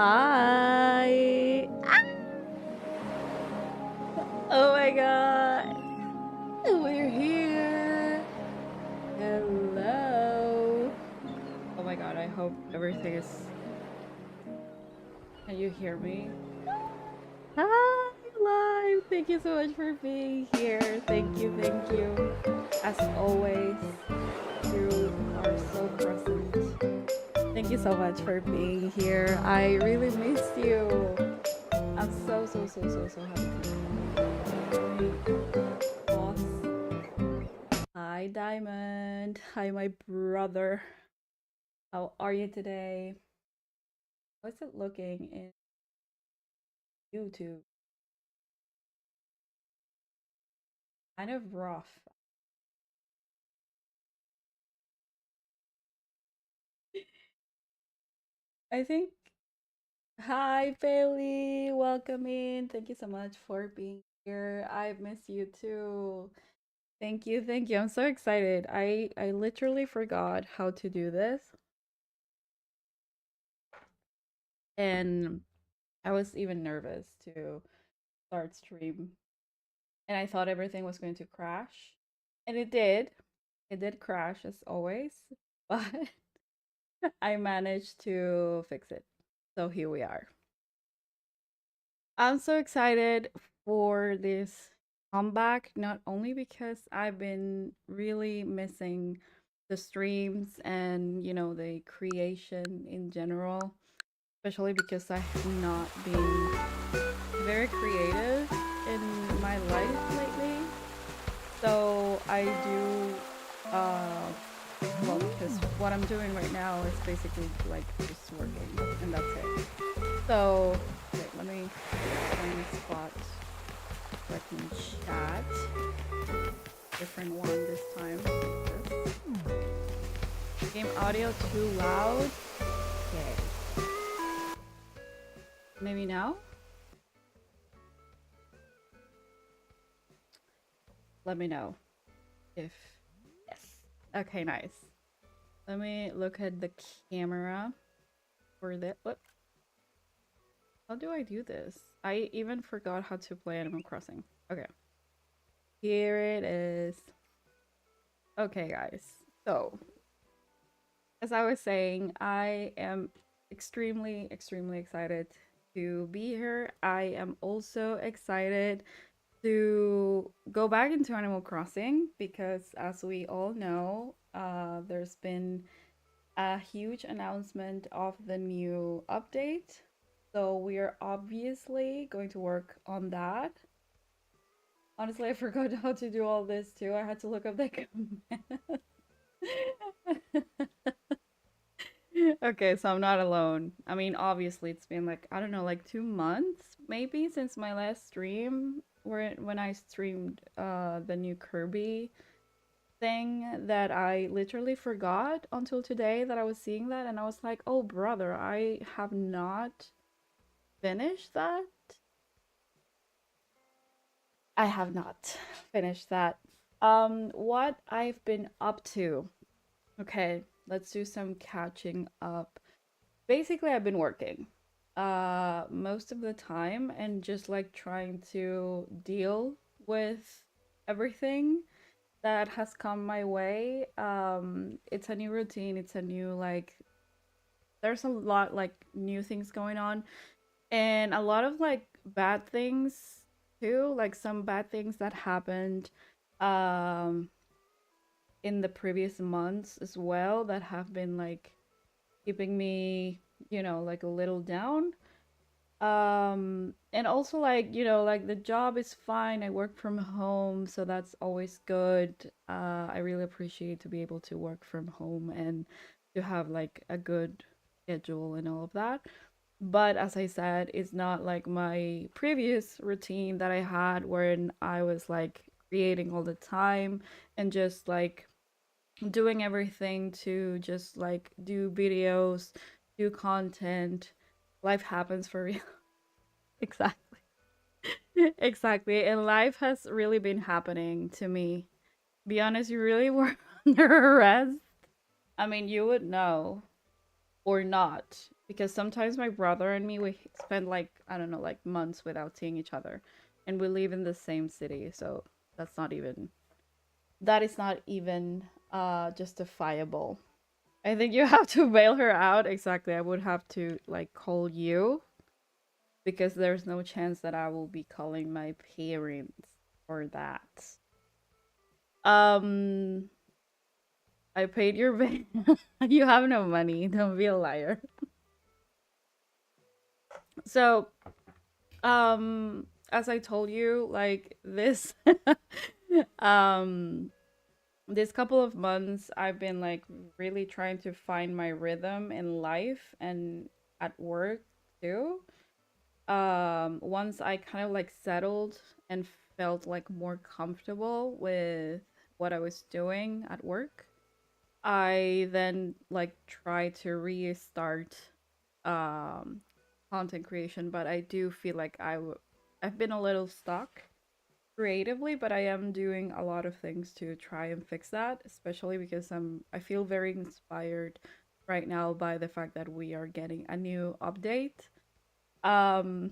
Hi. Oh my god. We're here. Hello. Oh my god, I hope everything is... Can you hear me? Hi, live. Thank you so much for being here. Thank you, thank you. As always, you are so present. Thank you so much for being here. I really missed you. I'm so happy to be boss. Hi, Diamond. Hi, my brother. How are you today? What's it looking in YouTube? Kind of rough. I think. Hi, Bailey. Welcome in. Thank you so much for being here. I've missed you too. Thank you, thank you. I'm so excited. I literally forgot how to do this, and I was even nervous to start stream, and I thought everything was going to crash, and it did. It did crash as always, but I managed to fix it. So here we are. I'm so excited for this comeback, not only because I've been really missing the streams and, the creation in general, especially because I have not been very creative in my life lately. So I do, well, because what I'm doing right now is basically like just working, and that's it. So, wait, let me find a spot so I can chat. Different one this time. This. Game audio too loud. Okay. Maybe now? Let me know if yes. Okay, nice. Let me look at the camera for that. What? How do I do this? I even forgot how to play Animal Crossing. Okay. Here it is. Okay, guys. So, as I was saying, I am extremely excited to be here. I am also excited to go back into Animal Crossing because, as we all know, there's been a huge announcement of the new update. So we are obviously going to work on that. Honestly, I forgot how to do all this too. I had to look up the command. Okay, so I'm not alone. I mean, obviously, it's been like, I don't know, like 2 months maybe since my last stream when I streamed the new Kirby thing that I literally forgot until today that I was seeing that, and I was like, "Oh, brother, I have not finished that. I have not finished that." What I've been up to. Okay, let's do some catching up. Basically, I've been working most of the time and just like trying to deal with everything that has come my way. It's a new routine, it's a new like there's a lot like new things going on and a lot of like bad things too, like some bad things that happened um in the previous months as well that have been like keeping me, like a little down. And also like, like the job is fine. I work from home, so that's always good. I really appreciate to be able to work from home and to have like a good schedule and all of that. But as I said, it's not like my previous routine that I had when I was like creating all the time and just like doing everything to just like do videos, do content. Life happens for real. Exactly. Exactly. And life has really been happening to me. Be honest, you really were under arrest. I mean, you would know or not. because sometimes my brother and me, we spend like, I don't know, like months without seeing each other, and we live in the same city, so that's not even that is not even justifiable. I think you have to bail her out. Exactly. I would have to like call you because there's no chance that I will be calling my parents for that. Um I paid your bill. You have no money. Don't be a liar. So, as I told you, like this um this couple of months I've been like really trying to find my rhythm in life and at work too. Once I kind of like settled and felt like more comfortable with what I was doing at work, I then like try to restart um content creation, but I do feel like I've been a little stuck creatively, but I am doing a lot of things to try and fix that, especially because I feel very inspired right now by the fact that we are getting a new update. Um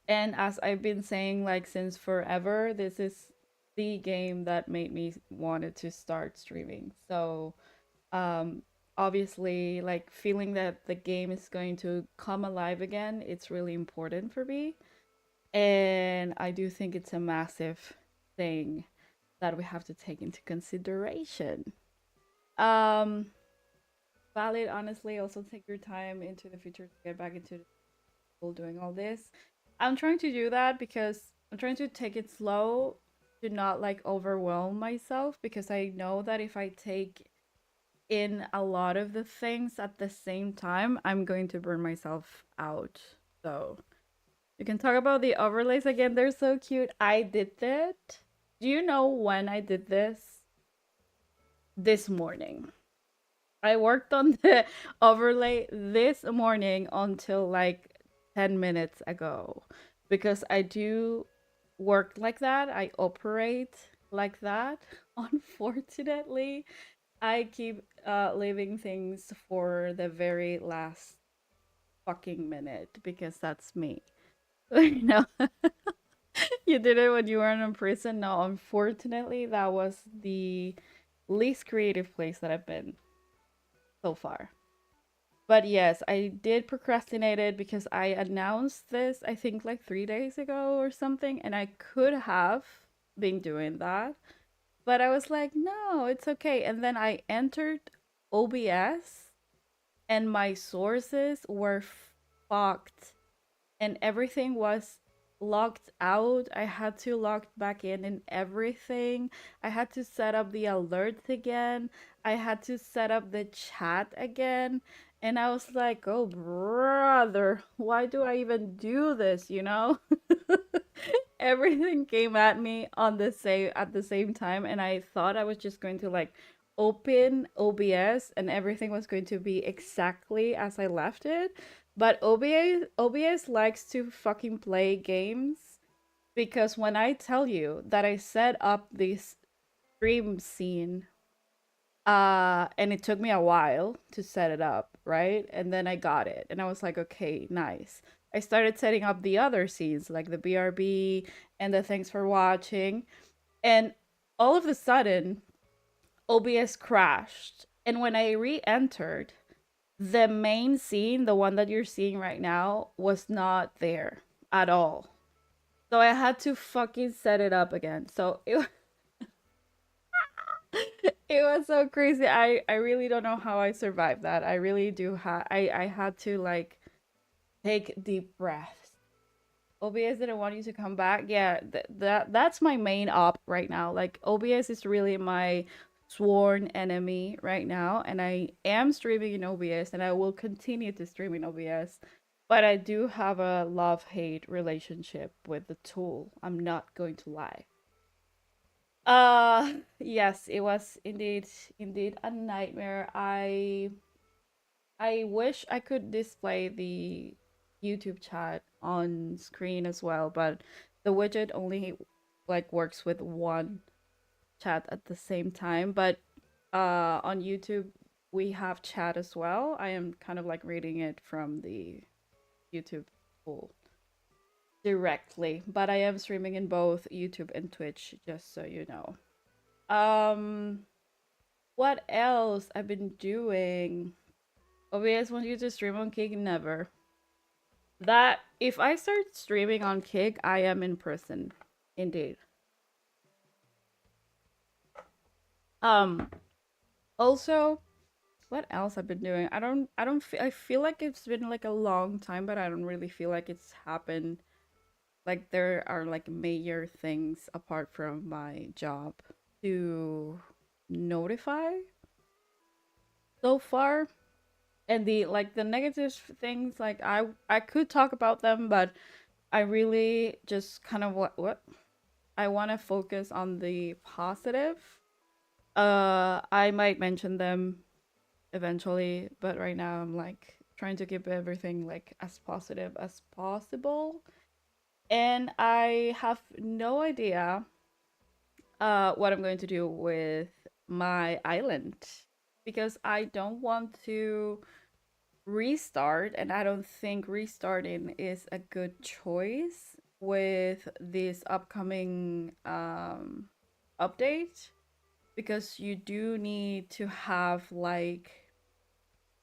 and as I've been saying like since forever, this is the game that made me wanted to start streaming. So, um obviously like feeling that the game is going to come alive again, it's really important for me. And I do think it's a massive thing that we have to take into consideration. Um, Valid, honestly, also take your time into the future to get back into the school doing all this. I'm trying to do that because I'm trying to take it slow to not like overwhelm myself because I know that if I take in a lot of the things at the same time, I'm going to burn myself out. So, you can talk about the overlays again. They're so cute. I did that. Do you know when I did this? This morning. I worked on the overlay this morning until like 10 minutes ago because I do work like that. I operate like that. Unfortunately, I keep leaving things for the very last fucking minute because that's me. You know, you did it when you were in prison. No, unfortunately, that was the least creative place that I've been so far. But yes, I did procrastinate it because I announced this, I think, like 3 days ago or something, and I could have been doing that. But I was like, no, it's okay. And then I entered OBS, and my sources were fucked and everything was locked out. I had to log back in and everything. I had to set up the alerts again. I had to set up the chat again. And I was like, oh, brother, why do I even do this? You know? Everything came at me on the same at the same time, and I thought I was just going to like open OBS and everything was going to be exactly as I left it. But OBS likes to fucking play games because when I tell you that I set up this stream scene, and it took me a while to set it up, right? And then I got it, and I was like, okay, nice. I started setting up the other scenes, like the BRB and the thanks for watching, and all of a sudden, OBS crashed. And when I re-entered, the main scene, the one that you're seeing right now, was not there at all. So I had to fucking set it up again. So it was so crazy. I really don't know how I survived that. I really do I had to like take deep breaths. OBS didn't want you to come back. Yeah, that's my main op right now. Like OBS is really my sworn enemy right now, and I am streaming in OBS, and I will continue to stream in OBS. But I do have a love-hate relationship with the tool. I'm not going to lie. Yes, it was indeed a nightmare. I wish I could display the YouTube chat on screen as well, but the widget only like works with one chat at the same time. But on YouTube, we have chat as well. I am kind of like reading it from the YouTube poll directly, but I am streaming in both YouTube and Twitch, just so you know. What else I've been doing? OBS wants you to stream on Kick? Never. That if I start streaming on Kick, I am in person. Indeed. Also, what else I've been doing? I feel like it's been like a long time, but I don't really feel like it's happened. Like there are like major things apart from my job to notify so far. And the like the negative things, like I could talk about them, but I really just kind of what I want to focus on the positive. I might mention them eventually, but right now I'm like trying to keep everything like as positive as possible. And I have no idea what I'm going to do with my island because I don't want to restart, and I don't think restarting is a good choice with this upcoming update, because you do need to have like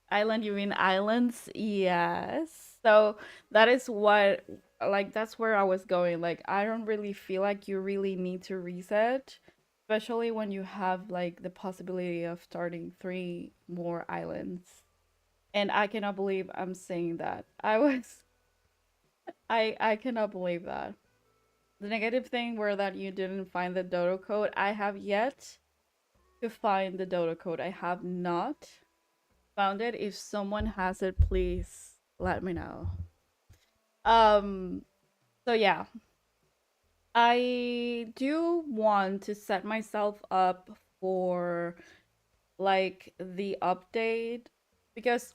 island. You mean islands? Yes. So that is what, like, that's where I was going. Like, I don't really feel like you really need to reset, especially when you have like the possibility of starting 3 more islands. And I cannot believe I'm saying that. I cannot believe that. The negative thing were that you didn't find the dodo code. I have yet to find the dodo code. I have not found it. If someone has it, please let me know. Um so yeah, I do want to set myself up for like the update, because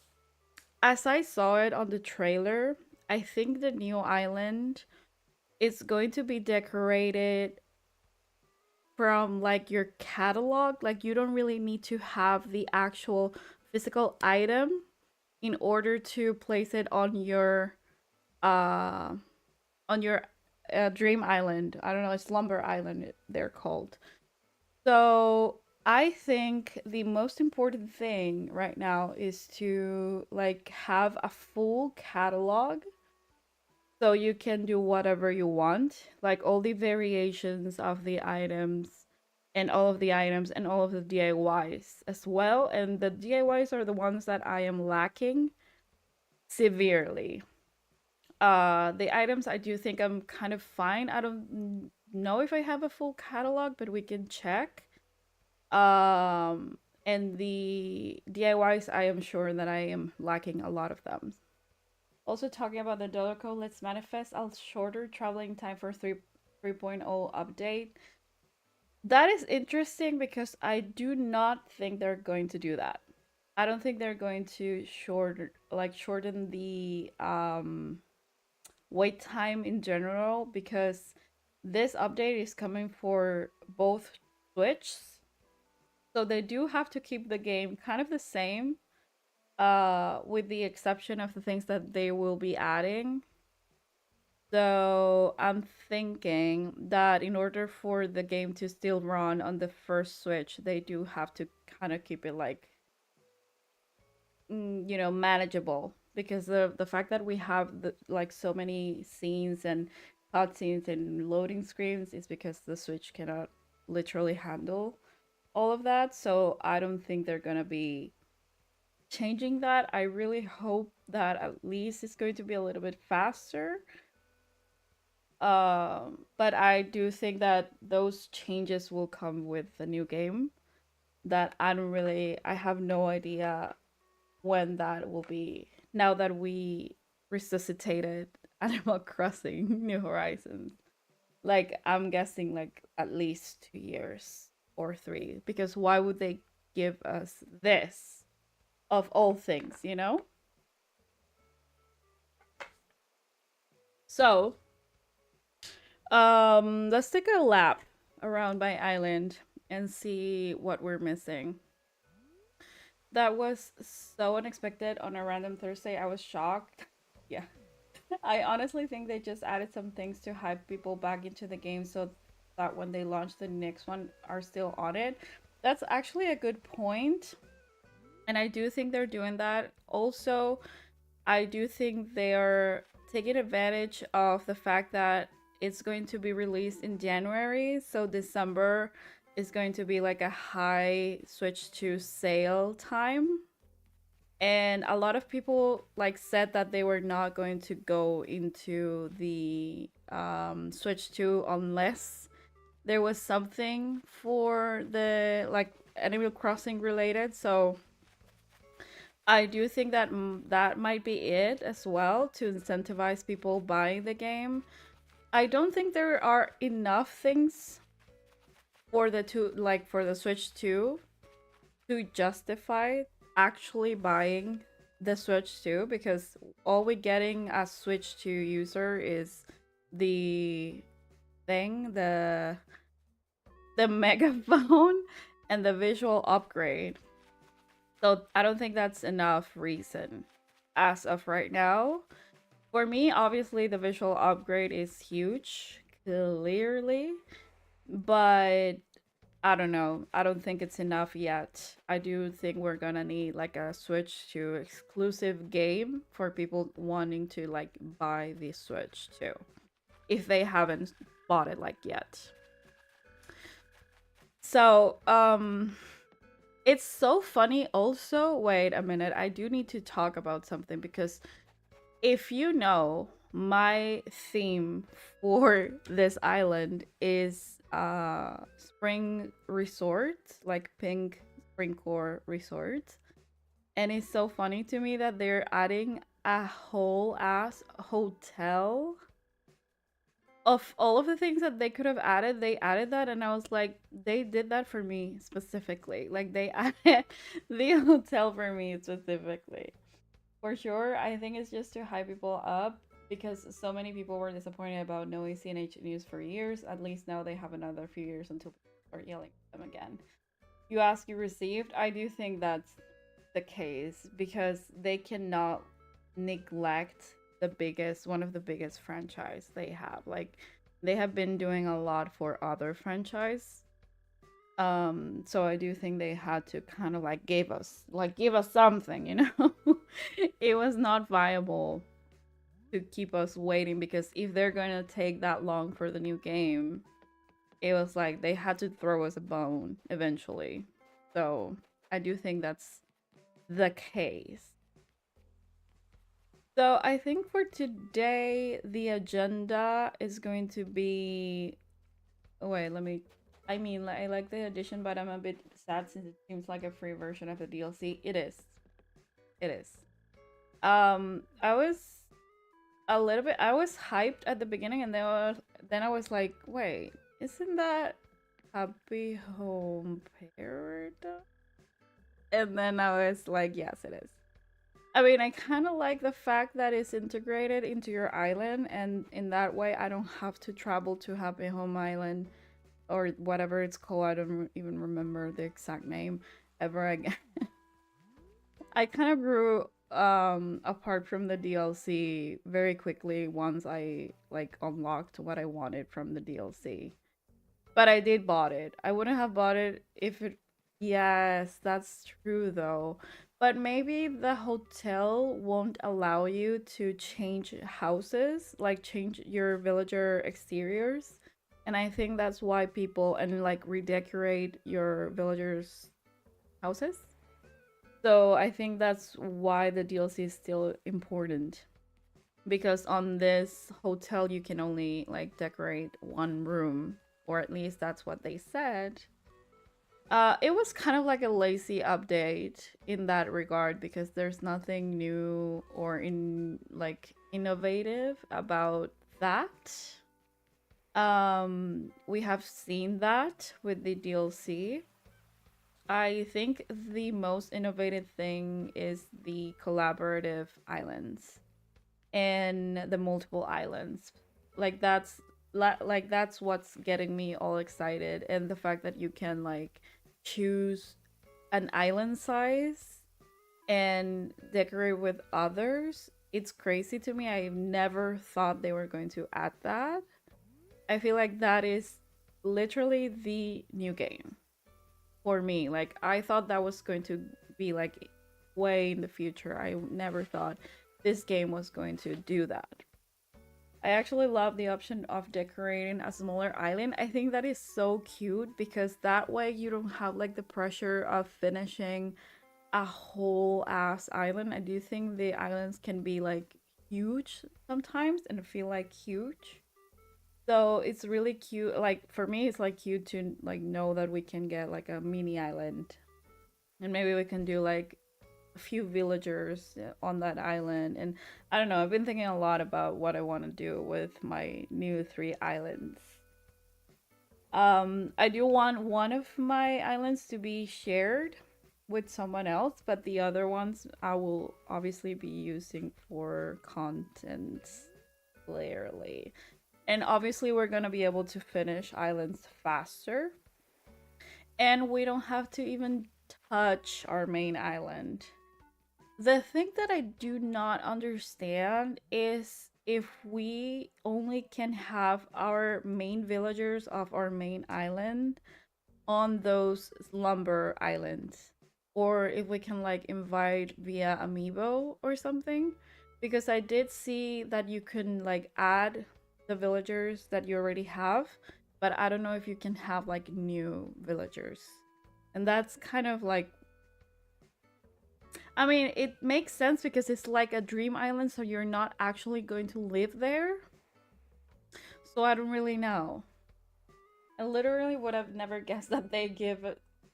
as I saw it on the trailer, I think the new island is going to be decorated from like your catalog. Like you don't really need to have the actual physical item in order to place it uh on your dream island. I don't know, slumber island they're called. So I think the most important thing right now is to like have a full catalog so you can do whatever you want, like all the variations of the items and all of the items and all of the DIYs as well. And the DIYs are the ones that I am lacking severely. The items I do think I'm kind of fine. I don't know if I have a full catalog, but we can check. And the DIYs, I am sure that I am lacking a lot of them. Also talking about the dollar code, let's manifest a shorter traveling time for 3.0 update. That is interesting because I do not think they're going to do that. I don't think they're going to shorten the wait time in general, because this update is coming for both Switches. So they do have to keep the game kind of the same, with the exception of the things that they will be adding. So I'm thinking that in order for the game to still run on the first Switch, they do have to kind of keep it like, manageable, because the fact that we have like so many scenes and cutscenes and loading screens is because the Switch cannot literally handle all of that. So I don't think they're gonna be changing that. I really hope that at least it's going to be a little bit faster. But I do think that those changes will come with the new game. That I have no idea when that will be. Now that we resuscitated Animal Crossing New Horizons, like I'm guessing like at least 2 years or 3. Because why would they give us this of all things, you know? So, let's take a lap around my island and see what we're missing. That was so unexpected on a random Thursday. I was shocked. Yeah. I honestly think they just added some things to hype people back into the game so that when they launch the next one are still on it. That's actually a good point. And I do think they're doing that. Also, I do think they are taking advantage of the fact that it's going to be released in January. So December is going to be like a high Switch 2 sale time. And a lot of people like said that they were not going to go into the Switch 2 unless there was something for the like Animal Crossing related. So I do think that that might be it as well to incentivize people buying the game. I don't think there are enough things for the two, like for the Switch 2 to justify actually buying the Switch 2 because all we're getting as Switch 2 user is the thing, the megaphone and the visual upgrade. So I don't think that's enough reason as of right now. For me, obviously the visual upgrade is huge, clearly, but I don't know. I don't think it's enough yet. I do think we're gonna need like a Switch to exclusive game for people wanting to like buy the Switch too, if they haven't bought it like yet. So, it's so funny also. Wait a minute. I do need to talk about something because if you know, my theme for this island is spring resort, like pink Springcore resort. And it's so funny to me that they're adding a whole ass hotel. Of all of the things that they could have added, they added that, and I was like, they did that for me specifically. Like they added the hotel for me specifically. For sure, I think it's just to hype people up because so many people were disappointed about no ACNH news for years. At least now they have another few years until people start yelling at them again. You ask, you received. I do think that's the case because they cannot neglect one of the biggest franchise they have. Like they have been doing a lot for other franchise. So I do think they had to kind of like give us something, you know. It was not viable to keep us waiting because if they're going to take that long for the new game, it was like they had to throw us a bone eventually. So I do think that's the case. So I think for today, the agenda is going to be. Oh, wait, let me. I mean, I like the addition, but I'm a bit sad since it seems like a free version of the DLC. It is. It is. I was a little bit. I was hyped at the beginning, and then I was like, wait, isn't that Happy Home Paradise? And then I was like, yes, it is. I mean, I kind of like the fact that it's integrated into your island, and in that way, I don't have to travel to Happy Home Island or whatever it's called. I don't even remember the exact name ever again. I kind of grew apart from the DLC very quickly once I like unlocked what I wanted from the DLC. But I did bought it. I wouldn't have bought it if it. Yes, that's true though. But maybe the hotel won't allow you to change houses, like change your villager exteriors. And I think that's why people and like redecorate your villagers' houses. So I think that's why the DLC is still important. Because on this hotel you can only like decorate one room, or at least that's what they said. It was kind of like a lazy update in that regard because there's nothing new or in like innovative about that. We have seen that with the DLC. I think the most innovative thing is the collaborative islands and the multiple islands. Like that's what's getting me all excited, and the fact that you can like choose an island size and decorate with others. It's crazy to me. I never thought they were going to add that. I feel like that is literally the new game for me. Like, I thought that was going to be like way in the future. I never thought this game was going to do that. I actually love the option of decorating a smaller island. I think that is so cute because that way you don't have like the pressure of finishing a whole ass island. I do think the islands can be like huge sometimes and feel like huge. So it's really cute. Like for me, it's like cute to like know that we can get like a mini island, and maybe we can do like a few villagers on that island. And I don't know. I've been thinking a lot about what I want to do with my new 3 islands. I do want one of my islands to be shared with someone else, but the other ones I will obviously be using for content clearly. And obviously we're going to be able to finish islands faster. And we don't have to even touch our main island. The thing that I do not understand is if we only can have our main villagers of our main island on those slumber islands, or if we can like invite via amiibo or something, because I did see that you can like add the villagers that you already have, but I don't know if you can have like new villagers. And that's kind of like, I mean, it makes sense because it's like a dream island, so you're not actually going to live there. So I don't really know. I literally would have never guessed that they give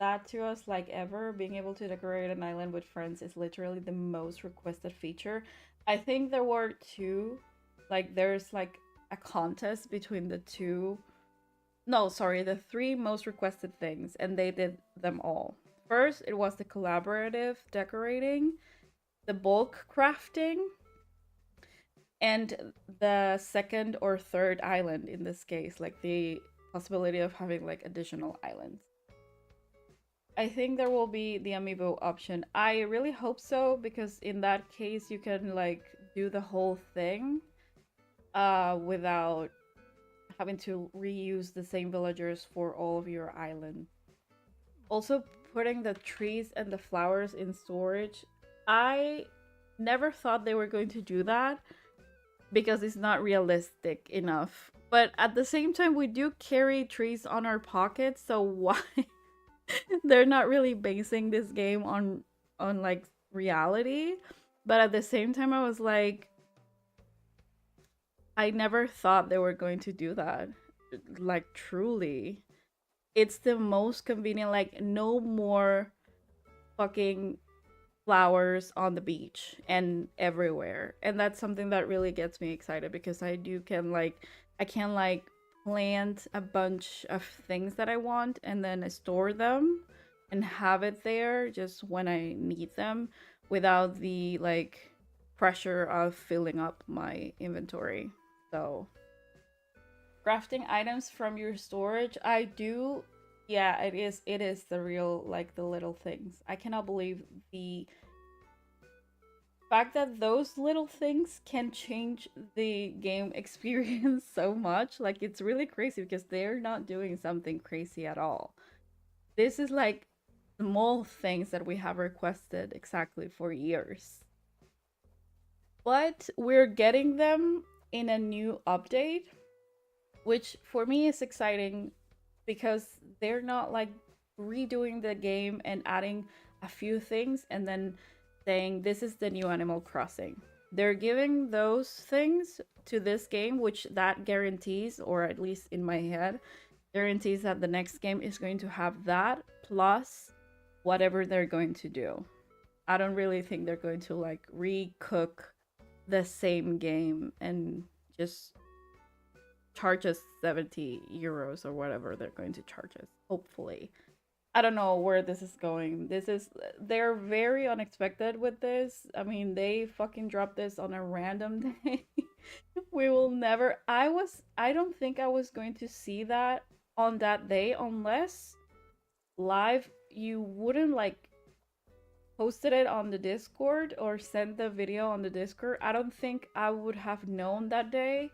that to us like ever. Being able to decorate an island with friends is literally the most requested feature. I think there were two, like there's like a contest between the two. No, sorry, the 3 most requested things, and they did them all. First, it was the collaborative decorating, the bulk crafting, and the second or third island in this case, like the possibility of having like additional islands. I think there will be the amiibo option. I really hope so because in that case you can like do the whole thing without having to reuse the same villagers for all of your island. Also, putting the trees and the flowers in storage. I never thought they were going to do that because it's not realistic enough. But at the same time, we do carry trees on our pockets, so why they're not really basing this game on like reality? But at the same time, I was like, I never thought they were going to do that. Like truly, it's the most convenient. Like no more fucking flowers on the beach and everywhere. And that's something that really gets me excited because I can like plant a bunch of things that I want and then I store them and have it there just when I need them without the like pressure of filling up my inventory. So crafting items from your storage, I do. Yeah, it is the real like the little things. I cannot believe the fact that those little things can change the game experience so much. Like it's really crazy because they're not doing something crazy at all. This is like small things that we have requested exactly for years. But we're getting them in a new update, which for me is exciting because they're not like redoing the game and adding a few things and then saying this is the new Animal Crossing. They're giving those things to this game, which that guarantees, or at least in my head, guarantees that the next game is going to have that plus whatever they're going to do. I don't really think they're going to like recook the same game and just charge us 70 euros or whatever they're going to charge us, hopefully. I don't know where this is going. They're very unexpected with this. I mean, they fucking dropped this on a random day. We will never, I don't think I was going to see that on that day unless live you wouldn't like posted it on the Discord or sent the video on the Discord, I don't think I would have known that day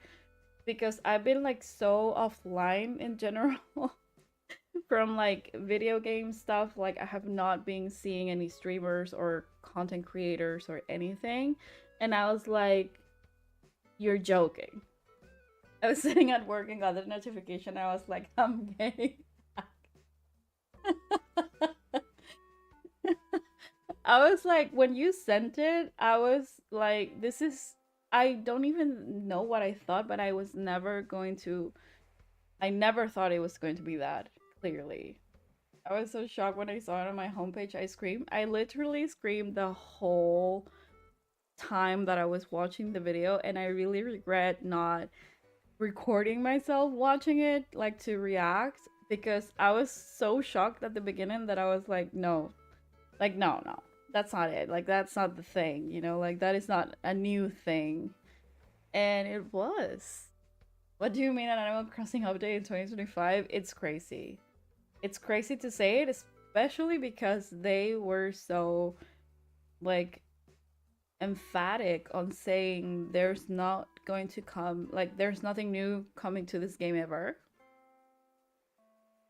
because I've been like so offline in general from like video game stuff. Like I have not been seeing any streamers or content creators or anything. And I was like, you're joking. I was sitting at work and got the notification. I was like, I'm gay. I was like, when you sent it, I was like, this is, I don't even know what I thought, but I was never going to, I never thought it was going to be that, clearly. I was so shocked when I saw it on my homepage. I screamed. I literally screamed the whole time that I was watching the video, and I really regret not recording myself watching it, like to react, because I was so shocked at the beginning that I was like, no, like, no, no, that's not it. Like, that's not the thing, you know, like, that is not a new thing. And it was. What do you mean an Animal Crossing update in 2025? It's crazy. It's crazy to say it, especially because they were so, like, emphatic on saying there's not going to come, like, there's nothing new coming to this game ever.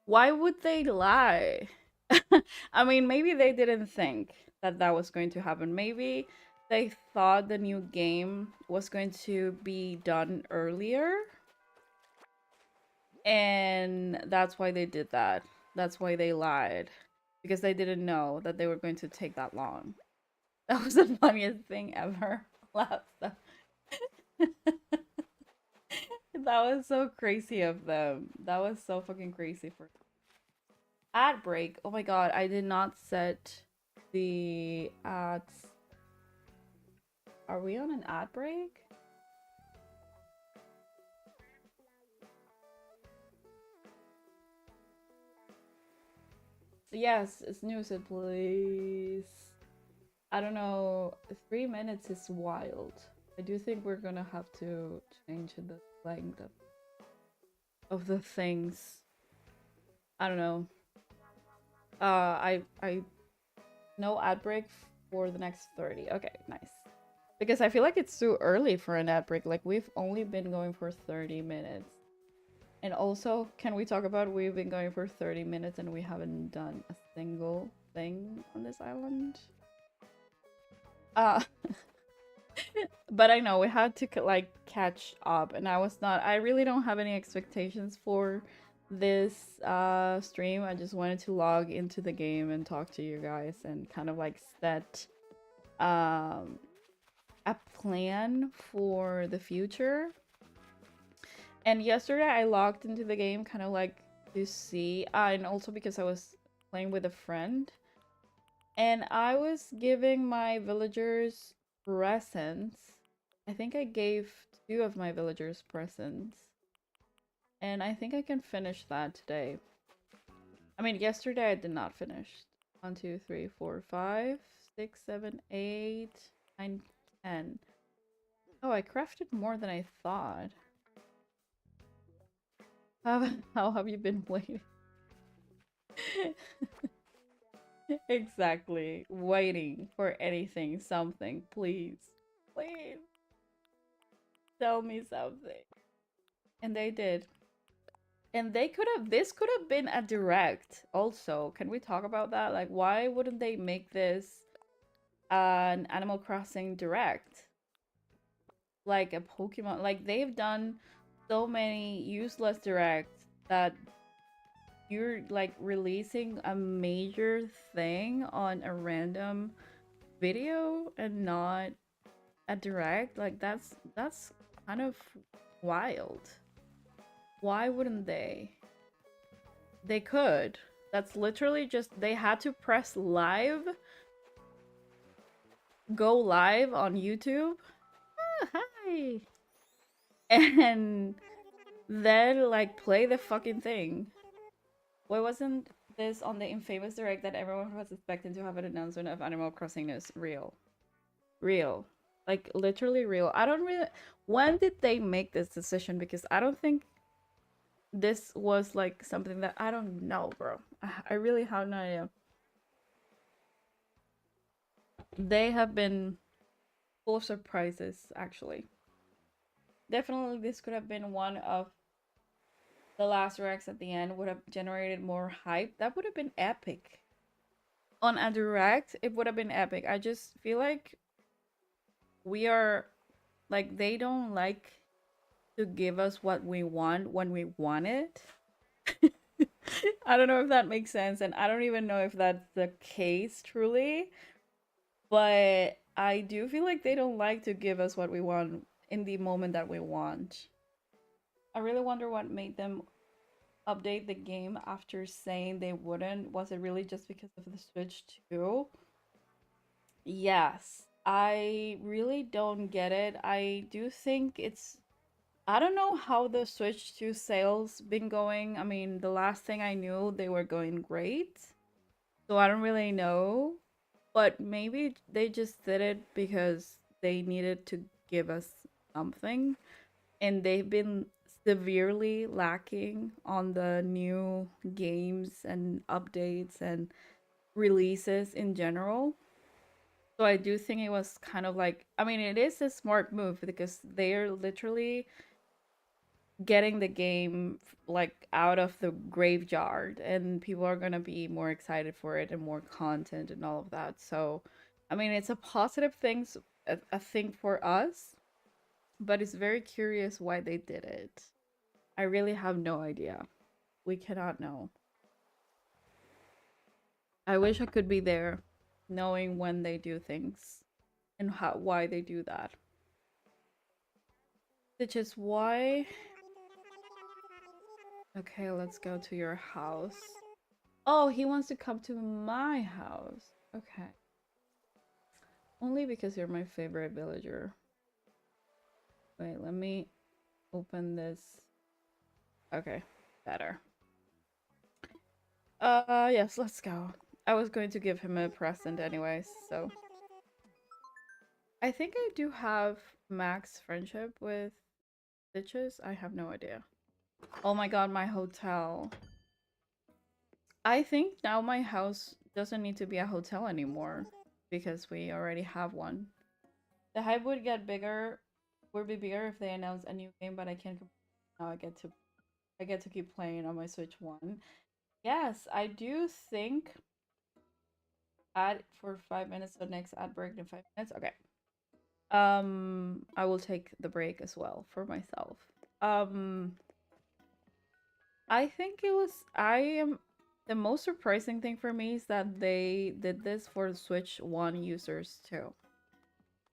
Why would they lie? I mean, maybe they didn't think that that was going to happen. Maybe they thought the new game was going to be done earlier. And that's why they did that. That's why they lied. Because they didn't know that they were going to take that long. That was the funniest thing ever. That was so crazy of them. That was so fucking crazy for ad break. Oh my god, I did not set the ads. Are we on an ad break? Yes, snooze it, please. I don't know. 3 minutes is wild. I do think we're gonna have to change the length of the things. I don't know. I no ad break for the next 30. Okay, nice. Because I feel like it's too early for an ad break. Like, we've only been going for 30 minutes. And also, can we talk about we've been going for 30 minutes and we haven't done a single thing on this island? But I know we had to like catch up, and I really don't have any expectations for this stream. I just wanted to log into the game and talk to you guys and kind of like set a plan for the future. And yesterday I logged into the game kind of like to see, and also because I was playing with a friend, and I was giving my villagers presents. I think I gave 2 of my villagers presents. And I think I can finish that today. I mean, yesterday I did not finish. 1, 2, 3, 4, 5, 6, 7, 8, 9, 10. Oh, I crafted more than I thought. How have you been waiting? Exactly. Waiting for anything, something. Please. Please. Tell me something. And they did. And they could have, this could have been a direct also. Can we talk about that? Like, why wouldn't they make this an Animal Crossing direct? Like a Pokemon, like they've done so many useless directs that you're like releasing a major thing on a random video and not a direct. Like that's kind of wild. Why wouldn't they? They could. That's literally just, they had to press live, go live on YouTube. Ah, hi. And then like play the fucking thing. Why wasn't this on the infamous direct that everyone was expecting to have an announcement of Animal Crossing news? Real. Real. Like literally real. I don't really, when did they make this decision? Because I don't think this was like something that, I don't know, bro. I really have no idea. They have been full of surprises, actually. Definitely, this could have been one of the last Rex at the end, would have generated more hype. That would have been epic. On a direct, it would have been epic. I just feel like we are like they don't like to give us what we want when we want it. I don't know if that makes sense, and I don't even know if that's the case truly, but I do feel like they don't like to give us what we want in the moment that we want. I really wonder what made them update the game after saying they wouldn't. Was it really just because of the Switch 2? Yes. I really don't get it. I do think it's I don't know how the Switch 2 sales been going. I mean, the last thing I knew, they were going great. So I don't really know. But maybe they just did it because they needed to give us something. And they've been severely lacking on the new games and updates and releases in general. So I do think it was kind of like, I mean, it is a smart move because they're literally getting the game like out of the graveyard and people are going to be more excited for it and more content and all of that. So, I mean, it's a positive thing, a thing for us, but it's very curious why they did it. I really have no idea. We cannot know. I wish I could be there knowing when they do things and how why they do that. Which is why okay, let's go to your house. Oh, he wants to come to my house. Okay. Only because you're my favorite villager. Wait, let me open this. Okay, better. Yes, let's go. I was going to give him a present anyways, so. I think I do have max friendship with Stitches. I have no idea. Oh my god, my hotel. I think now my house doesn't need to be a hotel anymore because we already have one. The hype would get bigger, would be bigger if they announce a new game, but I can't. Now I get to keep playing on my Switch 1. Yes, I do think ad for 5 minutes. So next ad break in 5 minutes. Okay. I will take the break as well for myself. Um, I think it was. I am. The most surprising thing for me is that they did this for Switch 1 users too.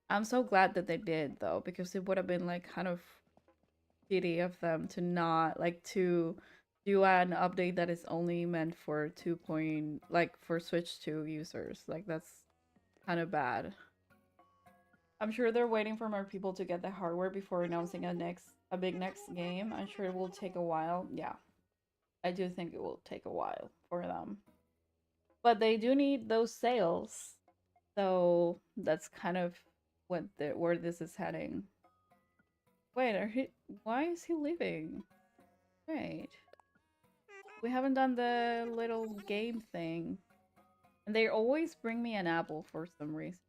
I'm so glad that they did though, because it would have been like kind of shitty of them to not like to do an update that is only meant for 2 point like for Switch 2 users. Like that's kind of bad. I'm sure they're waiting for more people to get the hardware before announcing a big next game. I'm sure it will take a while. Yeah. I do think it will take a while for them. But they do need those sales. So that's kind of where this is heading. Wait, why is he leaving? Wait. We haven't done the little game thing. And they always bring me an apple for some reason.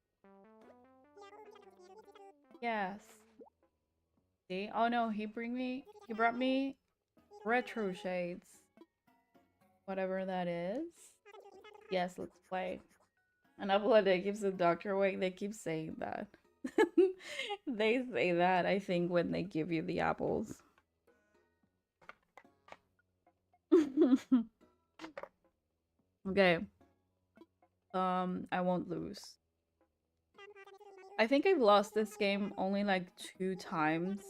Yes. See? Oh no, he brought me retro shades. Whatever that is. Yes, let's play. An apple a day keeps the doctor away. They keep saying that. They say that, I think, when they give you the apples. Okay. I won't lose. I think I've lost this game only like 2 times.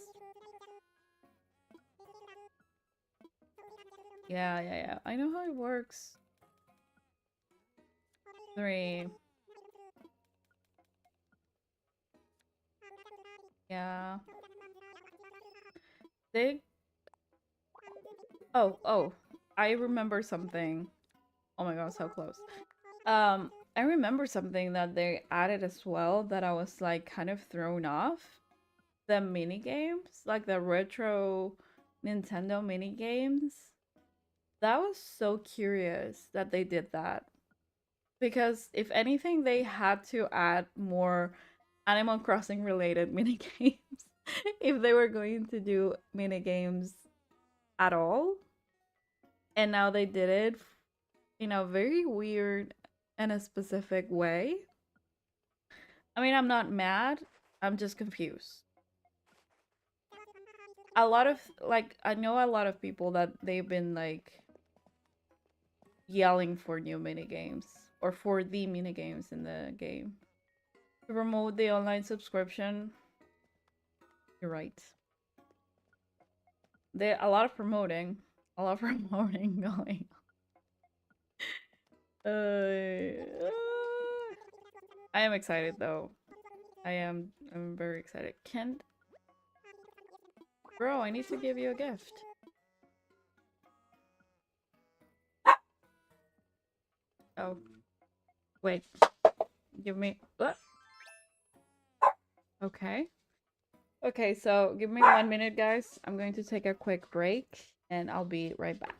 Yeah. I know how it works. 3. Yeah. They... Oh. I remember something. Oh my god, so close. I remember something that they added as well that I was like kind of thrown off. The mini games, like the retro Nintendo mini games. That was so curious that they did that. Because if anything, they had to add more Animal Crossing related mini games if they were going to do mini games at all. And now they did it in a very weird and a specific way. I mean, I'm not mad. I'm just confused. A lot of like I know a lot of people that they've been like yelling for new mini games or for the mini games in the game. To promote the online subscription. You're right. There a lot of promoting. A lot of promoting going on. I am excited though. I'm very excited. Kent, bro, I need to give you a gift. Oh, wait. Give me what? Okay. Okay, so give me 1 minute, guys. I'm going to take a quick break and I'll be right back.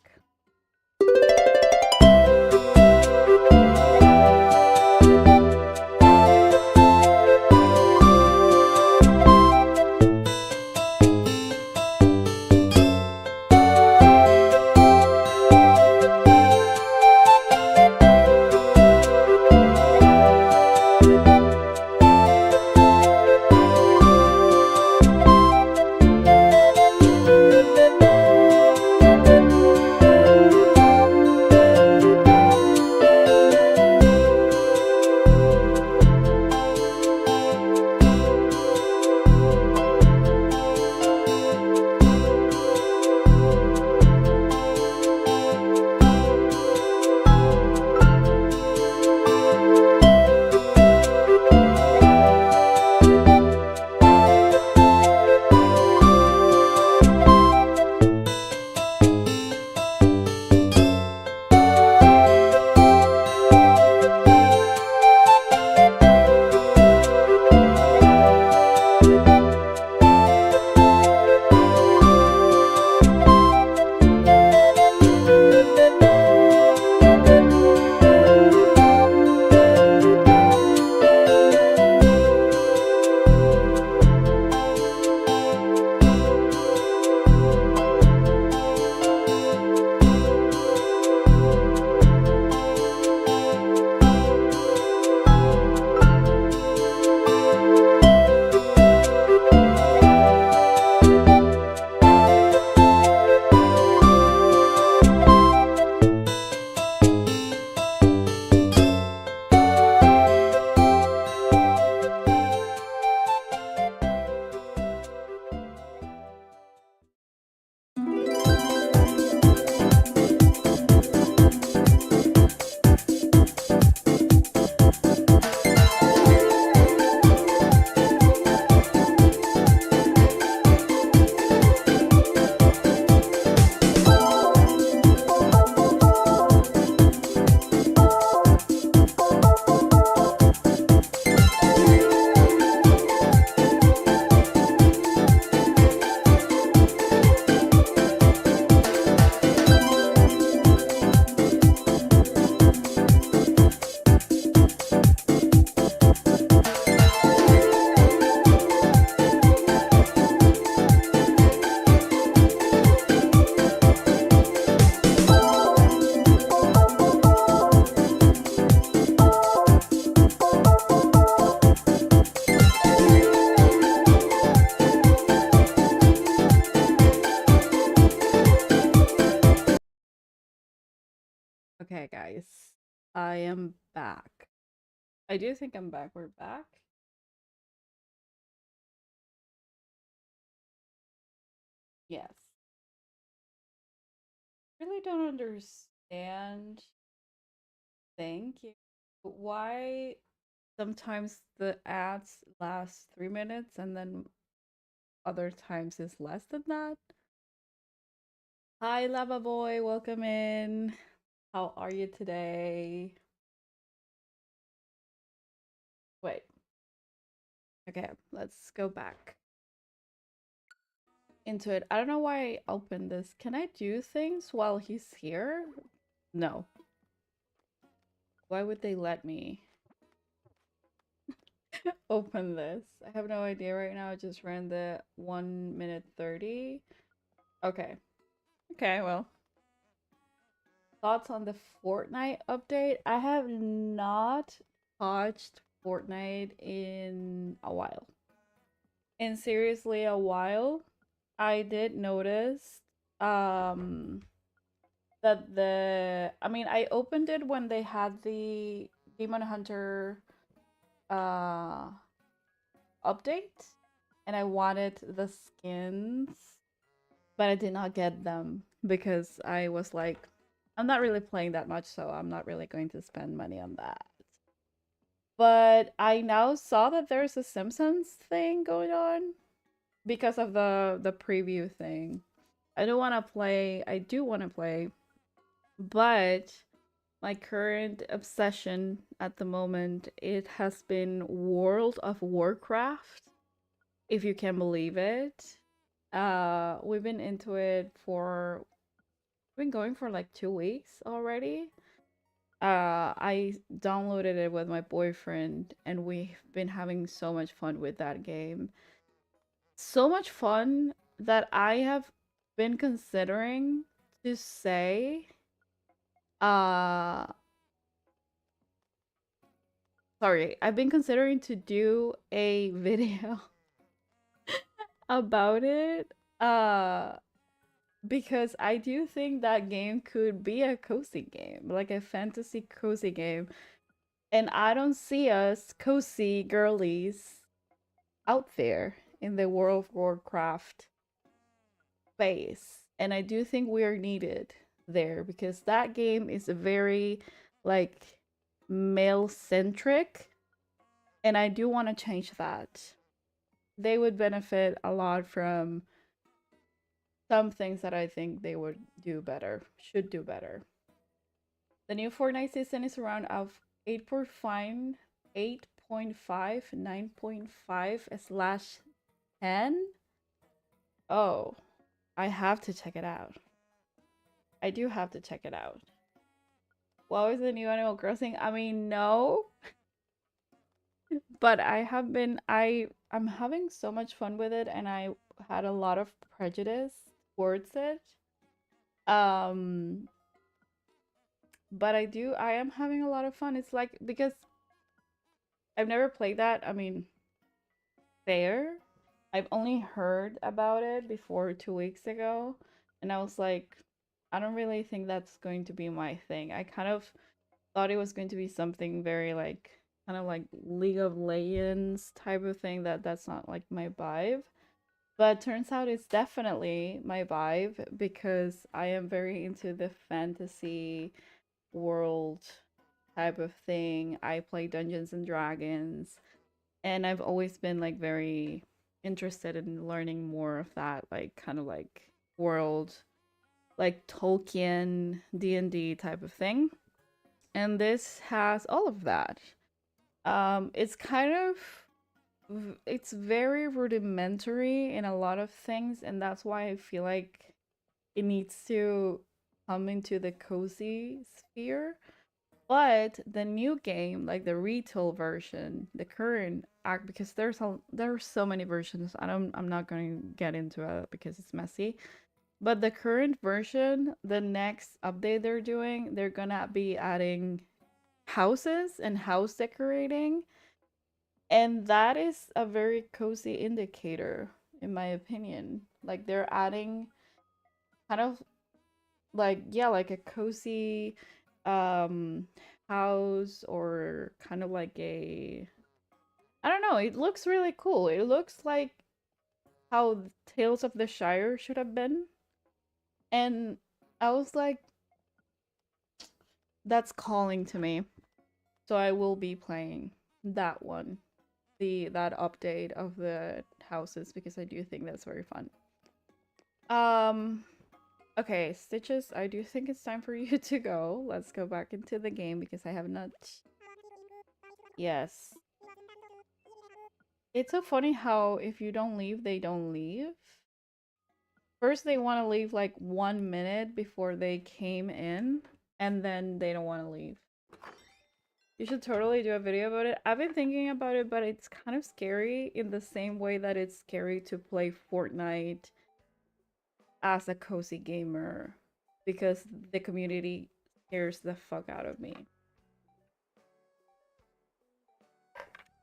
Okay, guys. I am back. I do think I'm back. We're back. Yes. Really don't understand. Thank you. Why sometimes the ads last 3 minutes and then other times is less than that? Hi, Lava Boy. Welcome in. How are you today? Wait. Okay, let's go back into it. I don't know why I opened this. Can I do things while he's here? No. Why would they let me open this? I have no idea right now. I just ran the 1 minute 30. Okay. Okay, well. Thoughts on the Fortnite update? I have not touched Fortnite in a while. In seriously a while. I did notice um that I mean, I opened it when they had the Demon Hunter uh update and I wanted the skins, but I did not get them because I was like, I'm not really playing that much, so I'm not really going to spend money on that. But I now saw that there's a Simpsons thing going on because of the preview thing. I do want to play, but my current obsession at the moment, it has been World of Warcraft, if you can believe it. We've been into it for been going for like 2 weeks already. I downloaded it with my boyfriend and we've been having so much fun with that game. So much fun that I have been considering to say uh sorry, I've been considering to do a video about it. Because I do think that game could be a cozy game, like a fantasy cozy game. And I don't see us cozy girlies out there in the World of Warcraft space. And I do think we are needed there because that game is very like male centric. And I do want to change that. They would benefit a lot from some things that I think they would do better, should do better. The new Fortnite season is around of 8.5, 8.5, 9.5 slash 10. Oh, I have to check it out. I do have to check it out. What was the new Animal Crossing? I mean, no. But I'm having so much fun with it and I had a lot of prejudice towards it. Um but I am having a lot of fun. It's like because I've never played that. I mean, fair. I've only heard about it before 2 weeks ago, and I was like, I don't really think that's going to be my thing. I kind of thought it was going to be something very like kind of like League of Legends type of thing that's not like my vibe. But turns out it's definitely my vibe because I am very into the fantasy world type of thing. I play Dungeons and Dragons, and I've always been like very interested in learning more of that, like kind of like world, like Tolkien, D&D type of thing. And this has all of that. It's kind of it's very rudimentary in a lot of things, and that's why I feel like it needs to come into the cozy sphere. But the new game, like the retail version, the current act, because there's so many versions. I'm not going to get into it because it's messy. But the current version, the next update they're doing, they're gonna be adding houses and house decorating, and that is a very cozy indicator, in my opinion. Like they're adding kind of like yeah, like a cozy um house or kind of like a I don't know, it looks really cool. It looks like how Tales of the Shire should have been. And I was like, that's calling to me. So I will be playing that one. That update of the houses because I do think that's very fun. Um okay, Stitches, I do think it's time for you to go. Let's go back into the game because I have not. Yes. It's so funny how if you don't leave, they don't leave. First, they want to leave like 1 minute before they came in, and then they don't want to leave. You should totally do a video about it. I've been thinking about it, but it's kind of scary in the same way that it's scary to play Fortnite as a cozy gamer because the community scares the fuck out of me.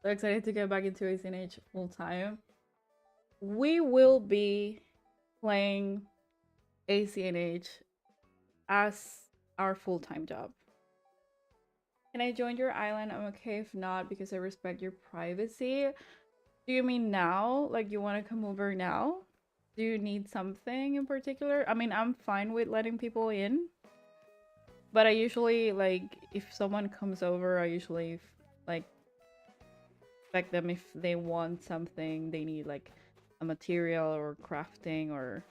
So excited to get back into ACNH full time. We will be playing ACNH as our full-time job. Can I join your island? I'm okay if not because I respect your privacy. Do you mean now? Like you want to come over now? Do you need something in particular? I mean, I'm fine with letting people in. But I usually, like, if someone comes over, I usually, like, expect them if they want something, they need, like, a material or crafting or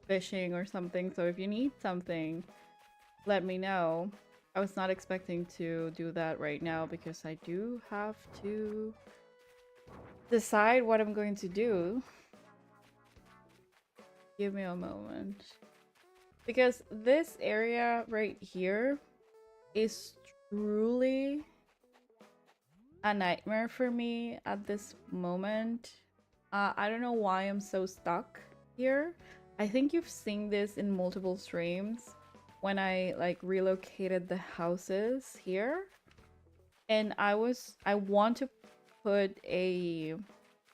fishing or something. So if you need something, let me know. I was not expecting to do that right now because I do have to decide what I'm going to do. Give me a moment. Because this area right here is truly a nightmare for me at this moment. I don't know why I'm so stuck here. I think you've seen this in multiple streams when I like relocated the houses here. And I want to put a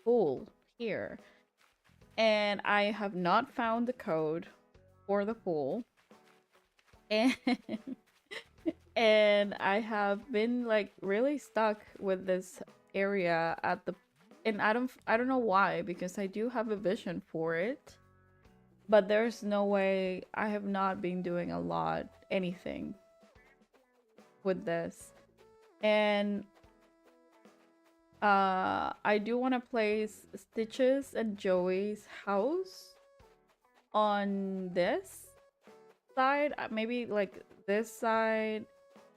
pool here. And I have not found the code for the pool. And and I have been like really stuck with this area at the and I don't know why because I do have a vision for it. But there's no way. I have not been doing a lot anything with this. And I do want to place Stitches and Joey's house on this side, maybe like this side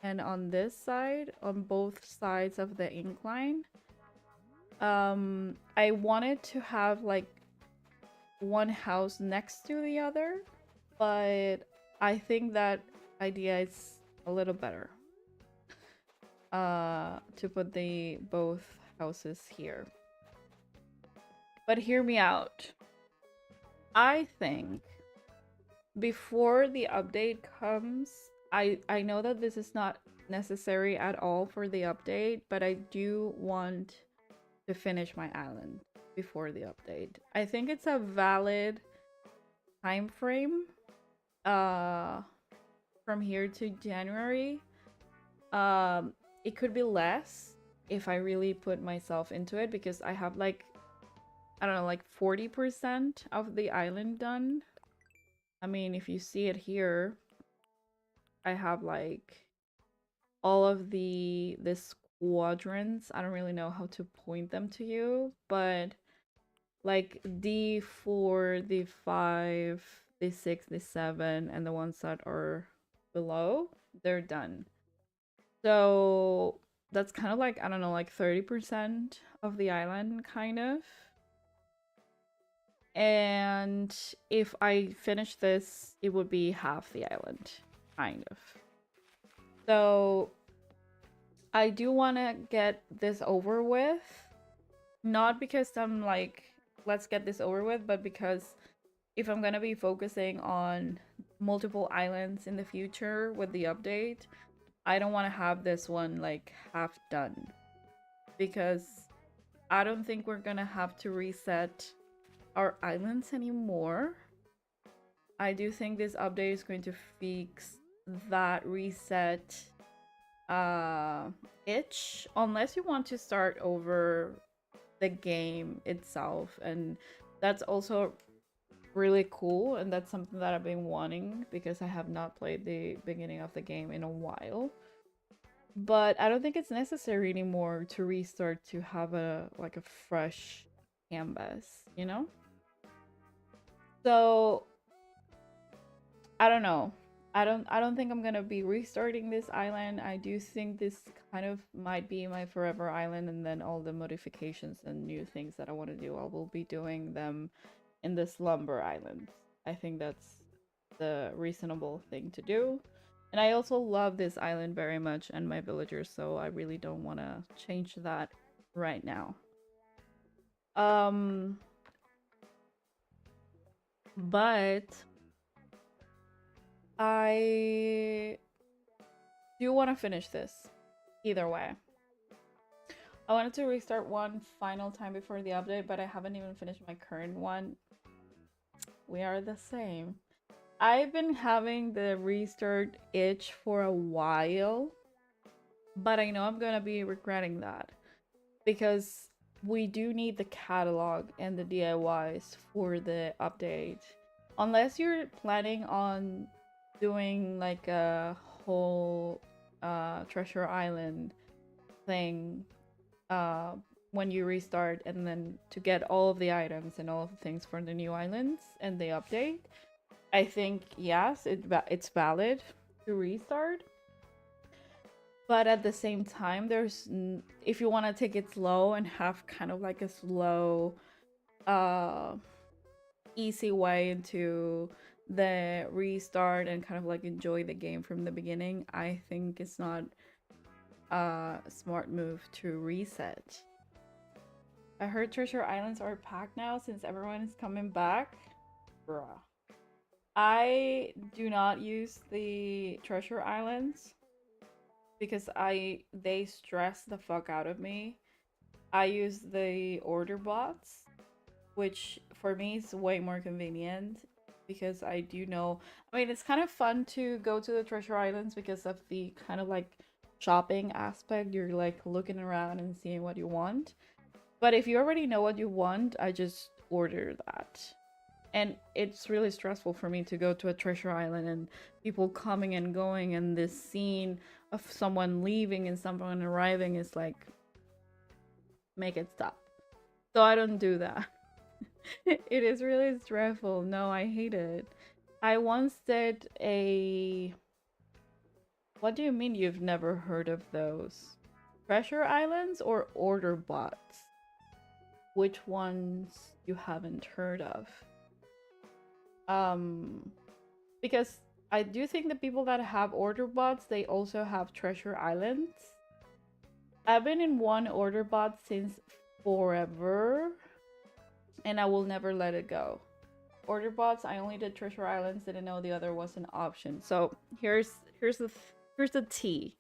and on this side, on both sides of the incline. I wanted to have like one house next to the other, but I think that idea is a little better. To put the both houses here. But hear me out. I think before the update comes, I know that this is not necessary at all for the update, but I do want to finish my island before the update. I think it's a valid time frame from here to January. It could be less if I really put myself into it because I have like, I don't know, like 40% of the island done. I mean, if you see it here, I have like all of the squadrons. I don't really know how to point them to you, but like D4, D5, D6, D7, and the ones that are below, they're done. So that's kind of like, I don't know, like 30% of the island, kind of. And if I finish this, it would be half the island, kind of. So I do want to get this over with. Not because I'm like, let's get this over with, but because if I'm going to be focusing on multiple islands in the future with the update, I don't want to have this one like half done. Because I don't think we're going to have to reset our islands anymore. I do think this update is going to fix that reset itch, unless you want to start over the game itself, and that's also really cool, and that's something that I've been wanting because I have not played the beginning of the game in a while. But I don't think it's necessary anymore to restart to have a like a fresh canvas, you know? So I don't know. I don't think I'm gonna be restarting this island. I do think this kind of might be my forever island, and then all the modifications and new things that I want to do, I will be doing them in the slumber island. I think that's the reasonable thing to do. And I also love this island very much and my villagers, so I really don't want to change that right now. But I do want to finish this either way. I wanted to restart one final time before the update, but I haven't even finished my current one. We are the same. I've been having the restart itch for a while, but I know I'm gonna be regretting that because we do need the catalog and the DIYs for the update. Unless you're planning on doing like a whole treasure island thing when you restart, and then to get all of the items and all of the things for the new islands and the update, I think yes, it's valid to restart. But at the same time, there's if you want to take it slow and have kind of like a slow easy way into the restart and kind of like enjoy the game from the beginning, I think it's not a smart move to reset. I heard treasure islands are packed now since everyone is coming back. Bruh. I do not use the treasure islands because they stress the fuck out of me. I use the order bots, which for me is way more convenient because I do know, I mean, it's kind of fun to go to the treasure islands because of the kind of like shopping aspect. You're like looking around and seeing what you want. But if you already know what you want, I just order that. And it's really stressful for me to go to a treasure island and people coming and going, and this scene of someone leaving and someone arriving is like, make it stop. So I don't do that. It is really stressful. No, I hate it. I once did a... What do you mean you've never heard of those? Treasure islands or order bots? Which ones you haven't heard of? Because I do think the people that have order bots, they also have treasure islands. I've been in one order bot since forever, and I will never let it go. Order bots, I only did treasure islands, didn't know the other was an option. So here's the tea.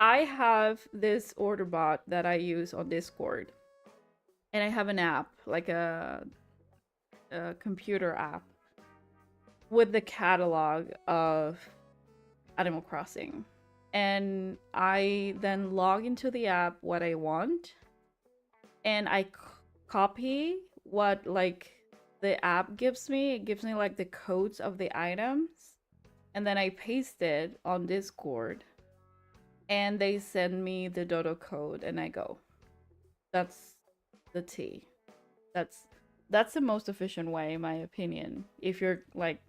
I have this order bot that I use on Discord, and I have an app, like a computer app with the catalog of Animal Crossing. And I then log into the app what I want, and I copy what like the app gives me. It gives me like the codes of the items, and then I paste it on Discord, and they send me the dodo code, and I go. That's the tea. That's the most efficient way, in my opinion. If you're like,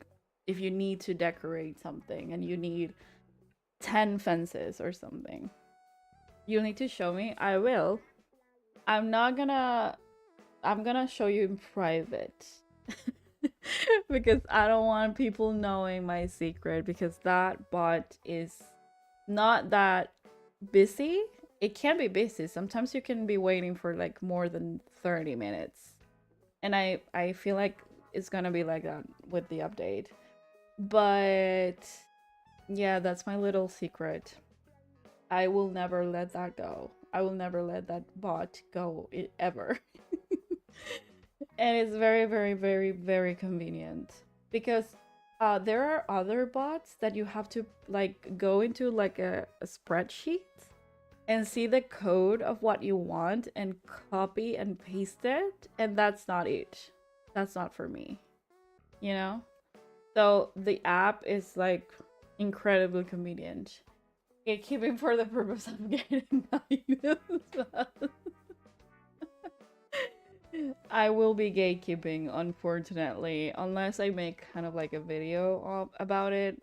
if you need to decorate something and you need 10 fences or something, you'll need to show me. I will. I'm gonna show you in private. Because I don't want people knowing my secret, because that bot is not that busy. It can be busy. Sometimes you can be waiting for like more than 30 minutes. And I feel like it's gonna be like that with the update. But yeah, that's my little secret. I will never let that go. I will never let that bot go ever. And it's very, very, very, very convenient. Because there are other bots that you have to like go into like a spreadsheet and see the code of what you want and copy and paste it, and that's not it. That's not for me, you know? So the app is like incredibly convenient. Gatekeeping for the purpose of getting items. I will be gatekeeping, unfortunately, unless I make kind of like a video about it.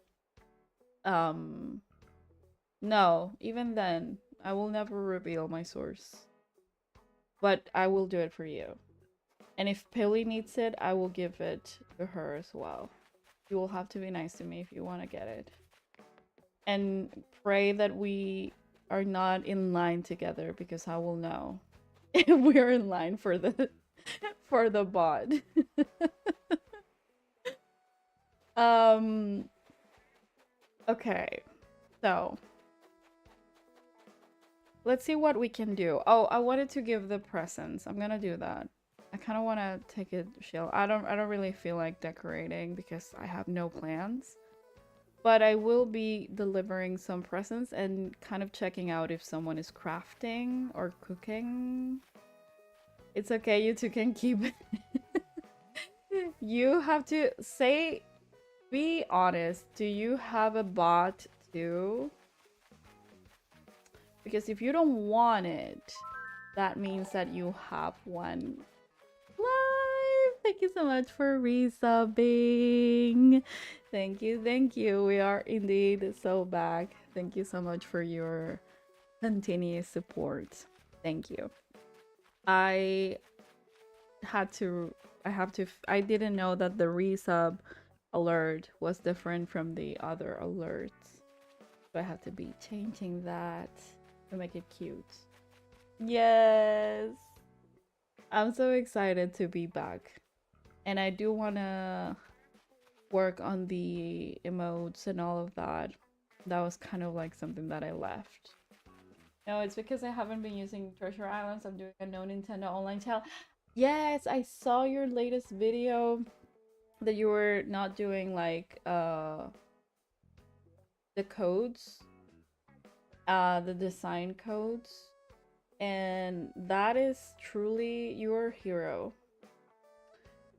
No, even then, I will never reveal my source. But I will do it for you. And if Pilly needs it, I will give it to her as well. You will have to be nice to me if you want to get it. and pray that we are not in line together, because I will know if we're in line for the for the bot. um okay, so let's see what we can do. Oh, I wanted to give the presents. I'm gonna do that. I kind of want to take it chill. I don't really feel like decorating because I have no plans. But I will be delivering some presents and kind of checking out if someone is crafting or cooking. It's okay, you two can keep it. You have to say, be honest. Do you have a bot too? Because if you don't want it, that means that you have one. Live! Thank you so much for resubbing. Thank you, thank you. We are indeed so back. Thank you so much for your continuous support. Thank you. I had to, I didn't know that the resub alert was different from the other alerts. So I have to be changing that to make it cute. Yes! I'm so excited to be back. And I do want to work on the emotes and all of that. That was kind of like something that I left. No, it's because I haven't been using Treasure Islands. I'm doing a no Nintendo online channel. Yes, I saw your latest video that you were not doing like the codes, the design codes, and that is truly your hero.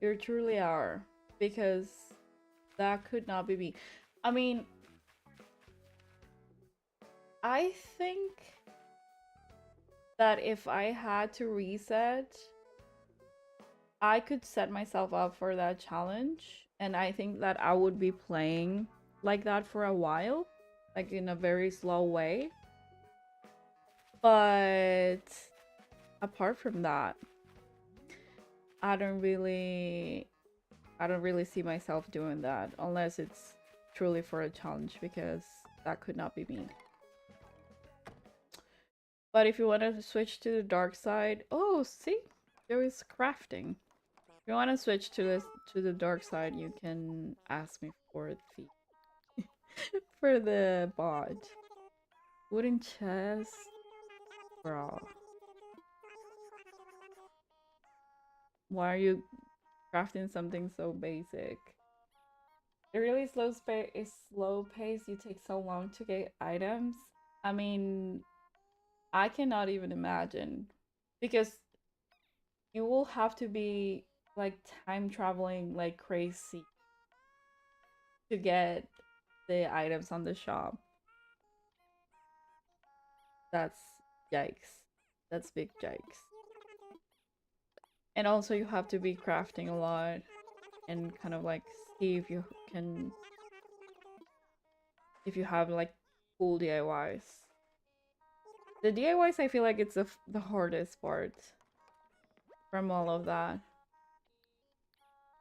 You truly are, because that could not be me. I mean, I think that if I had to reset, I could set myself up for that challenge, and I think that I would be playing like that for a while, like in a very slow way. But apart from that, I don't really see myself doing that unless it's truly for a challenge, because that could not be me. But if you want to switch to the dark side, oh, see, there is crafting. If you want to switch to the dark side, you can ask me for the for the bot. Wooden chest, bro. Why are you crafting something so basic? It really slow pace. You take so long to get items. I mean, I cannot even imagine, because you will have to be like time traveling like crazy to get the items on the shop. That's yikes. That's big yikes. And also you have to be crafting a lot and kind of like see if you can, if you have like cool DIYs. The DIYs, I feel like it's the hardest part from all of that.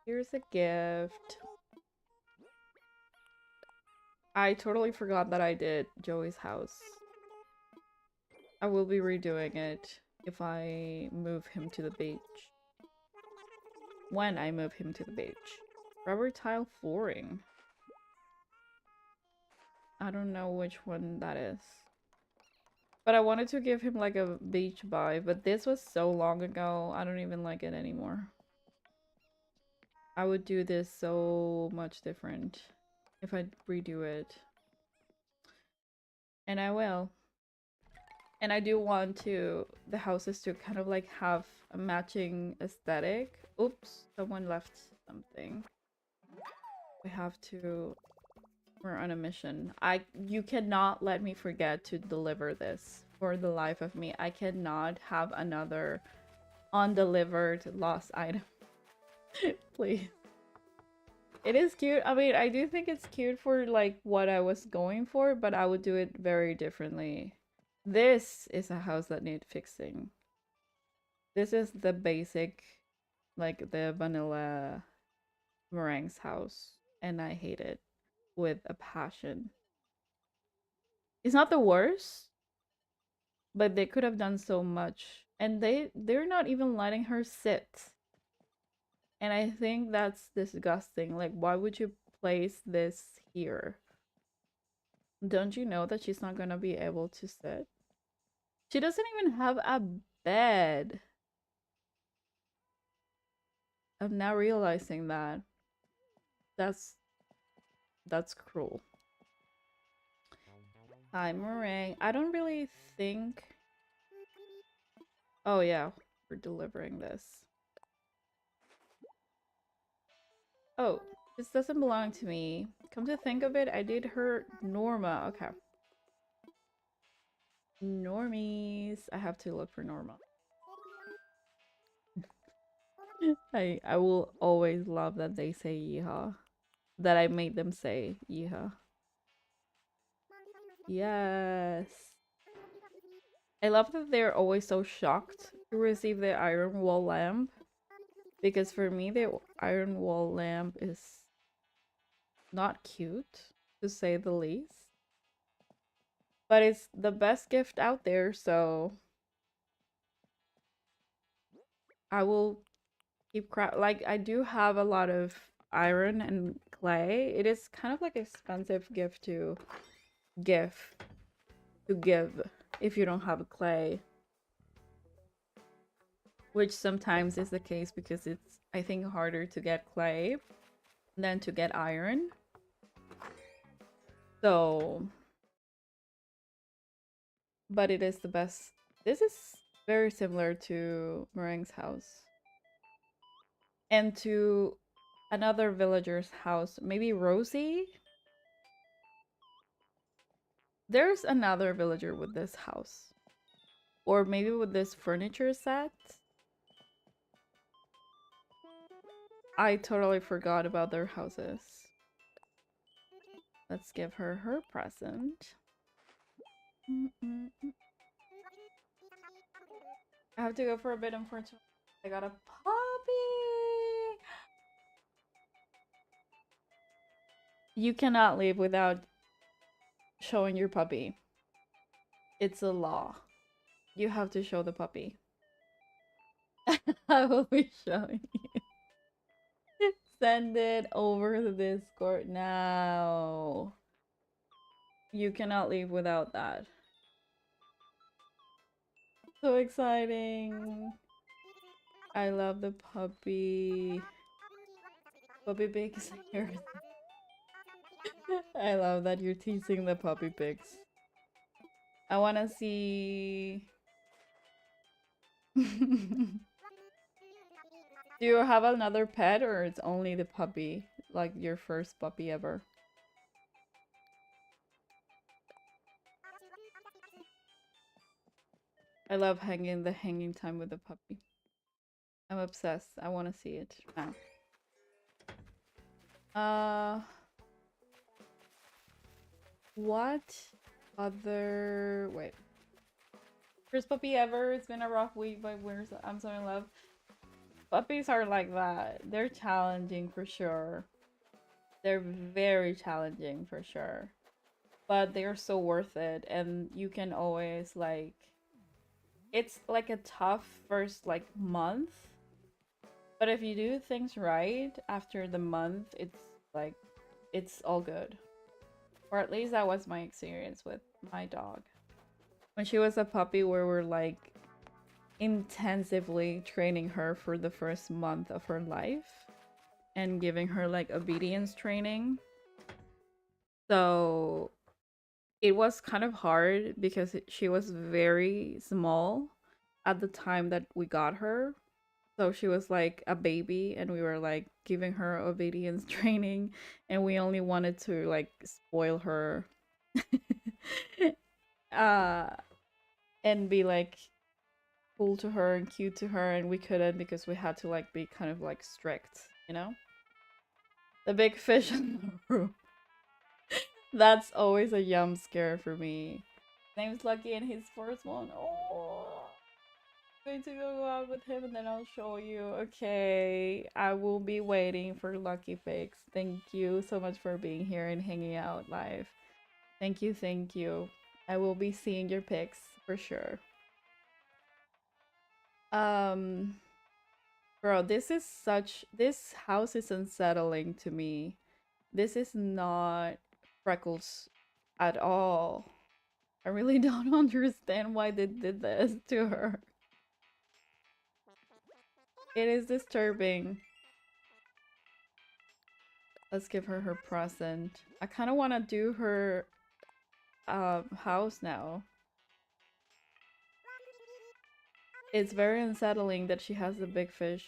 Here's a gift. I totally forgot that I did Joey's house. I will be redoing it if I move him to the beach. When I move him to the beach. Rubber tile flooring. I don't know which one that is. But I wanted to give him like a beach vibe, but this was so long ago, I don't even like it anymore. I would do this so much different if I redo it. And I will. And I do want the houses to kind of like have a matching aesthetic. Oops, someone left something. We have to, we're on a mission. You cannot let me forget to deliver this for the life of me. I cannot have another undelivered lost item. Please. It is cute. I mean, I do think it's cute for like what I was going for, but I would do it very differently. This is a house that needs fixing. This is the basic, like the vanilla meringues house, and I hate it with a passion. It's not the worst, but they could have done so much. And they're not even letting her sit. And I think that's disgusting. Like, why would you place this here? Don't you know that she's not gonna be able to sit? She doesn't even have a bed. I'm now realizing that. That's that's cruel. Hi, Meringue. I don't really think. Oh yeah, we're delivering this. Oh, this doesn't belong to me. Come to think of it, I did her Norma. Okay. Normies. I have to look for Norma. I will always love that they say yeehaw. That I made them say yeehaw. Yes. I love that they're always so shocked to receive the iron wall lamp. Because for me, the iron wall lamp is not cute, to say the least. But it's the best gift out there, so I will keep like I do have a lot of iron and clay. It is kind of like expensive gift to give if you don't have clay, which sometimes is the case because it's, I think, harder to get clay than to get iron. So, but it is the best. This is very similar to Meringue's house and to another villager's house, maybe Rosie. There's another villager with this house, or maybe with this furniture set. I totally forgot about their houses. Let's give her her present. I have to go for a bit, unfortunately. I got a puppy! You cannot leave without showing your puppy. It's a law. You have to show the puppy. I will be showing you. Send it over the Discord now. You cannot leave without that. So exciting. I love the puppy. Puppy pigs here. I love that you're teasing the puppy pigs. I want to see. Do you have another pet or it's only the puppy? Like your first puppy ever? I love the hanging time with the puppy. I'm obsessed. I want to see it now. What other... Wait. First puppy ever. It's been a rough week, but I'm so in love. Puppies are like that. They're challenging for sure. They're very challenging for sure. But they're so worth it. And you can always like... It's like a tough first like month. But if you do things right after the month, it's like, it's all good. Or at least that was my experience with my dog. When she was a puppy, we were like intensively training her for the first month of her life and giving her like obedience training. So it was kind of hard because she was very small at the time that we got her. So she was like a baby and we were like giving her obedience training and we only wanted to like spoil her uh and be like cool to her and cute to her, and we couldn't because we had to like be kind of like strict, you know? The big fish in the room. That's always a yum scare for me. His name's Lucky and he's first one. Oh, I'm going to go out with him and then I'll show you. Okay, I will be waiting for Lucky Pics. Thank you so much for being here and hanging out live. Thank you, thank you. I will be seeing your pics for sure. Bro, this house is unsettling to me. This is not Freckles at all. I really don't understand why they did this to her. It is disturbing. Let's give her her present. I kind of want to do her house now. It's very unsettling that she has the big fish.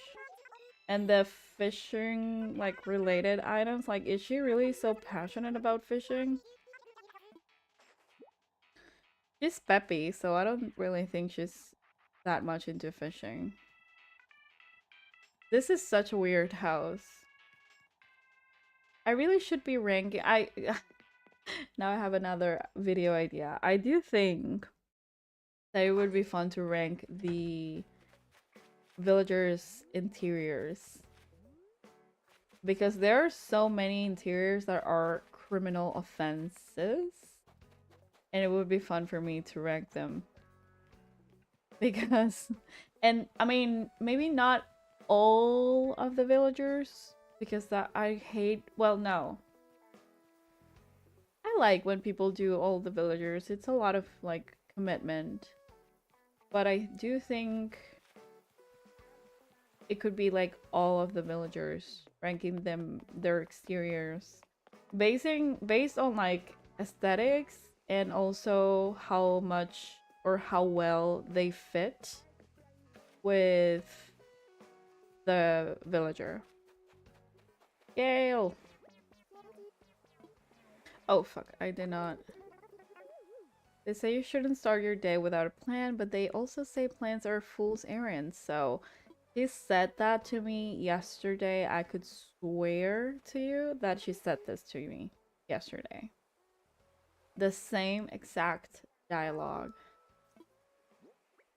And the fishing, like, related items. Like, is she really so passionate about fishing? She's peppy, so I don't really think she's that much into fishing. This is such a weird house. I really should be ranking. Now I have another video idea. I do think that it would be fun to rank the villagers' interiors. Because there are so many interiors that are criminal offenses. And it would be fun for me to rank them. Because, and I mean, maybe not all of the villagers. Because that I hate, well, no. I like when people do all the villagers. It's a lot of, like, commitment. But I do think it could be like all of the villagers, ranking them their exteriors based on like aesthetics and also how much or how well they fit with the villager. Gale. Oh fuck, I did not. They say you shouldn't start your day without a plan, but they also say plans are fool's errands. So she said that to me yesterday. I could swear to you that she said this to me yesterday. The same exact dialogue.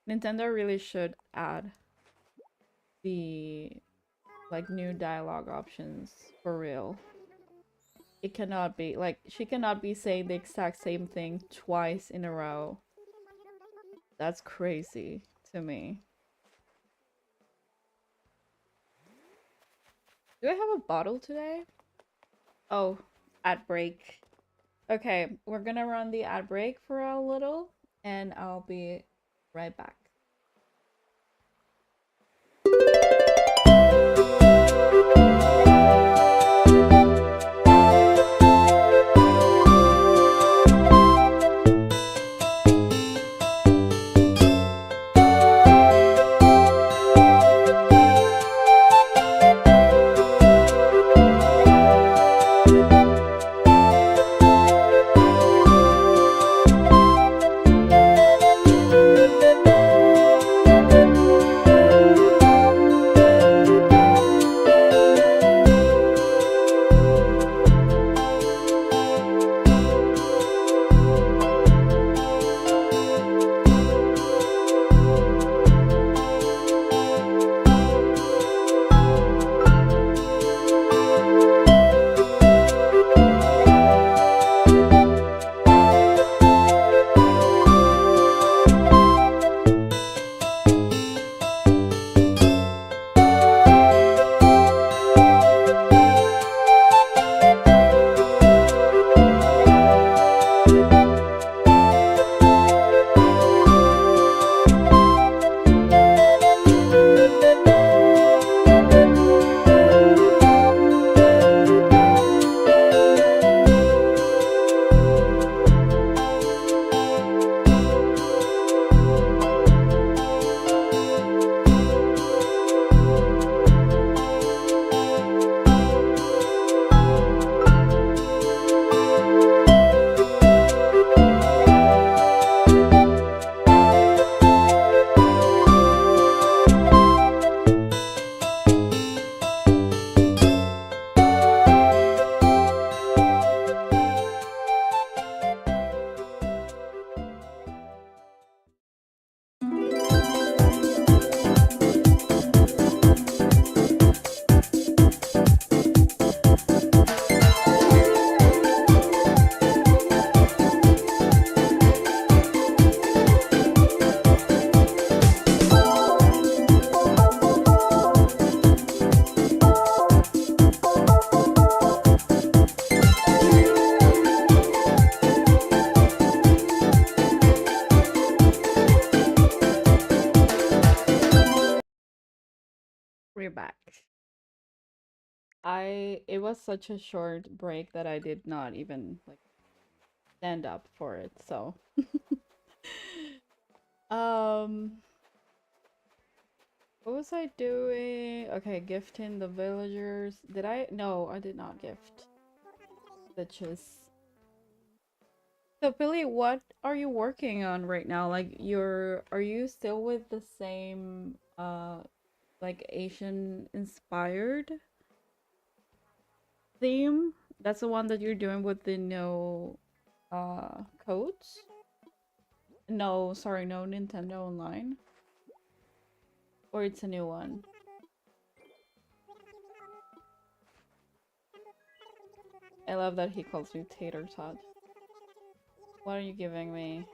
Nintendo really should add the like new dialogue options for real. It cannot be like she cannot be saying the exact same thing twice in a row. That's crazy to me. Do I have a bottle today? Oh, ad break. Okay, we're gonna run the ad break for a little and I'll be right back. We're back. It was such a short break that I did not even like stand up for it, so um what was I doing? Okay, gifting the villagers. Did I? No, I did not gift. Bitches. So Billy, what are you working on right now? Like are you still with the same like Asian inspired theme? That's the one that you're doing with the no codes? No, sorry, no Nintendo Online. Or it's a new one. I love that he calls me Tater Tot. What are you giving me?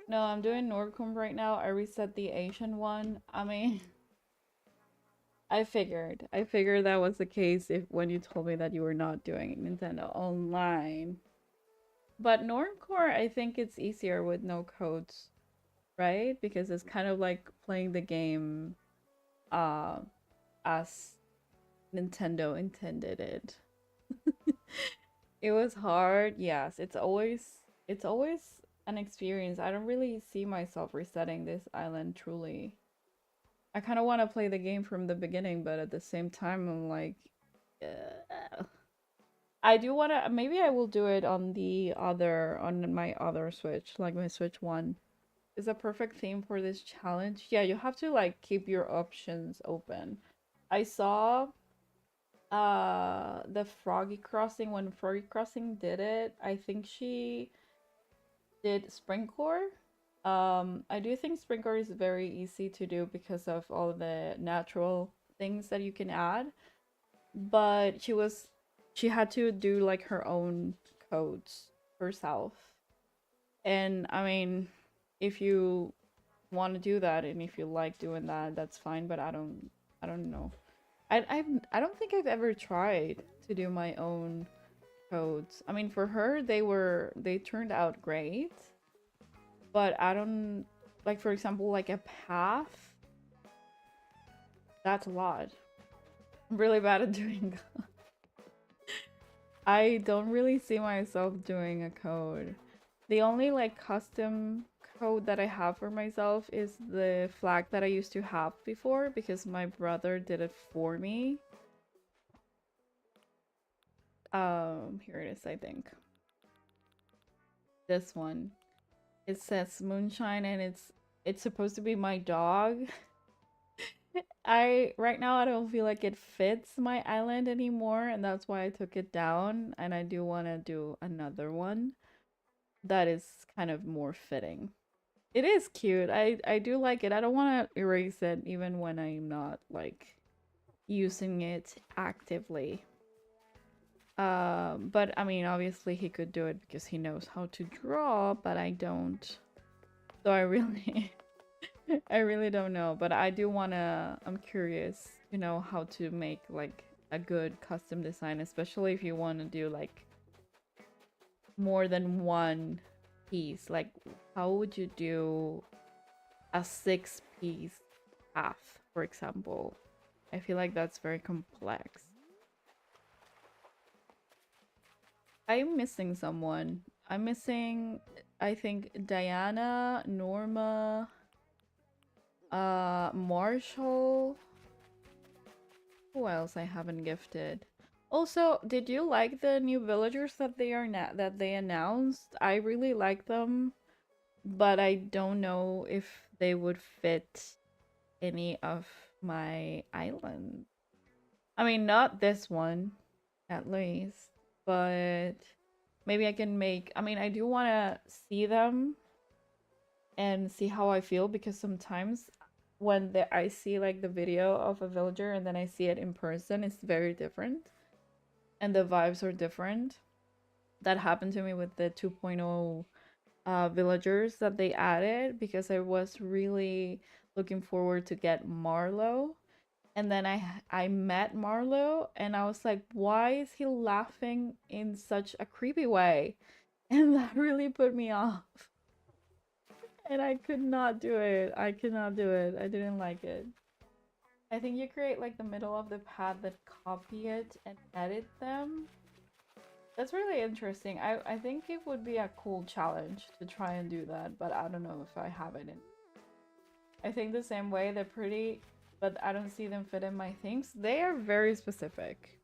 No, I'm doing Nordcombe right now. I reset the Asian one. I mean, I figured. I figured that was the case if when you told me that you were not doing Nintendo Online. But Normcore, I think it's easier with no codes, right? Because it's kind of like playing the game uh as Nintendo intended it. It was hard. Yes, it's always an experience. I don't really see myself resetting this island truly. I kind of want to play the game from the beginning, but at the same time I'm like I do want to maybe I will do it on my other Switch, like my Switch 1. Is a perfect theme for this challenge. Yeah, you have to like keep your options open. I saw the Froggy Crossing when Froggy Crossing did it. I think she did Springcore. I do think Springcore is very easy to do because of all the natural things that you can add. But she had to do like her own codes herself. And I mean, if you want to do that and if you like doing that, that's fine, but I don't know. I don't think I've ever tried to do my own codes. I mean, for her they turned out great, but I don't like for example like a path, that's a lot. I'm really bad at doing I don't really see myself doing a code. The only like custom code that I have for myself is the flag that I used to have before because my brother did it for me. Here it is, I think. This one. It says Moonshine and it's supposed to be my dog. Right now I don't feel like it fits my island anymore and that's why I took it down and I do want to do another one that is kind of more fitting. It is cute. I do like it. I don't want to erase it even when I'm not like using it actively. But I mean, obviously he could do it because he knows how to draw, but I don't. So I really, I really don't know. But I do wanna. I'm curious to know how to make like a good custom design, especially if you want to do like more than one piece. Like, how would you do a 6-piece path, for example? I feel like that's very complex. I'm missing someone. I'm missing, I think, Diana, Norma, Marshall. Who else I haven't gifted? Also, did you like the new villagers that they announced? I really like them, but I don't know if they would fit any of my island. I mean, not this one, at least, but maybe I can make. I mean, I do want to see them and see how I feel because sometimes when I see like the video of a villager and then I see it in person, it's very different and the vibes are different. That happened to me with the 2.0 villagers that they added because I was really looking forward to get Marlowe. And then I met Marlowe and I was like, why is he laughing in such a creepy way? And that really put me off. And I could not do it. I could not do it. I didn't like it. I think you create like the middle of the path that copy it and edit them. That's really interesting. I think it would be a cool challenge to try and do that, but I don't know if I have it in. I think the same way they're pretty, but I don't see them fit in my things. They are very specific.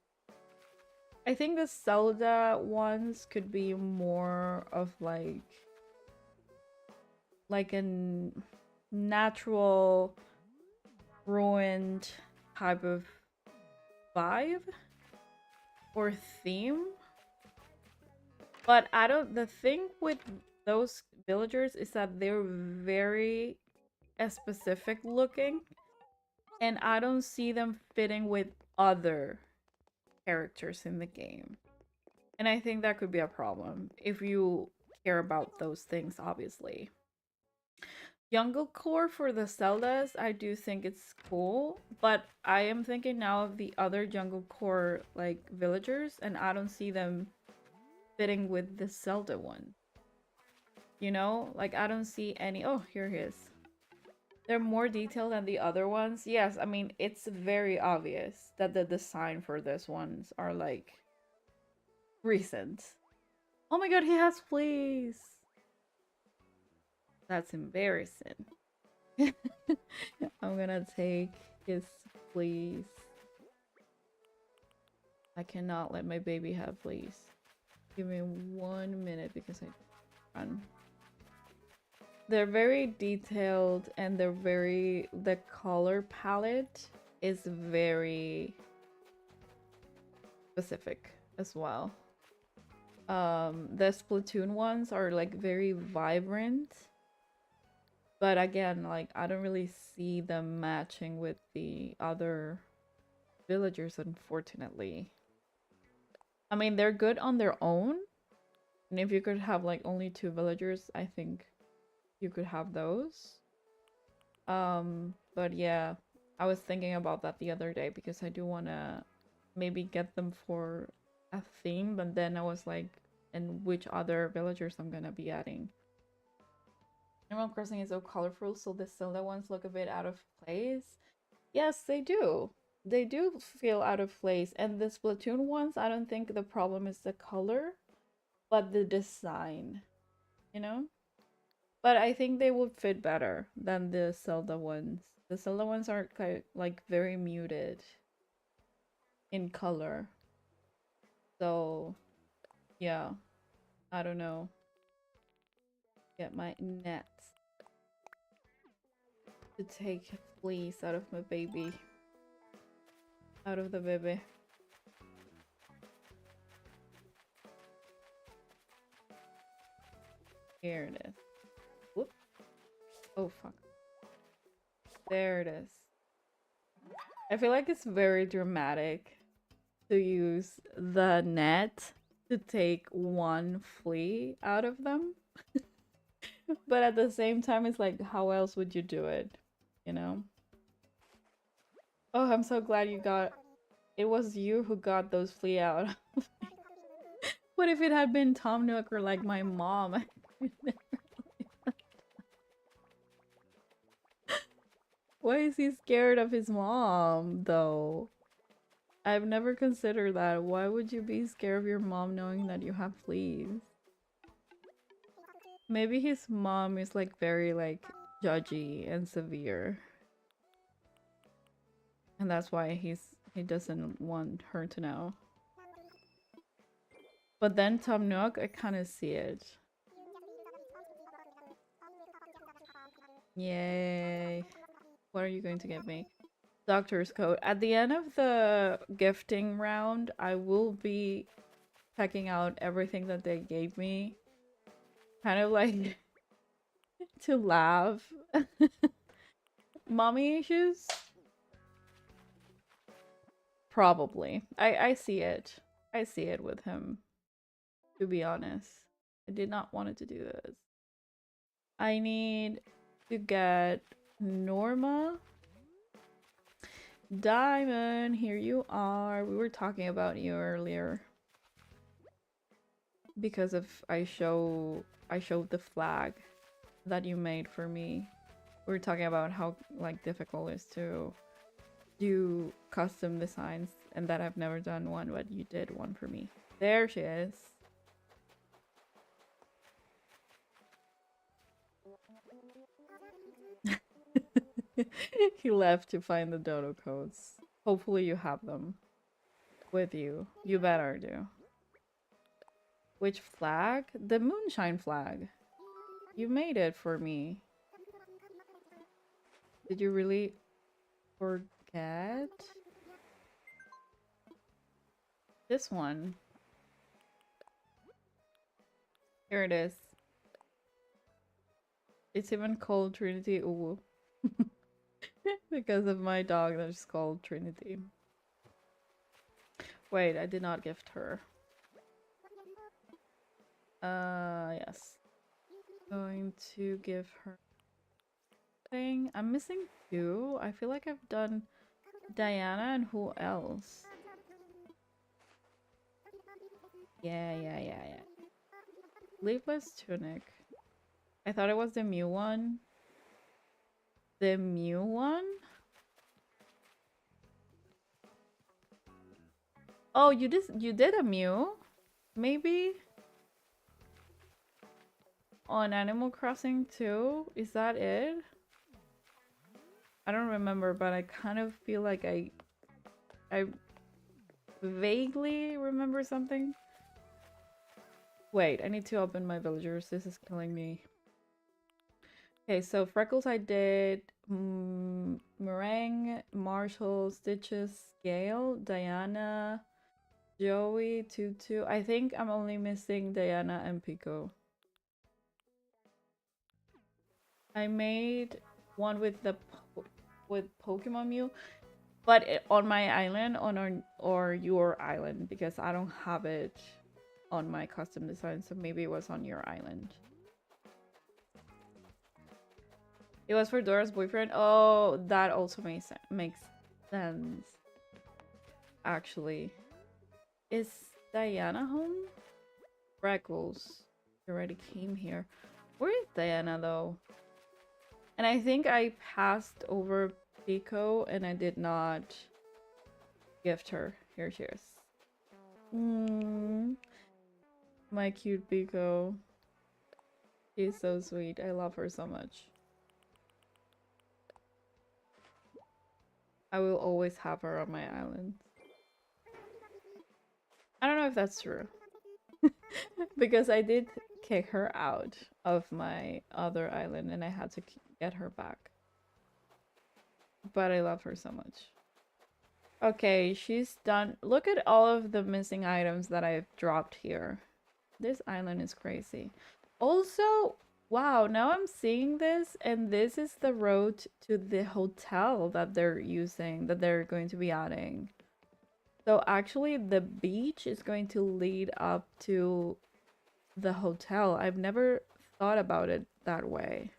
I think the Zelda ones could be more of like a natural ruined type of vibe or theme. But I don't, the thing with those villagers is that they're very specific looking, and I don't see them fitting with other characters in the game. And I think that could be a problem if you care about those things, obviously. Jungle Core for the Zeldas, I do think it's cool, but I am thinking now of the other Jungle Core like villagers, and I don't see them fitting with the Zelda one. You know, like I don't see any. Oh, here he is. They're more detailed than the other ones. Yes, I mean, it's very obvious that the design for this ones are like recent. Oh my god, he has fleas. That's embarrassing. I'm gonna take his fleas. I cannot let my baby have fleas. Give me 1 minute because I run. They're very detailed and the color palette is very specific as well. The Splatoon ones are like very vibrant, but again, like I don't really see them matching with the other villagers, unfortunately. I mean, they're good on their own, and if you could have like only 2 villagers, I think you could have those. But yeah, I was thinking about that the other day because I do want to maybe get them for a theme, but then I was like, and which other villagers I'm gonna be adding. Animal Crossing is so colorful, so the Zelda ones look a bit out of place. Yes, they do. They do feel out of place. And the Splatoon ones, I don't think the problem is the color, but the design, you know? But I think they would fit better than the Zelda ones. The Zelda ones are like very muted in color. So, yeah, I don't know. Get my nets to take fleas out of my baby. Out of the baby. Here it is. Whoop. Oh, fuck. There it is. I feel like it's very dramatic to use the net to take one flea out of them. But at the same time, it's like, how else would you do it? You know? Oh, I'm so glad you got... It was you who got those flea out. What if it had been Tom Nook or like my mom? Why is he scared of his mom, though? I've never considered that. Why would you be scared of your mom knowing that you have fleas? Maybe his mom is like very like judgy and severe. And that's why he doesn't want her to know. But then Tom Nook, I kind of see it. Yay. What are you going to get me? Doctor's coat. At the end of the gifting round, I will be checking out everything that they gave me. Kind of like to laugh. Mommy issues? Probably. I see it. I see it with him. To be honest. I did not want it to do this. I need to get Norma. Diamond, here you are. We were talking about you earlier. Because of I showed the flag that you made for me. We were talking about how like difficult it is to do custom designs and that I've never done one, but you did one for me. There she is. He left to find the dodo codes. Hopefully you have them with you. You better do. Which flag? The moonshine flag. You made it for me. Did you really forget? This one. Here it is. It's even called Trinity Uwu. Because of my dog that's called Trinity. Wait, I did not gift her. Yes. Going to give her thing. I'm missing 2. I feel like I've done Diana and who else? Yeah. Sleeveless tunic. I thought it was the Mew one. The Mew one? Oh, you did a Mew? Maybe? On Animal Crossing 2? Is that it? I don't remember, but I kind of feel like I vaguely remember something. Wait, I need to open my villagers. This is killing me. Okay, so Freckles I did. Meringue, Marshall, Stitches, Gale, Diana, Joey, Tutu. I think I'm only missing Diana and Pico. I made one with the Pokemon Mew, but on my island, or your island, because I don't have it on my custom design, so maybe it was on your island. It was for Dora's boyfriend. Oh, that also makes sense. Actually, is Diana home? Freckles already came here. Where is Diana though? And I think I passed over Pico and I did not gift her. Here she is. My cute Pico. She's so sweet. I love her so much. I will always have her on my island. I don't know if that's true. Because I did kick her out of my other island and I had to get her back. But I love her so much. Okay, she's done. Look at all of the missing items that I've dropped here. This island is crazy. Also, wow, now I'm seeing this and this is the road to the hotel that they're using, that they're going to be adding. So actually the beach is going to lead up to the hotel. I've never thought about it that way.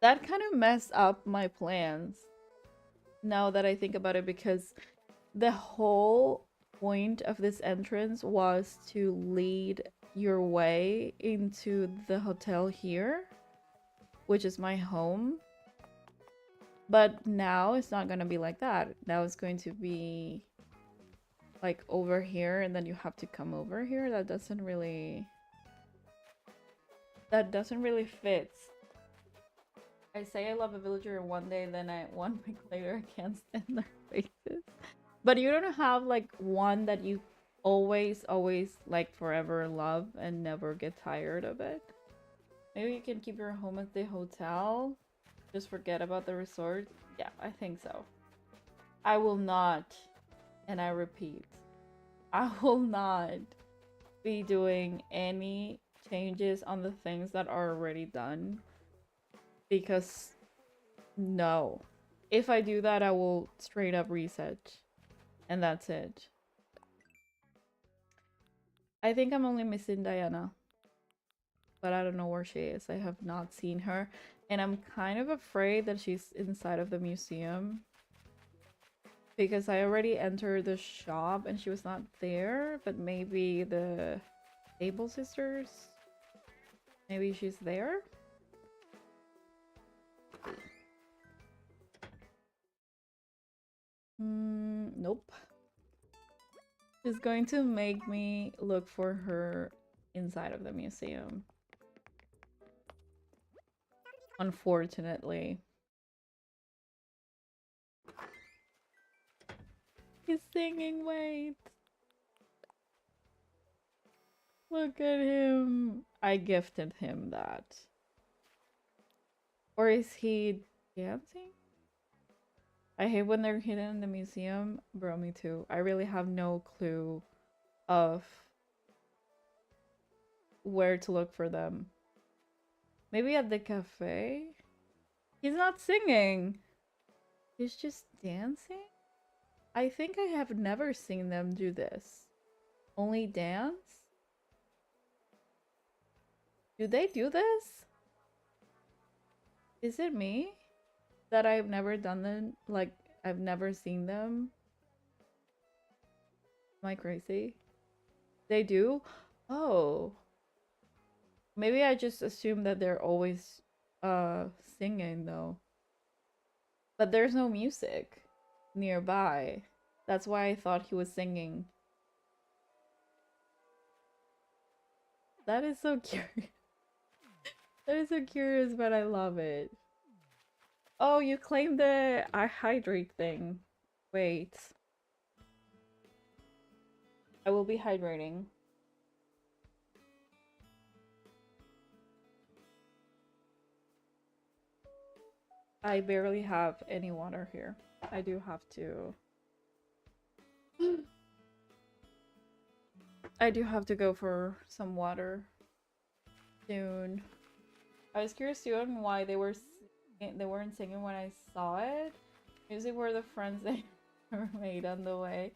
That kind of messed up my plans now that I think about it, because the whole point of this entrance was to lead your way into the hotel here, which is my home. But now it's not gonna be like that. Now it's going to be like over here and then you have to come over here. That doesn't really fit. I say I love a villager in one day, then 1 week later I can't stand their faces. But you don't have like one that you always like forever love and never get tired of it. Maybe you can keep your home at the hotel. Just forget about the resort. Yeah, I think so. I will not, and I repeat, I will not be doing any changes on the things that are already done. Because no. If I do that, I will straight up reset. And that's it. I think I'm only missing Diana. But I don't know where she is. I have not seen her. And I'm kind of afraid that she's inside of the museum. Because I already entered the shop and she was not there. But maybe the Able Sisters? Maybe she's there? Nope. She's going to make me look for her inside of the museum. Unfortunately. He's singing, wait. Look at him. I gifted him that. Or is he dancing? I hate when they're hidden in the museum. Bro, me too. I really have no clue of where to look for them. Maybe at the cafe? He's not singing. He's just dancing? I think I have never seen them do this. Only dance? Do they do this? Is it me? That I've never done them? Like, I've never seen them? Am I crazy? They do? Oh. Maybe I just assume that they're always singing though. But there's no music nearby. That's why I thought he was singing. That is so curious. That is so curious, but I love it. Oh, you claimed the I hydrate thing. Wait. I will be hydrating. I barely have any water here. I do have to... I do have to go for some water soon. I was curious too on why they weren't singing when I saw it. Music were the friends they were made on the way.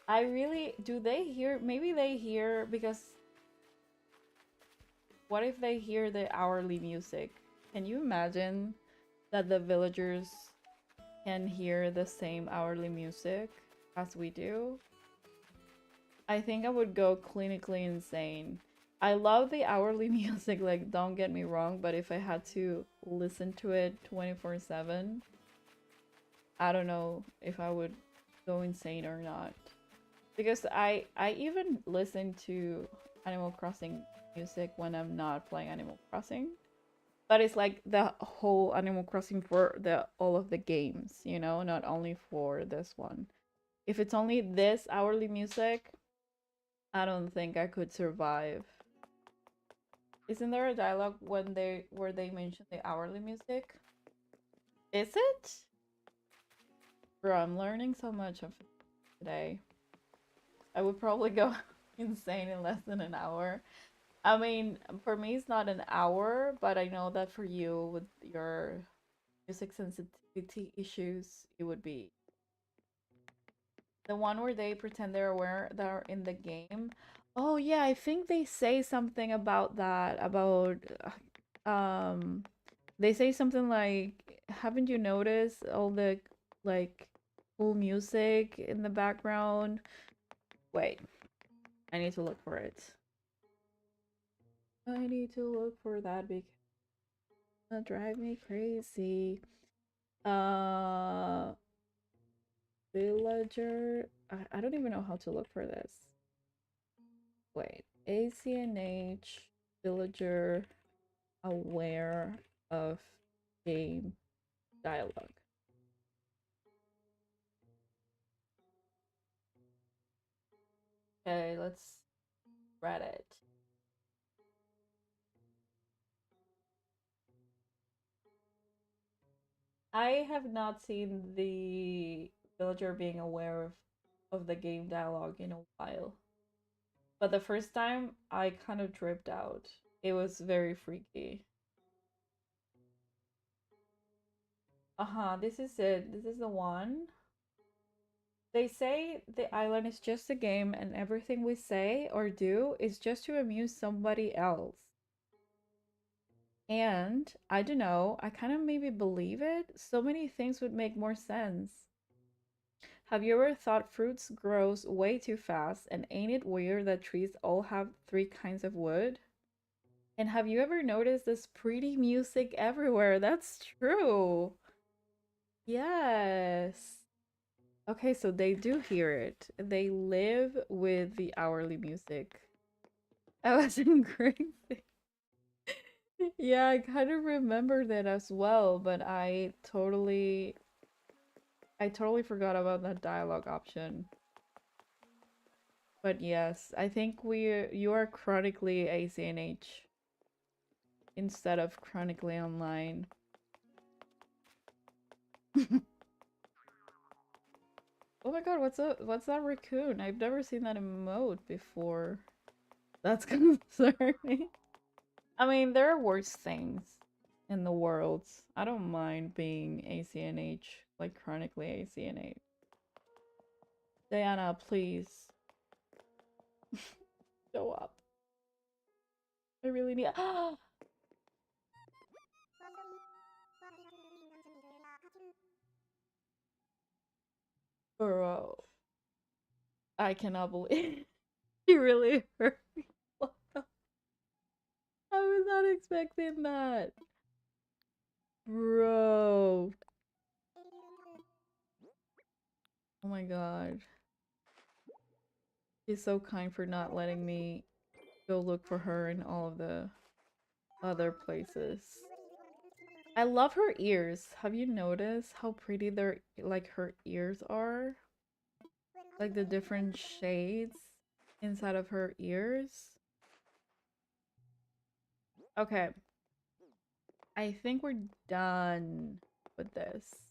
I really... Do they hear... Maybe they hear because... What if they hear the hourly music? Can you imagine that the villagers can hear the same hourly music as we do? I think I would go clinically insane. I love the hourly music, like, don't get me wrong, but if I had to listen to it 24/7, I don't know if I would go insane or not. Because I even listen to Animal Crossing music when I'm not playing Animal Crossing. But it's like the whole Animal Crossing for all of the games, you know, not only for this one. If it's only this hourly music, I don't think I could survive. Isn't there a dialogue where they mention the hourly music? Is it? Bro, I'm learning so much of it today. I would probably go insane in less than an hour. I mean, for me it's not an hour, but I know that for you with your music sensitivity issues, it would be. The one where they pretend they're aware that are in the game. Oh yeah, I think they say something about that, about they say something like, haven't you noticed all the like cool music in the background? Wait, I need to look for it. I need to look for that because it'll drive me crazy. Uh, Villager. I don't even know how to look for this. Wait, ACNH villager aware of game dialogue. Okay, let's read it. I have not seen the villager being aware of the game dialogue in a while. But the first time I kind of tripped out. It was very freaky. Uh-huh, this is it. This is the one. They say the island is just a game and everything we say or do is just to amuse somebody else. And I don't know, I kind of maybe believe it. So many things would make more sense. Have you ever thought fruits grows way too fast and ain't it weird that trees all have 3 kinds of wood? And have you ever noticed this pretty music everywhere? That's true. Yes. Okay, so they do hear it. They live with the hourly music. I wasn't crazy. Yeah, I kind of remember that as well, but I totally forgot about that dialogue option. But yes, I think you are chronically ACNH instead of chronically online. Oh my god, what's that raccoon? I've never seen that emote before. That's concerning. I mean, there are worse things in the world. I don't mind being ACNH, like chronically ACNH. Diana, please show up. I really need. Bro, I cannot believe he really hurt me. I was not expecting that. Bro. Oh my god. She's so kind for not letting me go look for her in all of the other places. I love her ears. Have you noticed how pretty their like her ears are? Like the different shades inside of her ears. Okay. I think we're done with this.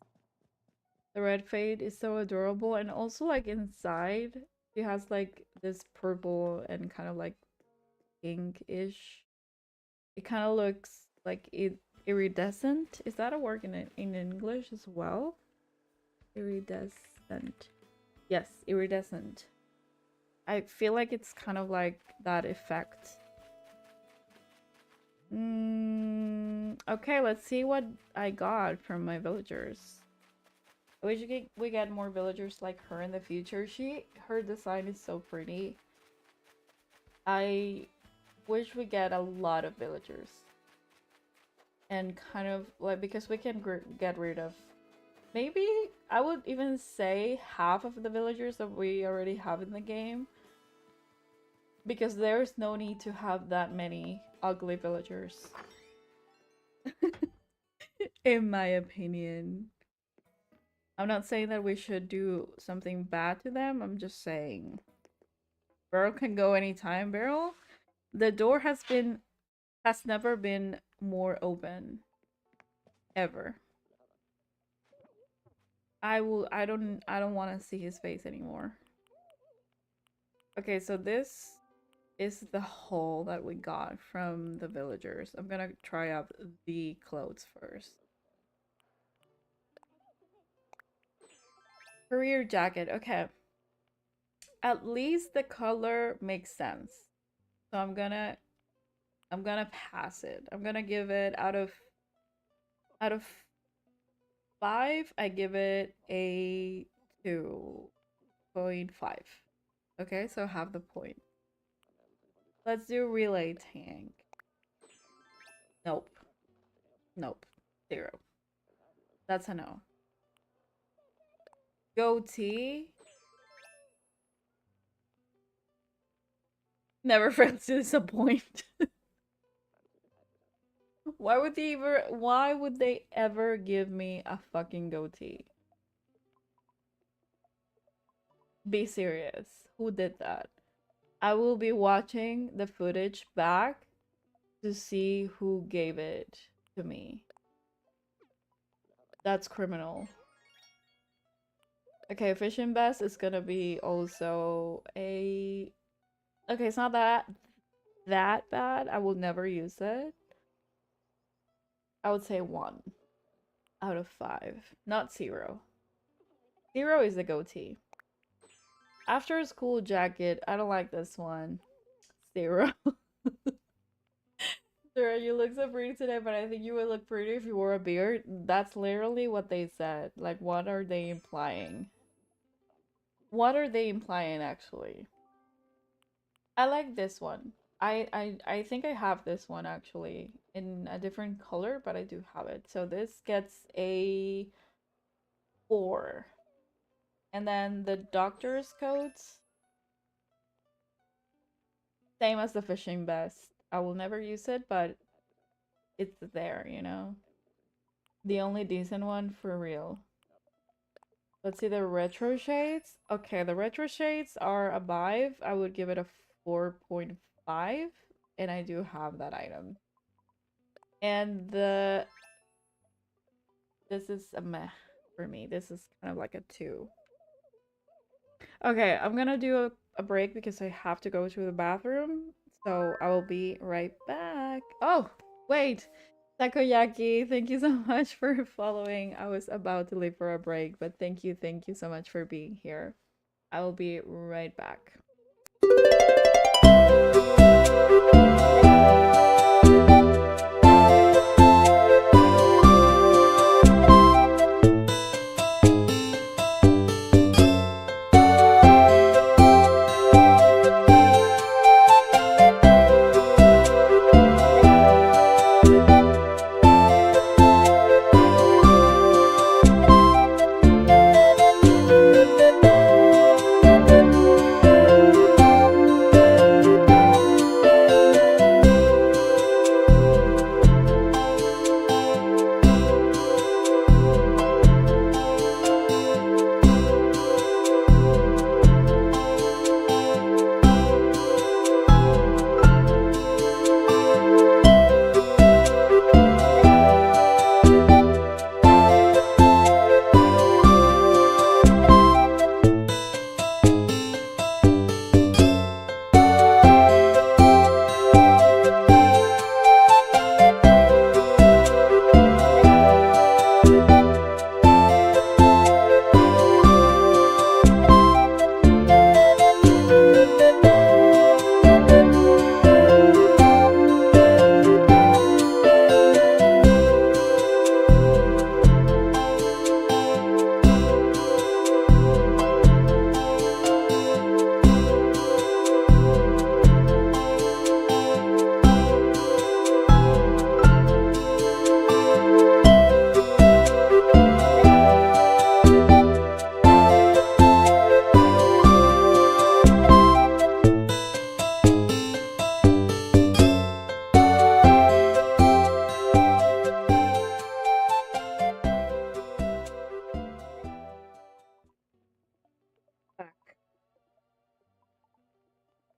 The red fade is so adorable, and also like inside she has like this purple and kind of like pink-ish. It kind of looks like iridescent. Is that a word in English as well? Iridescent. Yes, iridescent. I feel like it's kind of like that effect. Okay, let's see what I got from my villagers. I wish we get more villagers like her in the future. Her design is so pretty. I wish we get a lot of villagers. And kind of like, because we can get rid of, maybe I would even say half of the villagers that we already have in the game. Because there's no need to have that many ugly villagers. In my opinion. I'm not saying that we should do something bad to them. I'm just saying. Beryl can go anytime. Beryl, the door has never been more open. Ever. I don't want to see his face anymore. Okay, so this is the haul that we got from the villagers. I'm gonna try out the clothes first. Career jacket. Okay. At least the color makes sense. So I'm gonna pass it. I'm gonna give it out of 5, I give it a 2.5. Okay, so half the point. Let's do relay tank. Nope. Nope. 0. That's a no. Goatee. Never fails to disappoint. Why would they ever give me a fucking goatee? Be serious. Who did that? I will be watching the footage back to see who gave it to me. That's criminal. Okay, fishing vest is gonna be also a... Okay, it's not that bad. I will never use it. I would say 1 out of 5. Not 0. 0 is the goatee. After school jacket, I don't like this one. 0. Sarah, you look so pretty today, but I think you would look pretty if you wore a beard. That's literally what they said. Like, what are they implying? What are they implying, actually? I like this one. I think I have this one, actually, in a different color, but I do have it. So this gets a 4. And then the doctor's coats, same as the fishing vest. I will never use it, but it's there, you know? The only decent one for real. Let's see the retro shades. Okay, the retro shades are a 5. I would give it a 4.5, and I do have that item. And this is a meh for me. This is kind of like a 2. Okay, I'm gonna do a break because I have to go to the bathroom. So I will be right back. Oh, wait. Takoyaki, thank you so much for following. I was about to leave for a break, but thank you so much for being here. I will be right back.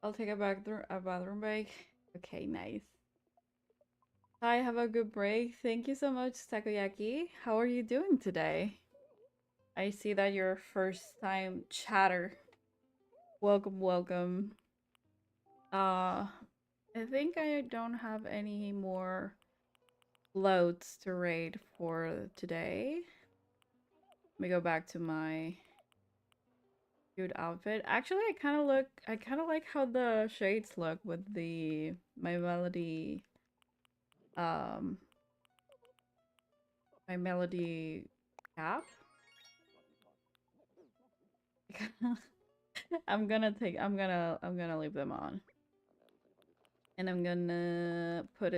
I'll take a bathroom break. Okay, nice. Hi, have a good break. Thank you so much, Takoyaki. How are you doing today? I see that you're first time chatter. Welcome, welcome. I think I don't have any more loads to raid for today. Let me go back to my cute outfit. Actually, I kind of like how the shades look with my um melody cap. I'm gonna leave them on. And I'm gonna put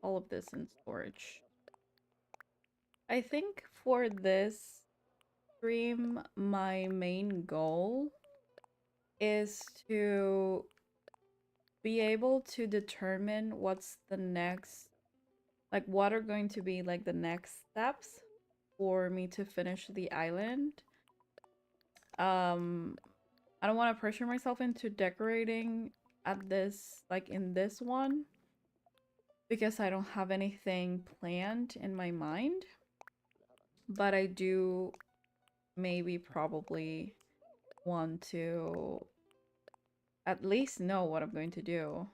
all of this in storage. I think for this stream, my main goal is to be able to determine what's the next, like what are going to be like the next steps for me to finish the island. I don't want to pressure myself into decorating at this, like in this one, because I don't have anything planned in my mind. But I do maybe probably want to at least know what I'm going to do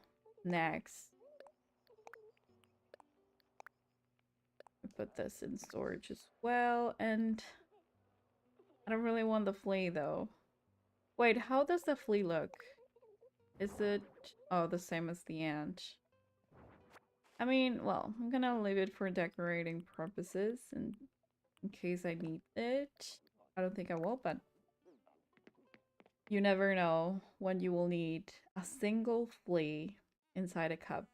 next. Put this in storage as well, and I don't really want the flea though. Wait, how does the flea look? Is it, oh, the same as the ant? I mean, well, I'm gonna leave it for decorating purposes and in case I need it. I don't think I will, but you never know when you will need a single flea inside a cup.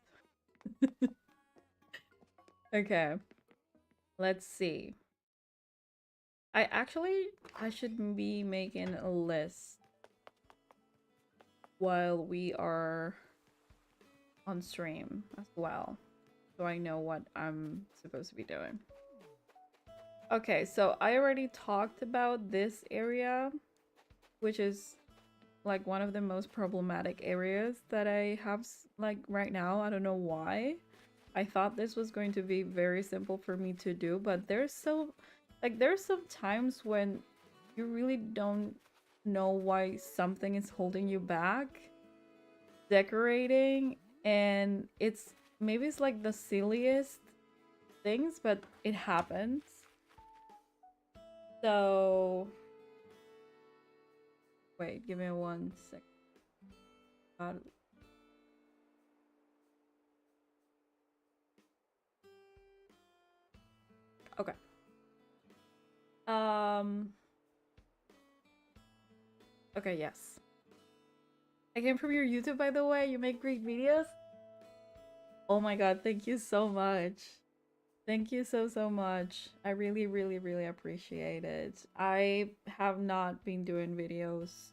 Okay, let's see. I should be making a list while we are on stream as well, so I know what I'm supposed to be doing. Okay, so I already talked about this area, which is like one of the most problematic areas that I have like right now. I don't know why. I thought this was going to be very simple for me to do, but there's some times when you really don't know why something is holding you back decorating, and maybe it's like the silliest things, but it happens. So wait, give me 1 sec. Okay. Okay, yes. I came from your YouTube, by the way. You make great videos. Oh my god, thank you so much. Thank you so much. I really appreciate it. I have not been doing videos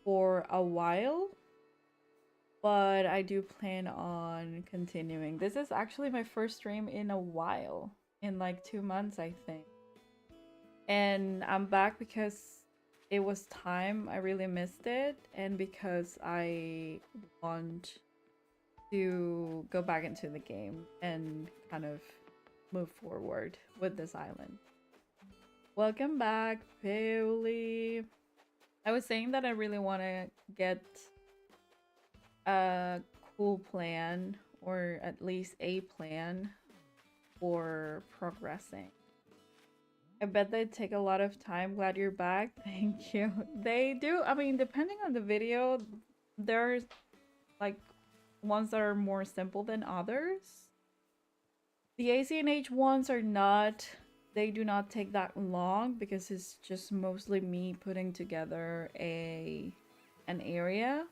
for a while, but I do plan on continuing. This is actually my first stream in a while, in like 2 months, I think. And I'm back because it was time. I really missed it, and because I want to go back into the game and kind of move forward with this island. Welcome back, Paoli. I was saying that I really want to get a cool plan, or at least a plan for progressing. I bet they take a lot of time. Glad you're back. Thank you. They do. I mean, depending on the video, there's like ones that are more simple than others. The ACNH ones are not, they do not take that long because it's just mostly me putting together an area.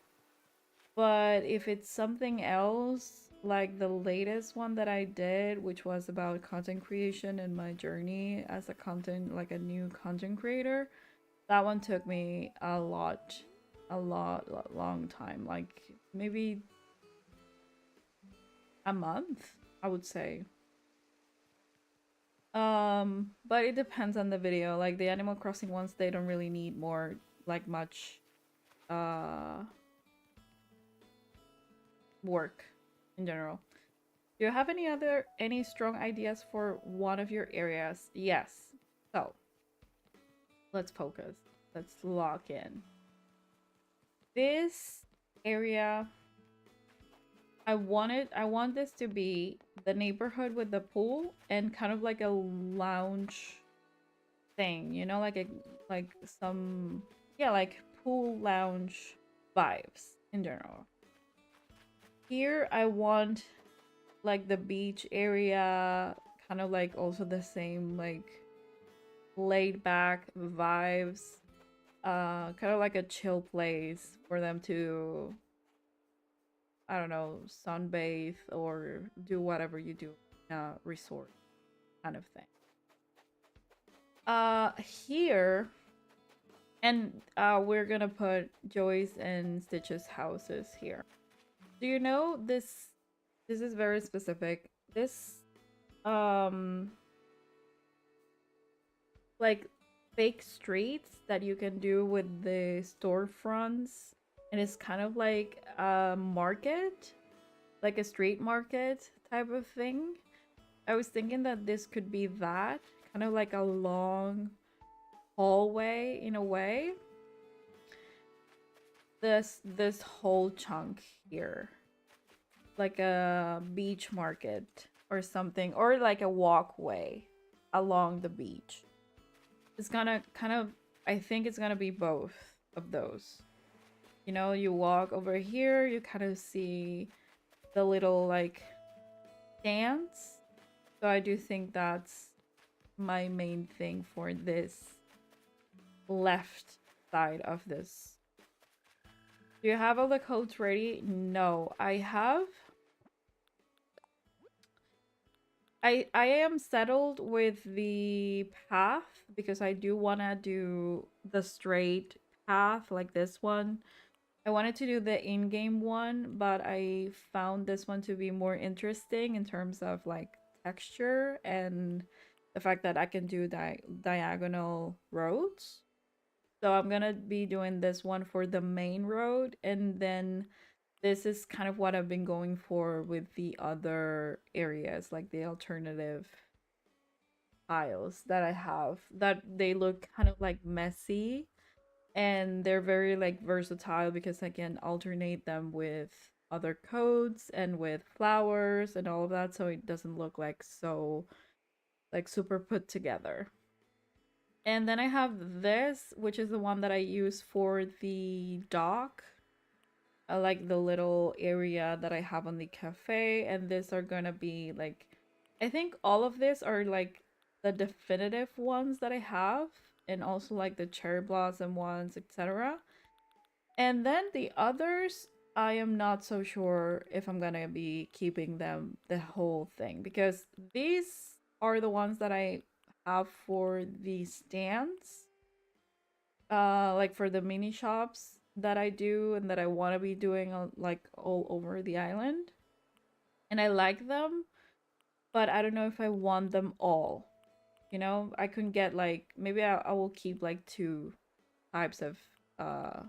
But if it's something else, like the latest one that I did, which was about content creation and my journey as a new content creator, that one took me a long time, like maybe a month, I would say. But it depends on the video. Like the Animal Crossing ones, they don't really need much work in general. Do you have any strong ideas for one of your areas? Yes. So let's focus. Let's lock in. This area, I want this to be the neighborhood with the pool and kind of like a lounge thing, you know, like some, yeah, like pool lounge vibes in general. Here I want like the beach area, kind of like also the same like laid back vibes, kind of like a chill place for them to, I don't know, sunbathe or do whatever you do in a resort kind of thing. Here, and we're gonna put Joyce and Stitch's houses here. Do you know this? This is very specific. This, like fake streets that you can do with the storefronts, and it's kind of like a market, like a street market type of thing. I was thinking that this could be that, kind of like a long hallway in a way. This whole chunk here, like a beach market or something, or like a walkway along the beach. It's gonna kind of, I think it's gonna be both of those. You know, you walk over here, you kind of see the little like stands. So I do think that's my main thing for this left side of this. Do you have all the codes ready? No, I have I am settled with the path because I do want to do the straight path like this one. I wanted to do the in-game one, but I found this one to be more interesting in terms of like texture and the fact that I can do diagonal roads. So I'm gonna be doing this one for the main road, and then this is kind of what I've been going for with the other areas, like the alternative tiles that I have, that they look kind of like messy and they're very like versatile because I can alternate them with other codes and with flowers and all of that, so it doesn't look like so like super put together. And then I have this, which is the one that I use for the dock, like the little area that I have on the cafe. And these are gonna be like, I think all of these are like the definitive ones that I have, and also like the cherry blossom ones, etc. And then the others, I am not so sure if I'm gonna be keeping them the whole thing, because these are the ones that I have for the stands, like for the mini shops that I do and that I want to be doing like all over the island. And I like them, but I don't know if I want them all. You know, I couldn't get like, maybe I will keep like two types uh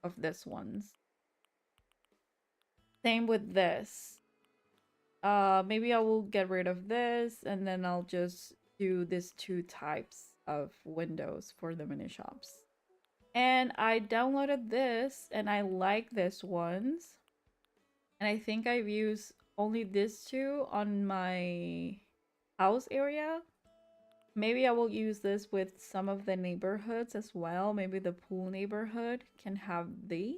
of this ones. Same with this. Maybe I will get rid of this and then I'll just do these two types of windows for the mini shops. And I downloaded this and I like this ones. And I think I've used only these two on my house area. Maybe I will use this with some of the neighborhoods as well. Maybe the pool neighborhood can have these.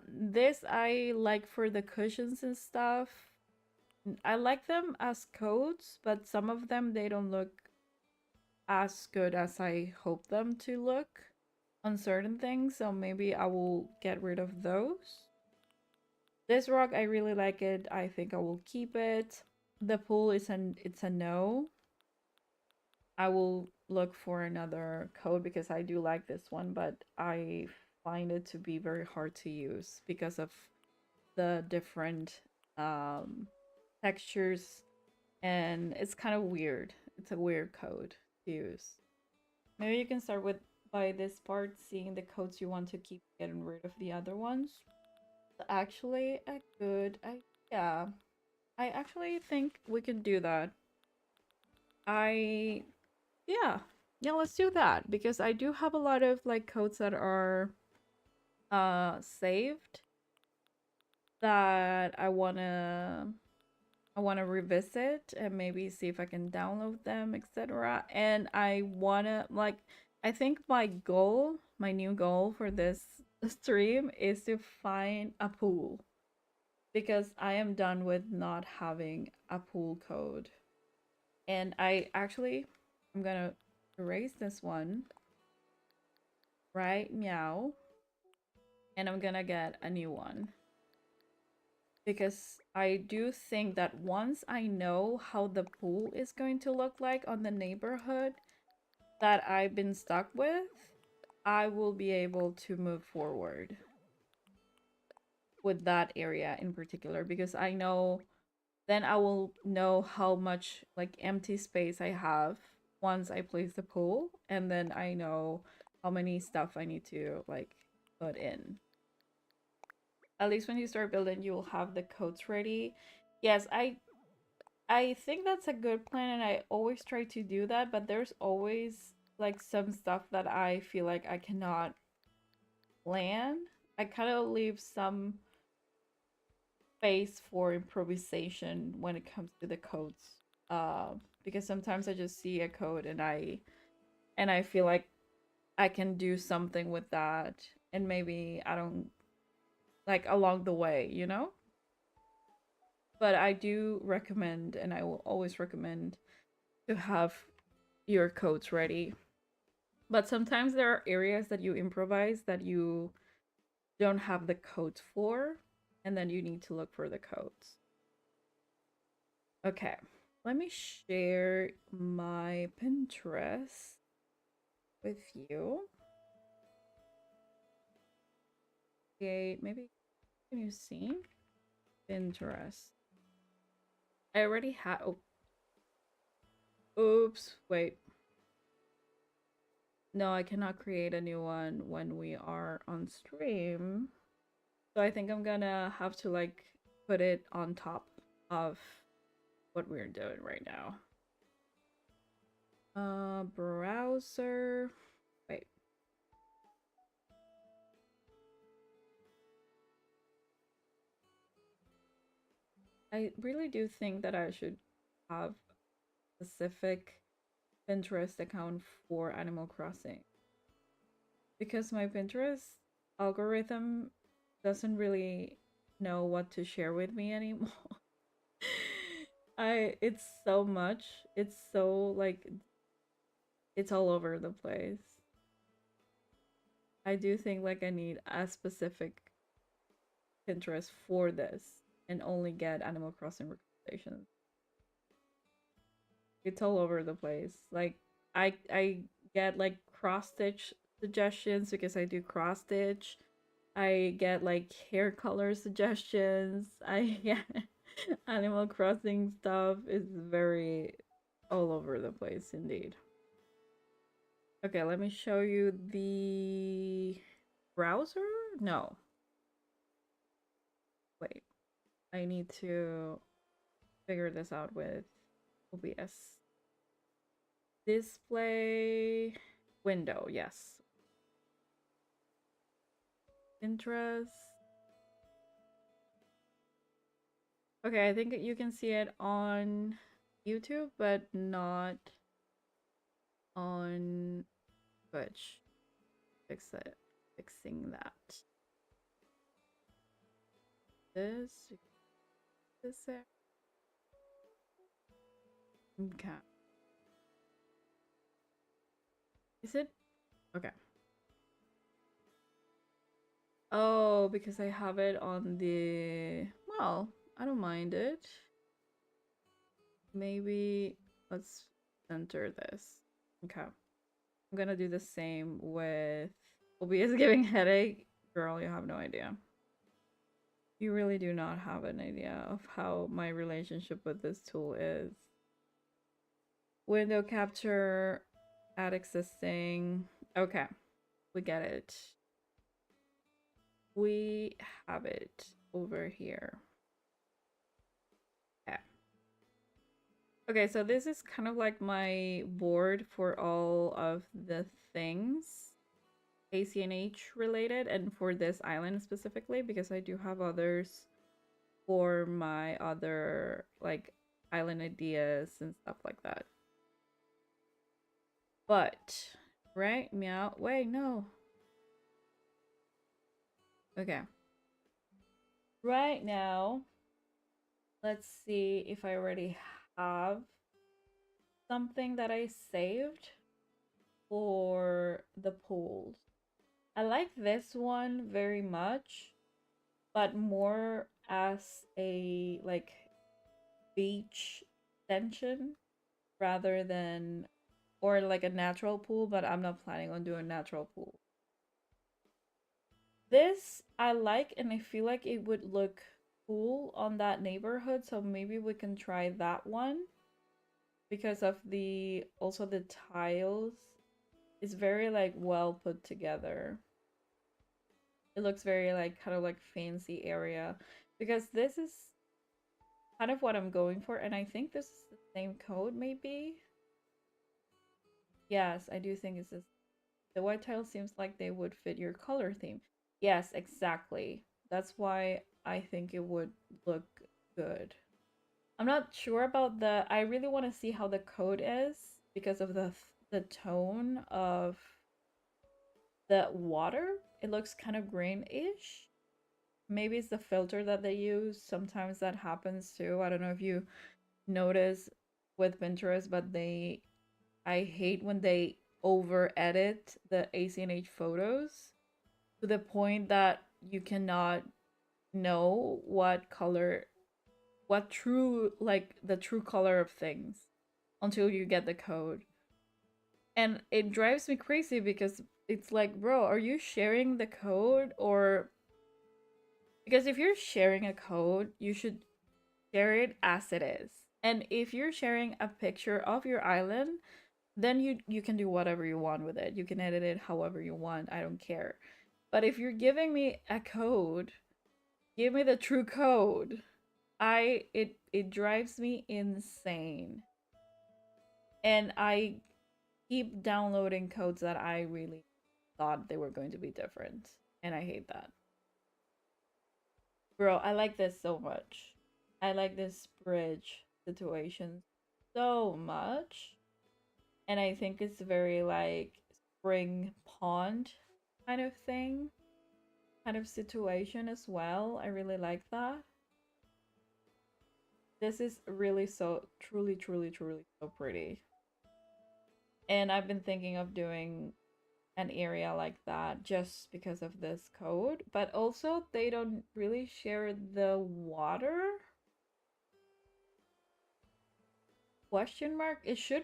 This I like for the cushions and stuff. I like them as coats, but some of them they don't look as good as I hope them to look on certain things, so maybe I will get rid of those. This rock, I really like it. I think I will keep it. The pool is it's a no. I will look for another code because I do like this one, but I find it to be very hard to use because of the different textures, and it's kind of weird. It's a weird code to use. Maybe you can start with by this part, seeing the codes you want to keep, getting rid of the other ones. Actually, yeah, I actually think we can do that. I yeah, yeah, let's do that because I do have a lot of like codes that are saved that I wanna revisit and maybe see if I can download them, etc. And I wanna like, I think my goal, my new goal for this stream is to find a pool, because I am done with not having a pool code. And I'm gonna erase this one, right? Meow. And I'm gonna get a new one. Because I do think that once I know how the pool is going to look like on the neighborhood that I've been stuck with, I will be able to move forward with that area in particular, because I know then I will know how much like empty space I have once I place the pool, and then I know how many stuff I need to like put in. At least when you start building, you will have the codes ready. Yes, I think that's a good plan, and I always try to do that, but there's always like some stuff that I feel like I cannot plan. I kind of leave some space for improvisation when it comes to the codes. Because sometimes I just see a code and I feel like I can do something with that, and maybe I don't like along the way, you know? But I do recommend, and I will always recommend, to have your codes ready. But sometimes there are areas that you improvise that you don't have the codes for, and then you need to look for the codes. Okay, let me share my Pinterest with you. Okay, maybe can you see Pinterest? I already had. Oh, oops. Wait. No, I cannot create a new one when we are on stream. So I think I'm gonna have to like put it on top of what we're doing right now. Browser. Wait. I really do think that I should have a specific Pinterest account for Animal Crossing because my Pinterest algorithm doesn't really know what to share with me anymore. It's so much. It's so like it's all over the place. I do think like I need a specific Pinterest for this and only get Animal Crossing recommendations. It's all over the place. Like I get like cross stitch suggestions because I do cross stitch. I get like hair color suggestions. I get Animal Crossing stuff is very all over the place indeed. Okay, let me show you the browser. No. Wait. I need to figure this out with OBS. Display window, yes. Interest. Okay, I think you can see it on YouTube, but not on Twitch. Fix it. Fixing that. This there. Okay. Is it? Okay. Oh, because I have it on the... Well, I don't mind it. Maybe let's center this. Okay. I'm gonna do the same with OBS giving headache. Girl, you have no idea. You really do not have an idea of how my relationship with this tool is. Window capture, add existing. Okay, we get it. We have it over here. Yeah. Okay, so this is kind of like my board for all of the things ACNH related and for this island specifically because I do have others for my other like island ideas and stuff like that. But right, meow. Wait, no. Okay. Right now, let's see if I already have something that I saved for the pools. I like this one very much, but more as a like beach extension rather than or like a natural pool, but I'm not planning on doing natural pool. This I like and I feel like it would look cool on that neighborhood, so maybe we can try that one because of the also the tiles is very like well put together. It looks very like kind of like fancy area because this is kind of what I'm going for and I think this is the same code maybe. Yes, I do think it's this. The white tiles seems like they would fit your color theme. Yes, exactly. That's why I think it would look good. I'm not sure about the I really want to see how the code is because of the tone of the water. It looks kind of greenish. Maybe it's the filter that they use. Sometimes that happens too. I don't know if you notice with Pinterest, but I hate when they over edit the ACNH photos to the point that you cannot know what true, like the true color of things until you get the code. And it drives me crazy because it's like, bro, are you sharing the code? Or because if you're sharing a code, you should share it as it is. And if you're sharing a picture of your island, then you can do whatever you want with it. You can edit it however you want. I don't care. But if you're giving me a code, give me the true code. It drives me insane. And I keep downloading codes that I really thought they were going to be different. And I hate that. Bro, I like this so much. I like this bridge situation so much. And I think it's very like spring pond kind of thing, kind of situation as well. I really like that. This is really so truly, truly, truly so pretty. And I've been thinking of doing an area like that just because of this code, but also they don't really share the water. Question mark? It should,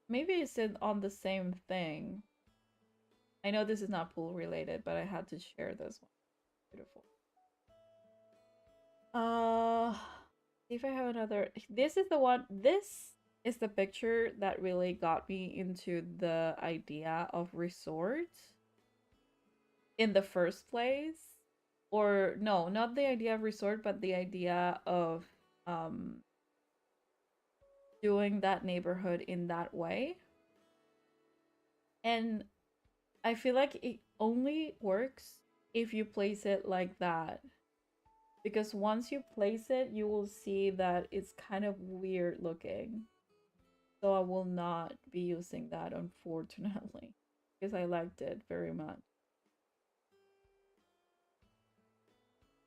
maybe it's on the same thing. I know this is not pool related, but I had to share this one. Beautiful. See if I have another. This is the one. This is the picture that really got me into the idea of resorts in the first place. Or no, not the idea of resort, but the idea of um doing that neighborhood in that way. And I feel like it only works if you place it like that. Because once you place it, you will see that it's kind of weird looking. So I will not be using that, unfortunately, because I liked it very much.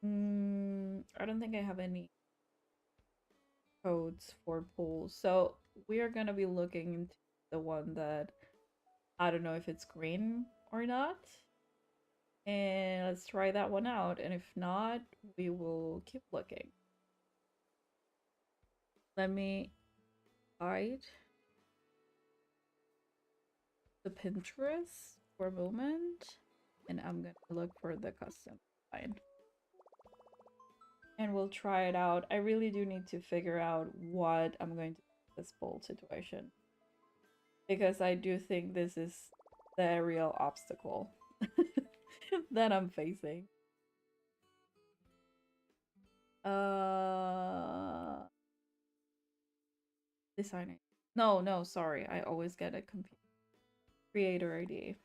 I don't think I have any codes for pools. So we are going to be looking into the one that I don't know if it's green or not. And let's try that one out. And if not, we will keep looking. Let me hide the Pinterest for a moment. And I'm going to look for the custom design. And we'll try it out. I really do need to figure out what I'm going to do with this bowl situation. Because I do think this is the real obstacle that I'm facing. Designing. No, sorry. I always get a creator ID.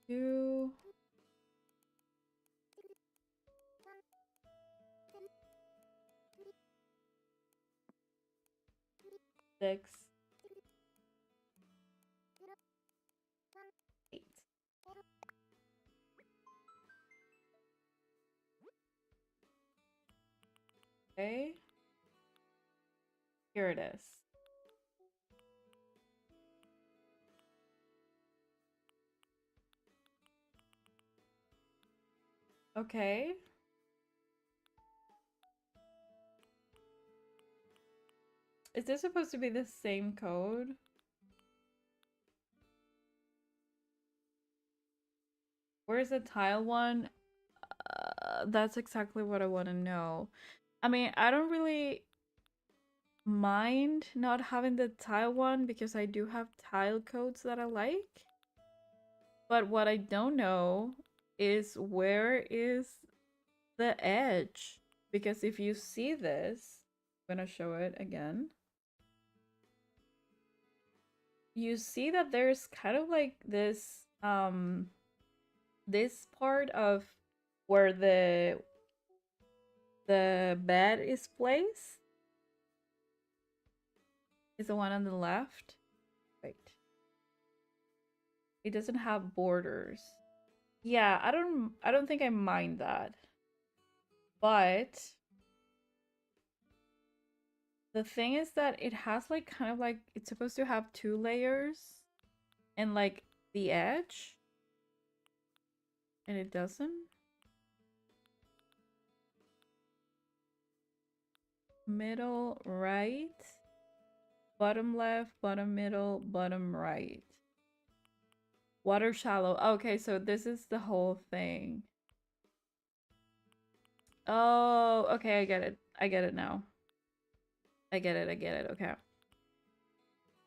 2 6 8. Okay. Here it is. Okay. Is this supposed to be the same code? Where's the tile one? That's exactly what I want to know. I mean, I don't really mind not having the tile one because I do have tile codes that I like. But what I don't know is where is the edge? Because if you see this, I'm gonna show it again. You see that there's kind of like this part of where the bed is placed is the one on the left. Wait. It doesn't have borders. Yeah, I don't think I mind that. But the thing is that it has like kind of like it's supposed to have 2 layers and like the edge. And it doesn't. middle right, bottom left, bottom middle, bottom right. Water shallow. Okay, so this is the whole thing. Oh, okay, I get it. I get it now. I get it, I get it, okay.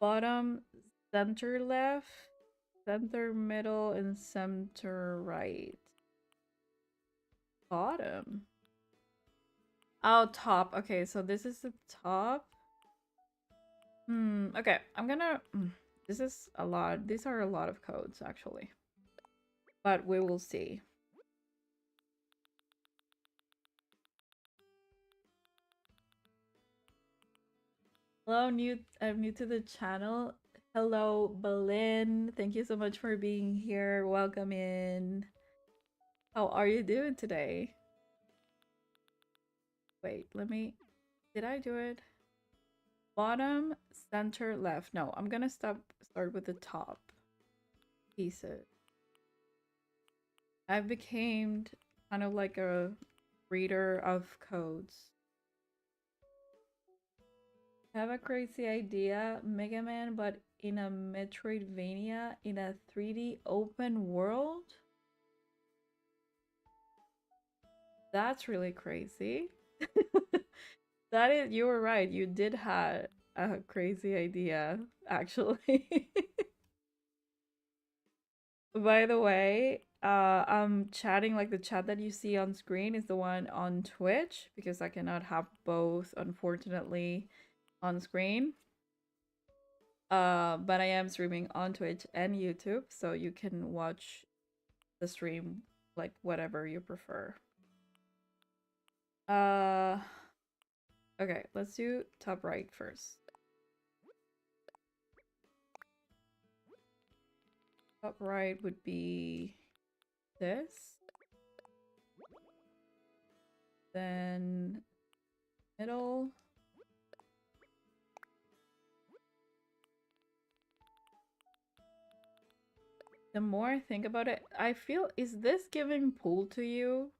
Bottom, center left, center middle, and center right. Bottom. Oh, top. Okay, so this is the top. Okay, I'm gonna... This is a lot. These are a lot of codes, actually. But we will see. Hello, I'm new to the channel. Hello, Berlin. Thank you so much for being here. Welcome in. How are you doing today? Wait, let me... Did I do it? Bottom, center, left. No, I'm gonna start with the top pieces. I've became kind of like a reader of codes. I have a crazy idea, Mega Man, but in a Metroidvania in a 3D open world? That's really crazy. That is, you were right. You did have a crazy idea, actually. By the way, I'm chatting like the chat that you see on screen is the one on Twitch because I cannot have both, unfortunately, on screen. But I am streaming on Twitch and YouTube, so you can watch the stream like whatever you prefer. Okay, let's do top right first. Top right would be this. Then middle. The more I think about it, I feel, is this giving pool to you?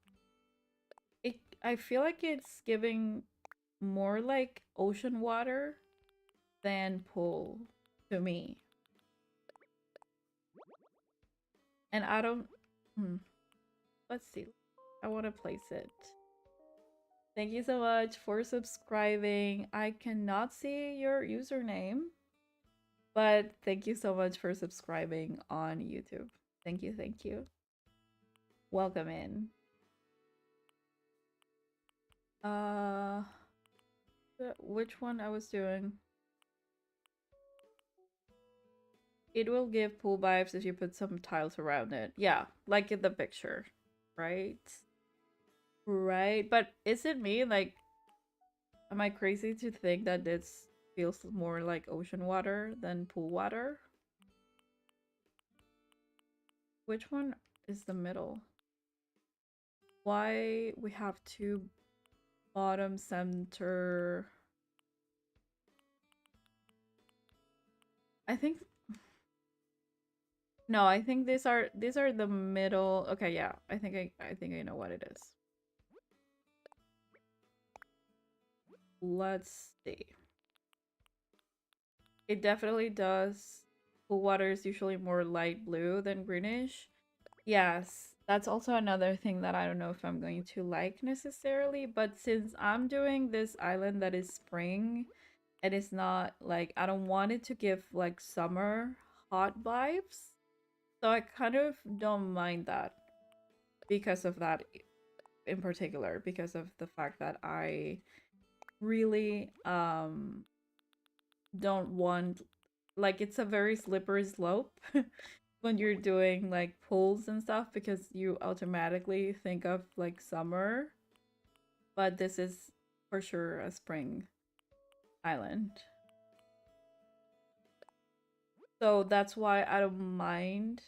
I feel like it's giving more like ocean water than pool to me. And I don't... Let's see. I want to place it. Thank you so much for subscribing. I cannot see your username, but thank you so much for subscribing on YouTube. Thank you, thank you. Welcome in. Which one I was doing? It will give pool vibes if you put some tiles around it. Yeah, like in the picture, right? Right, but is it me? Like, am I crazy to think that this feels more like ocean water than pool water? Which one is the middle? Why we have two bottom center? I think... No, I think these are the middle. Okay, yeah. I think I know what it is. Let's see. It definitely does. Pool water is usually more light blue than greenish. Yes, that's also another thing that I don't know if I'm going to like necessarily, but since I'm doing this island that is spring, and it's not like, I don't want it to give like summer hot vibes, so I kind of don't mind that because of that in particular, because of the fact that I really don't want, like, it's a very slippery slope when you're doing like pools and stuff because you automatically think of like summer, but this is for sure a spring island. So that's why I don't mind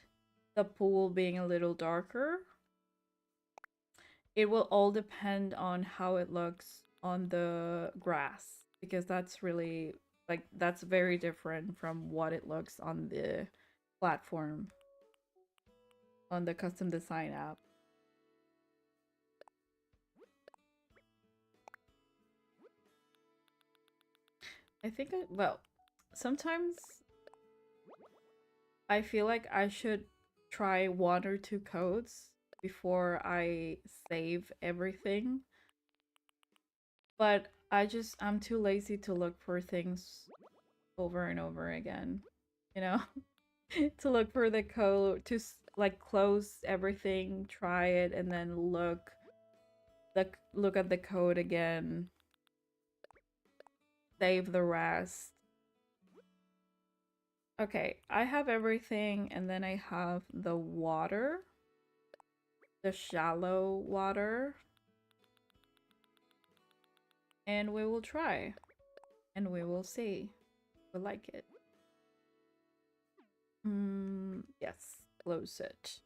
the pool being a little darker. It will all depend on how it looks on the grass, because that's really, like, that's very different from what it looks on the platform, on the custom design app. I think well, sometimes I feel like I should try one or two codes before I save everything. But I'm too lazy to look for things over and over again. You know? To look for the code, to like close everything, try it, and then look at the code again. Save the rest. Okay, I have everything, and then I have the water. The shallow water. And we will try. And we will see. We like it. Yes. Close it.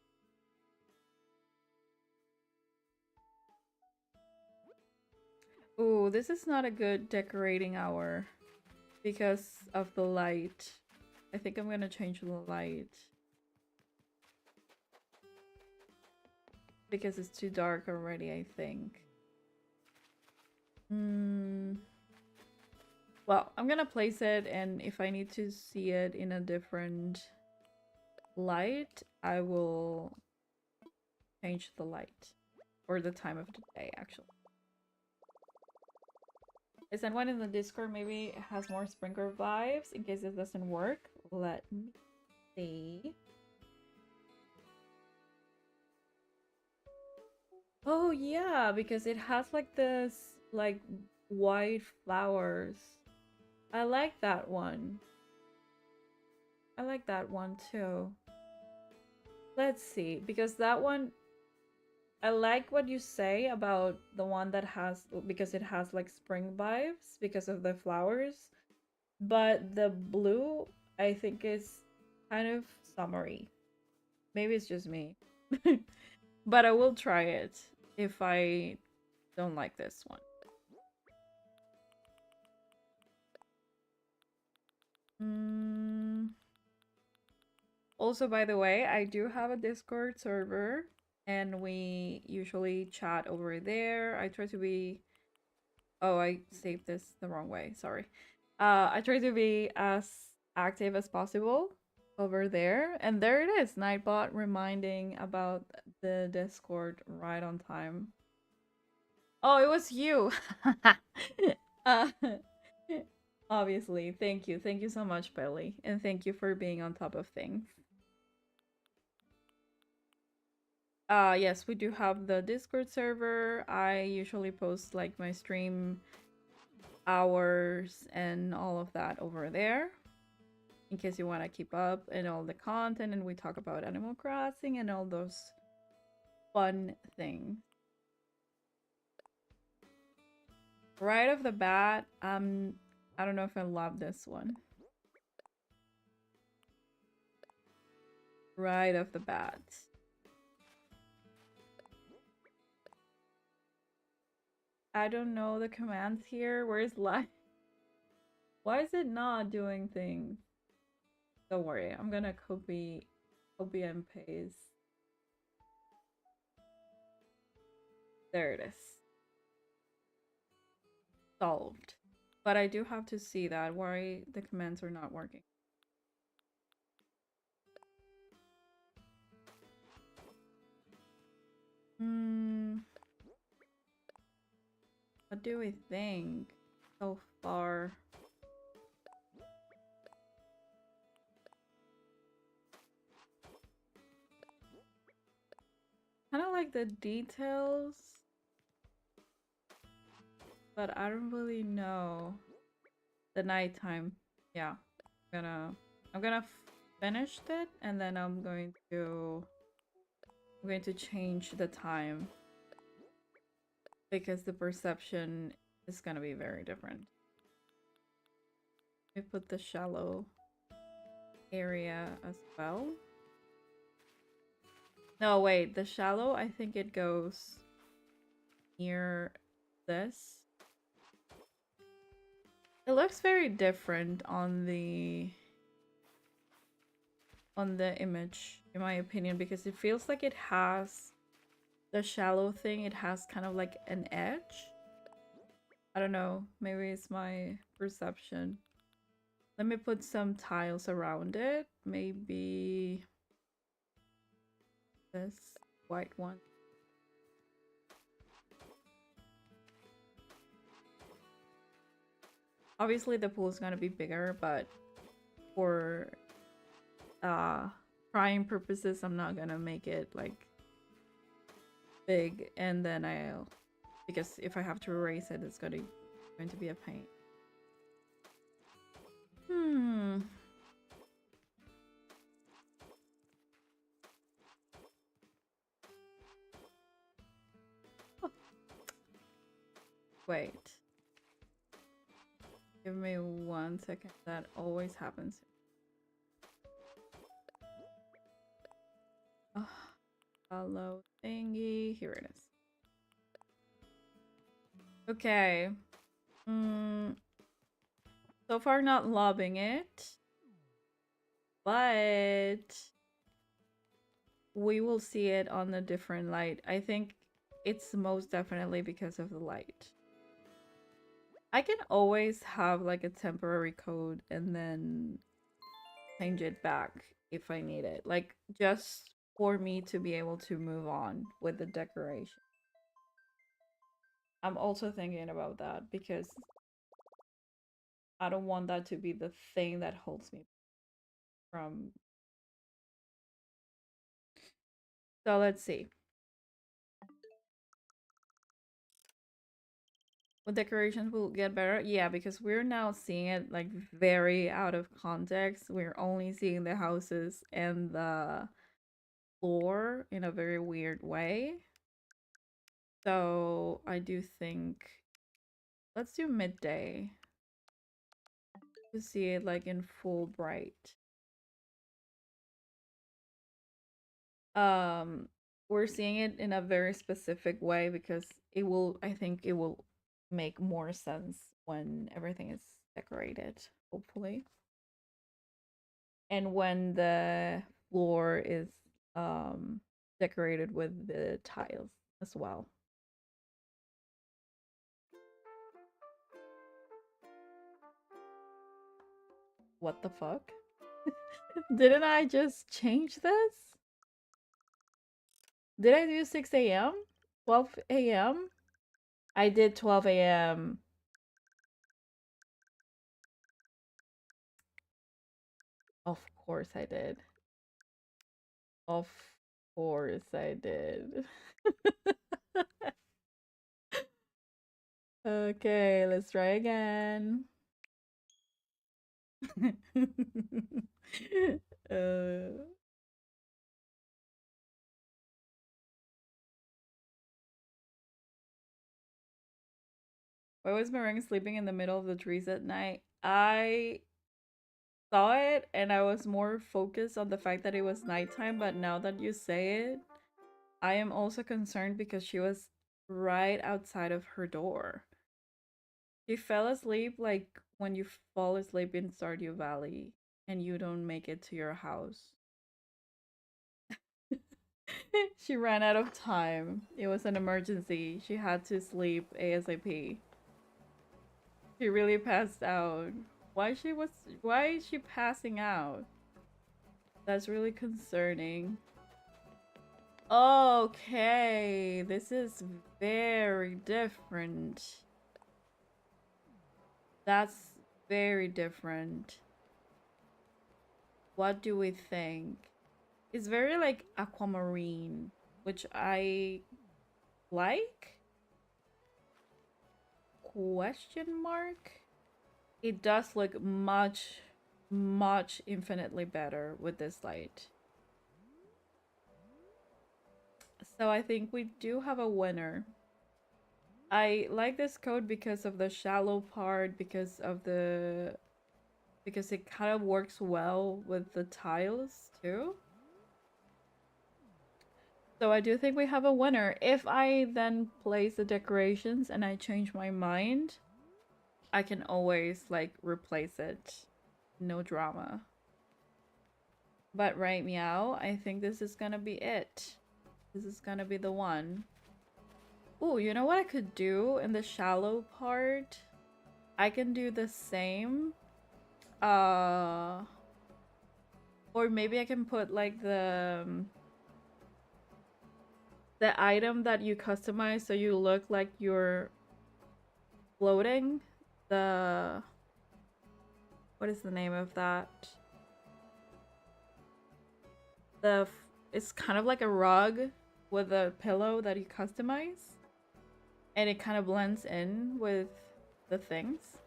Ooh, this is not a good decorating hour. Because of the light. I think I'm gonna change the light. Because it's too dark already, I think. Well, I'm gonna place it, and if I need to see it in a different light, I will change the light. Or the time of the day, actually. Is anyone in the Discord maybe has more Springcore vibes in case it doesn't work? Let me see. Oh yeah, because it has like this like white flowers. I like that one. I like that one too. Let's see, because that one, I like what you say about the one that has, because it has like spring vibes because of the flowers. But the blue, I think, is kind of summery. Maybe it's just me. But I will try it if I don't like this one. Also, by the way, I do have a Discord server, and we usually chat over there. I try to be... Oh, I saved this the wrong way. Sorry. I try to be as active as possible over there. And there it is, Nightbot reminding about the Discord right on time. Oh, it was you! uh, obviously. Thank you. Thank you so much, Belly. And thank you for being on top of things. Yes, we do have the Discord server. I usually post like my stream hours and all of that over there, in case you want to keep up and all the content, and we talk about Animal Crossing and all those fun things. Right off the bat, I don't know if I love this one. Right off the bat. I don't know the commands here. Where's live? Why is it not doing things? Don't worry, I'm gonna copy and paste. There it is. Solved. But I do have to see that why the commands are not working. What do we think so far? Kind of like the details, but I don't really know. The nighttime, yeah. I'm gonna finish it, and then I'm going to change the time because the perception is gonna be very different. We put the shallow area as well. No, wait, the shallow, I think it goes near this. It looks very different on the image, in my opinion, because it feels like it has the shallow thing, it has kind of like an edge. I don't know, maybe it's my perception. Let me put some tiles around it. Maybe this white one. Obviously the pool is gonna be bigger, but for trying purposes, I'm not gonna make it like big, and then because if I have to erase it, it's going to be a pain. Oh. Wait. Give me 1 second. That always happens. Oh, hello thingy. Here it is. Okay. So far not lobbing it. But we will see it on a different light. I think it's most definitely because of the light. I can always have like a temporary code and then change it back if I need it. Like just for me to be able to move on with the decoration. I'm also thinking about that because I don't want that to be the thing that holds me from. So let's see. What decorations will get better? Yeah, because we're now seeing it like very out of context. We're only seeing the houses and the floor in a very weird way. So I do think let's do midday to see it like in full bright. We're seeing it in a very specific way because I think it will make more sense when everything is decorated, hopefully. And when the floor is decorated with the tiles as well. What the fuck? Didn't I just change this? Did I do 6 a.m.? 12 a.m.? I did 12 a.m. Of course I did. Of course I did. Okay, let's try again. uh, why was Meringue sleeping in the middle of the trees at night? I saw it and I was more focused on the fact that it was nighttime, but now that you say it, I am also concerned because she was right outside of her door. She fell asleep like when you fall asleep in Stardew Valley and you don't make it to your house. She ran out of time. It was an emergency. She had to sleep ASAP. She really passed out. Why is she passing out? That's really concerning. Okay, this is very different. That's very different. What do we think? It's very like aquamarine, which I like. Question mark? It does look much, much infinitely better with this light. So I think we do have a winner. I like this code because of the shallow part, because it kind of works well with the tiles too. So I do think we have a winner. If I then place the decorations and I change my mind, I can always like replace it. No drama. But right meow, I think this is gonna be it. This is gonna be the one. Ooh, you know what I could do in the shallow part? I can do the same, Uh, or maybe I can put like the item that you customize so you look like you're floating. The what is the name of that? It's kind of like a rug with a pillow that you customize, and it kind of blends in with the things.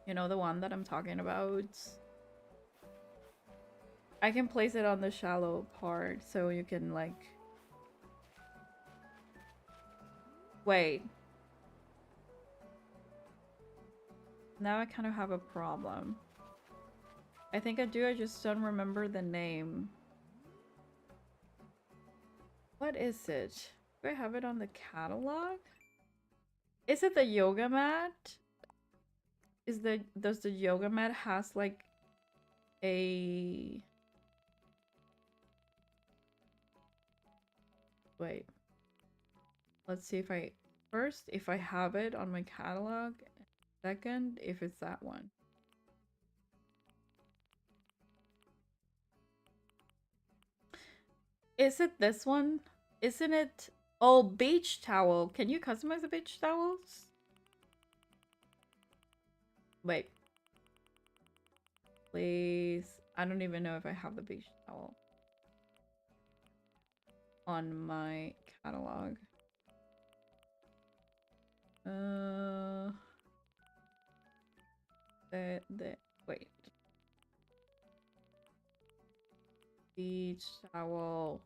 You know, the one that I'm talking about. I can place it on the shallow part so you can like wait. Now I kind of have a problem. I think I do, I just don't remember the name. What is it? Do I have it on the catalog? Is it the yoga mat? Does the yoga mat has like a wait. Let's see if I first if I have it on my catalog. Second, if it's that one. Is it this one? Isn't it? Oh, beach towel. Can you customize the beach towels? Wait. Please. I don't even know if I have the beach towel on my catalog. Wait. Beach towel.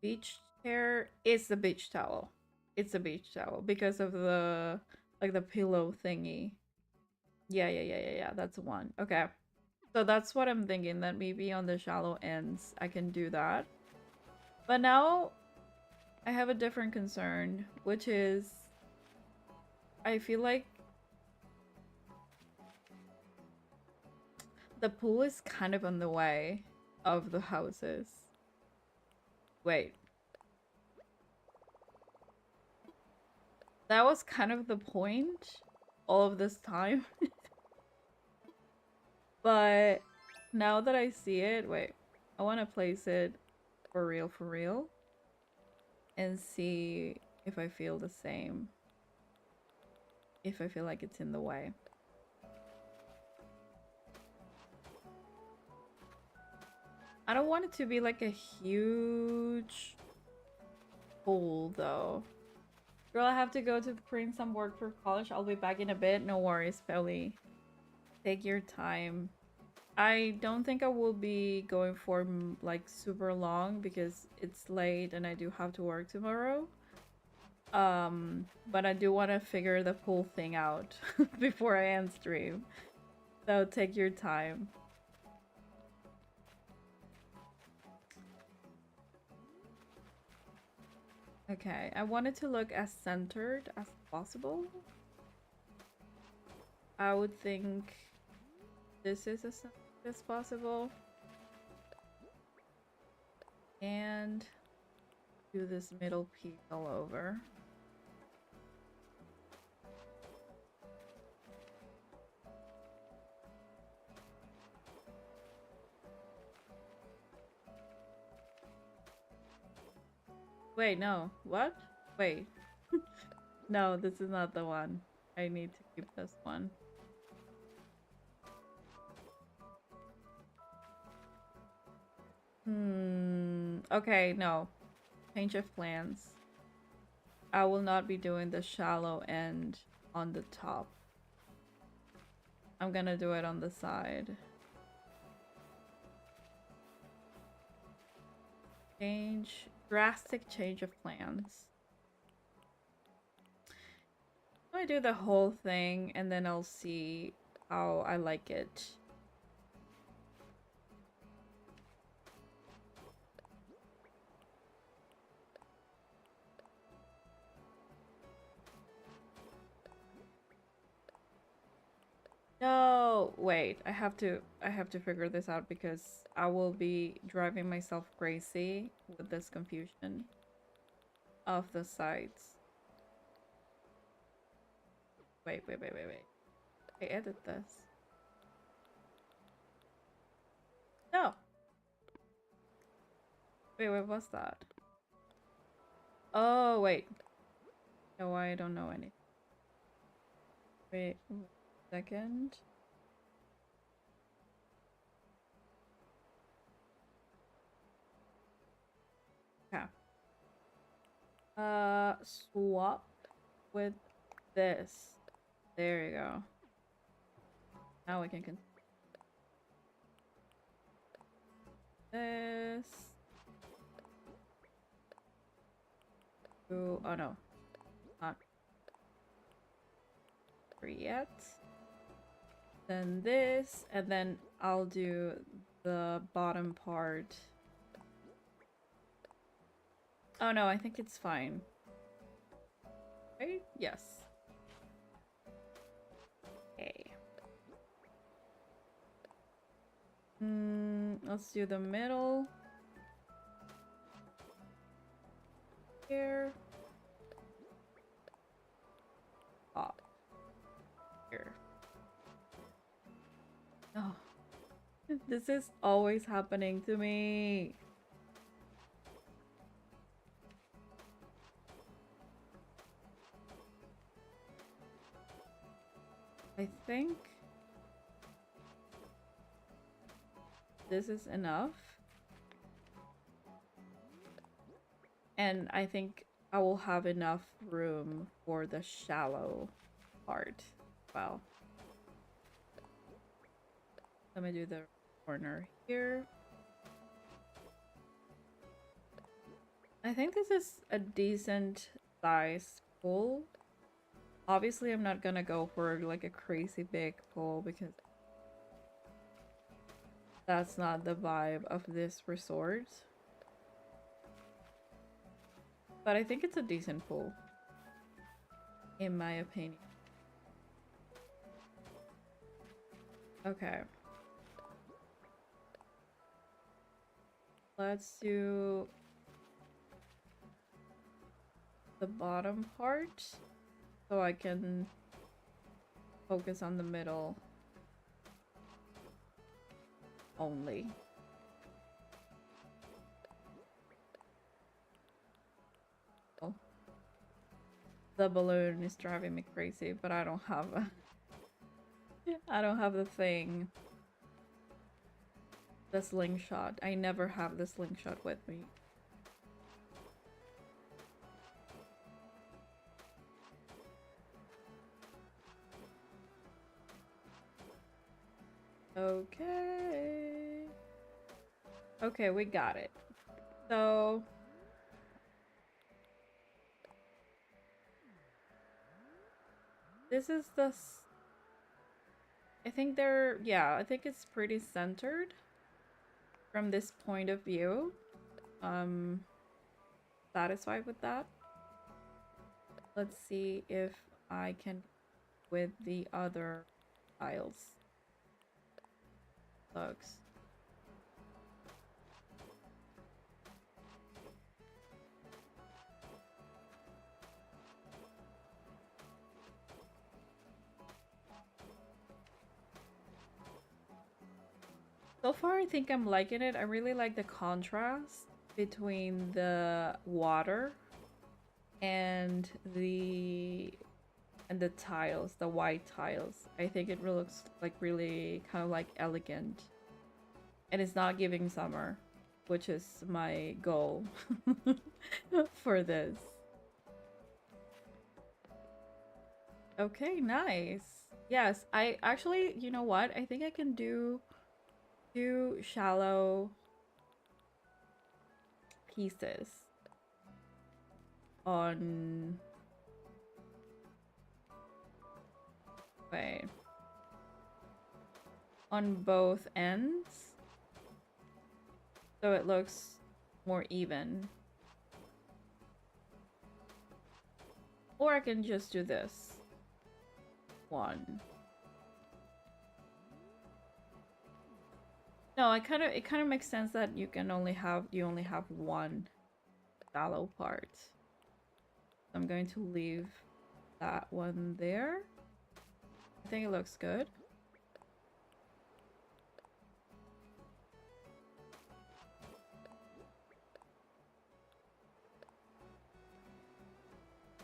Beach chair is the beach towel. It's a beach towel because of the like the pillow thingy. Yeah. That's one. Okay. So that's what I'm thinking, that maybe on the shallow ends I can do that. But now I have a different concern, which is I feel like the pool is kind of in the way of the houses. Wait. That was kind of the point all of this time. But now that I see it, wait. I want to place it for real. And see if I feel the same. If I feel like it's in the way. I don't want it to be like a huge pool though. Girl, I have to go to print some work for college. I'll be back in a bit. No worries, Pelly. Take your time. I don't think I will be going for like super long because it's late and I do have to work tomorrow. But I do want to figure the pool thing out before I end stream. So take your time. Okay, I want it to look as centered as possible. I would think this is as centered as possible. And do this middle piece all over. Wait, no. What? Wait. No, this is not the one. I need to keep this one. Okay, no. Change of plans. I will not be doing the shallow end on the top. I'm gonna do it on the side. Drastic change of plans. I do the whole thing and then I'll see how I like it. No, wait. I have to figure this out because I will be driving myself crazy with this confusion of the sides. Wait. I edit this. Wait, what was that? Oh, wait. No, I don't know any. Wait, 1 second. Okay. Swap with this. There you go. Now we can this. Ooh, oh no. Not free yet. Then this, and then I'll do the bottom part. Oh no, I think it's fine. Right? Yes. Okay. Let's do the middle. Here. Up. Here. Oh. This is always happening to me. I think this is enough. And I think I will have enough room for the shallow part. Well, let me do the corner here. I think this is a decent size pool. Obviously, I'm not gonna go for like a crazy big pool because that's not the vibe of this resort. But I think it's a decent pool, in my opinion. Okay. Let's do the bottom part so I can focus on the middle only. Oh. The balloon is driving me crazy, but I don't have a I don't have the thing. The slingshot. I never have the slingshot with me. Okay. Okay, we got it. So this is the I think they're, yeah, I think it's pretty centered from this point of view. Satisfied with that. Let's see if I can with the other tiles. Bugs. So far, I think I'm liking it. I really like the contrast between the water and the tiles, the white tiles. I think it looks like really kind of like elegant. And it's not giving summer, which is my goal for this. Okay, nice. Yes, I actually, you know what? I think I can do 2 shallow pieces on... Wait. On both ends. So it looks more even. Or I can just do this. 1. No, it kind of makes sense that you only have 1 shallow part. So I'm going to leave that one there. I think it looks good.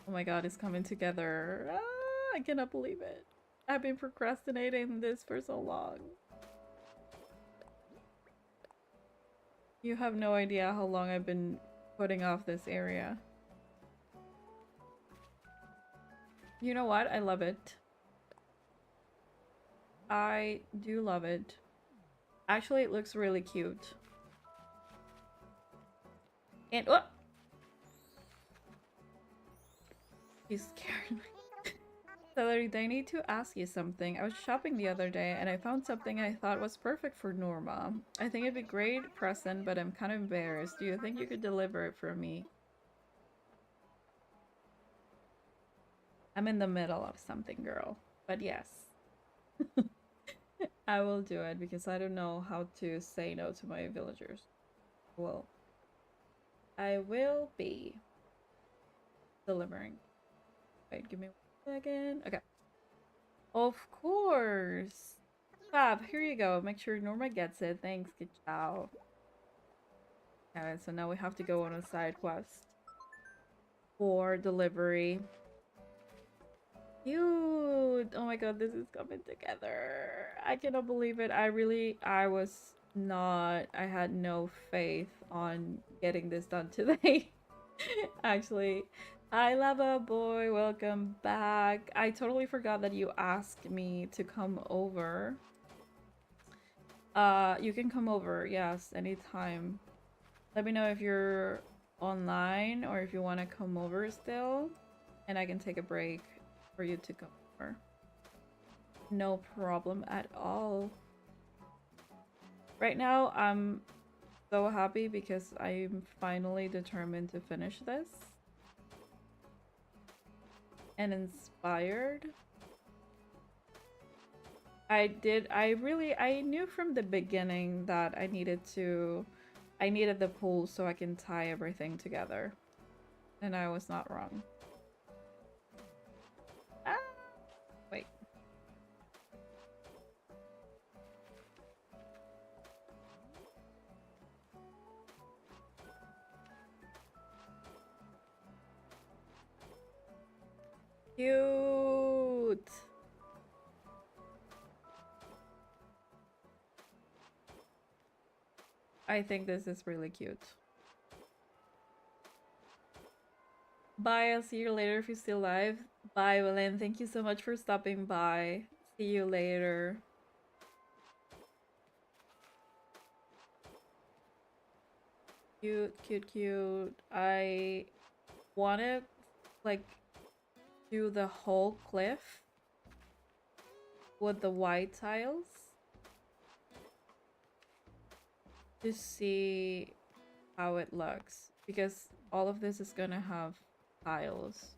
Oh my god, it's coming together. Ah, I cannot believe it. I've been procrastinating this for so long. You have no idea how long I've been putting off this area. You know what? I love it. I do love it. Actually, it looks really cute. And oh! He's scared me. Celery, I need to ask you something. I was shopping the other day and I found something I thought was perfect for Norma. I think it'd be a great present, but I'm kind of embarrassed. Do you think you could deliver it for me? I'm in the middle of something, girl. But yes. I will do it because I don't know how to say no to my villagers. Well, I will be delivering. Wait, give me 1 second. Okay. Of course. Fab, here you go. Make sure Norma gets it. Thanks, good job. Okay, so now we have to go on a side quest for delivery. Cute! Oh my god, this is coming together. I cannot believe it. I had no faith on getting this done today. Actually, hi Lava Boy, welcome back. I totally forgot that you asked me to come over. You can come over, yes, anytime. Let me know if you're online or if you want to come over still, and I can take a break for you to come over. No problem at all. Right now, I'm so happy because I'm finally determined to finish this. And inspired. I knew from the beginning that I needed the pool so I can tie everything together. And I was not wrong. Ah! Wait. Cute! I think this is really cute. Bye, I'll see you later if you're still live. Bye, Willen. Thank you so much for stopping by. See you later. Cute, cute, cute. I want to, like, do the whole cliff with the white tiles to see how it looks, because all of this is gonna have tiles.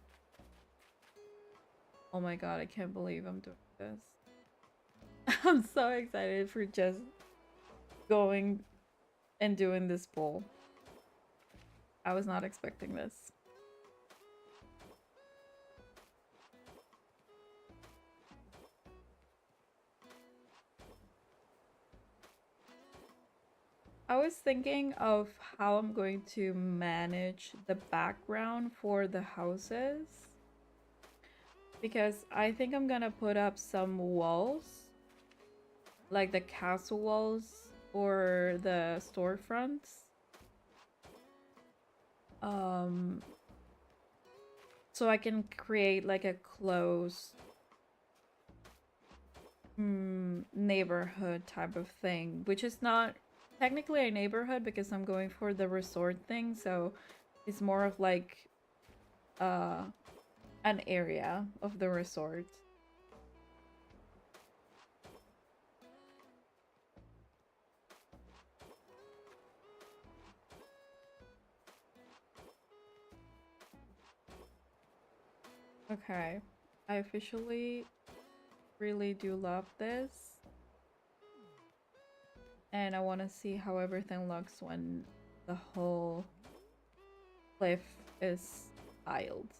Oh my god, I can't believe I'm doing this. I'm so excited for just going and doing this bowl. I was not expecting this. I was thinking of how I'm going to manage the background for the houses, because I think I'm gonna put up some walls, like the castle walls or the storefronts. So I can create like a closed neighborhood type of thing, which is not technically a neighborhood because I'm going for the resort thing, so it's more of like an area of the resort. Okay, I officially really do love this. And I want to see how everything looks when the whole cliff is tiled.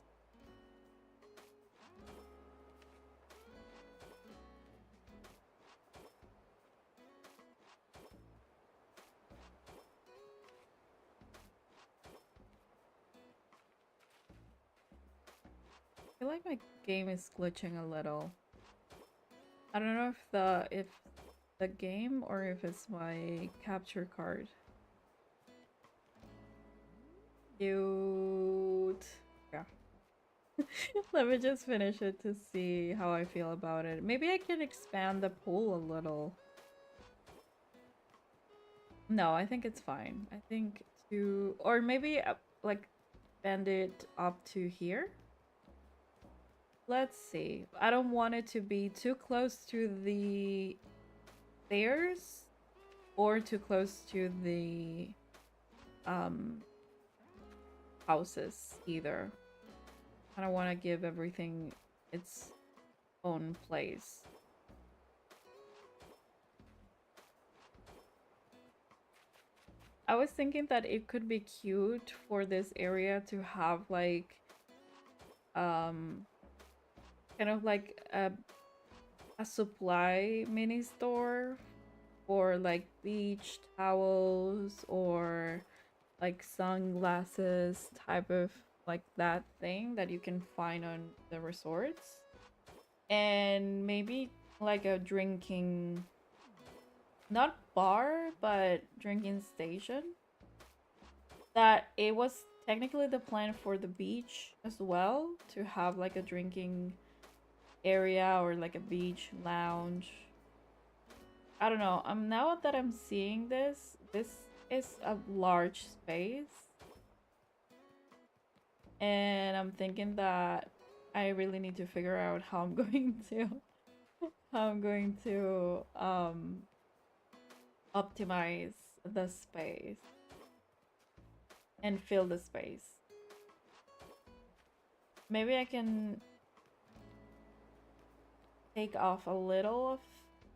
feel like my game is glitching a little. I don't know if the game or if it's my capture card. Cute. Yeah. Let me just finish it to see how I feel about it. Maybe I can expand the pool a little. No, I think it's fine. I think or maybe like bend it up to here. Let's see. I don't want it to be too close to the stairs or too close to the um houses either. I don't want to give everything its own place. I was thinking that it could be cute for this area to have like um kind of like a supply mini store for like beach towels or like sunglasses type of like that thing that you can find on the resorts, and maybe like a drinking, not bar, but drinking station. That it was technically the plan for the beach as well, to have like a drinking area or like a beach lounge. I don't know. Now that I'm seeing this is a large space, and I'm thinking that I really need to figure out how I'm going to optimize the space and fill the space. Maybe I can take off a little of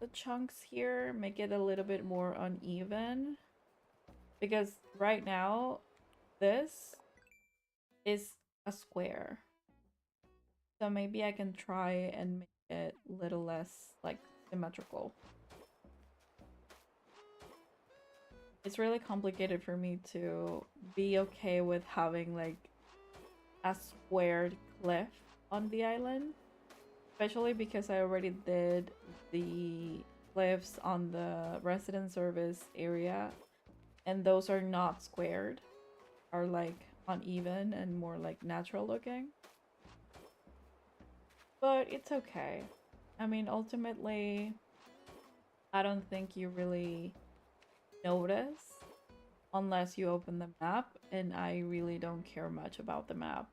the chunks here, make it a little bit more uneven, because right now this is a square. So maybe I can try and make it a little less like symmetrical. It's really complicated for me to be okay with having like a squared cliff on the island, especially because I already did the cliffs on the resident service area, and those are not squared, are like uneven and more like natural looking. But it's okay. I mean, ultimately, I don't think you really notice unless you open the map, and I really don't care much about the map.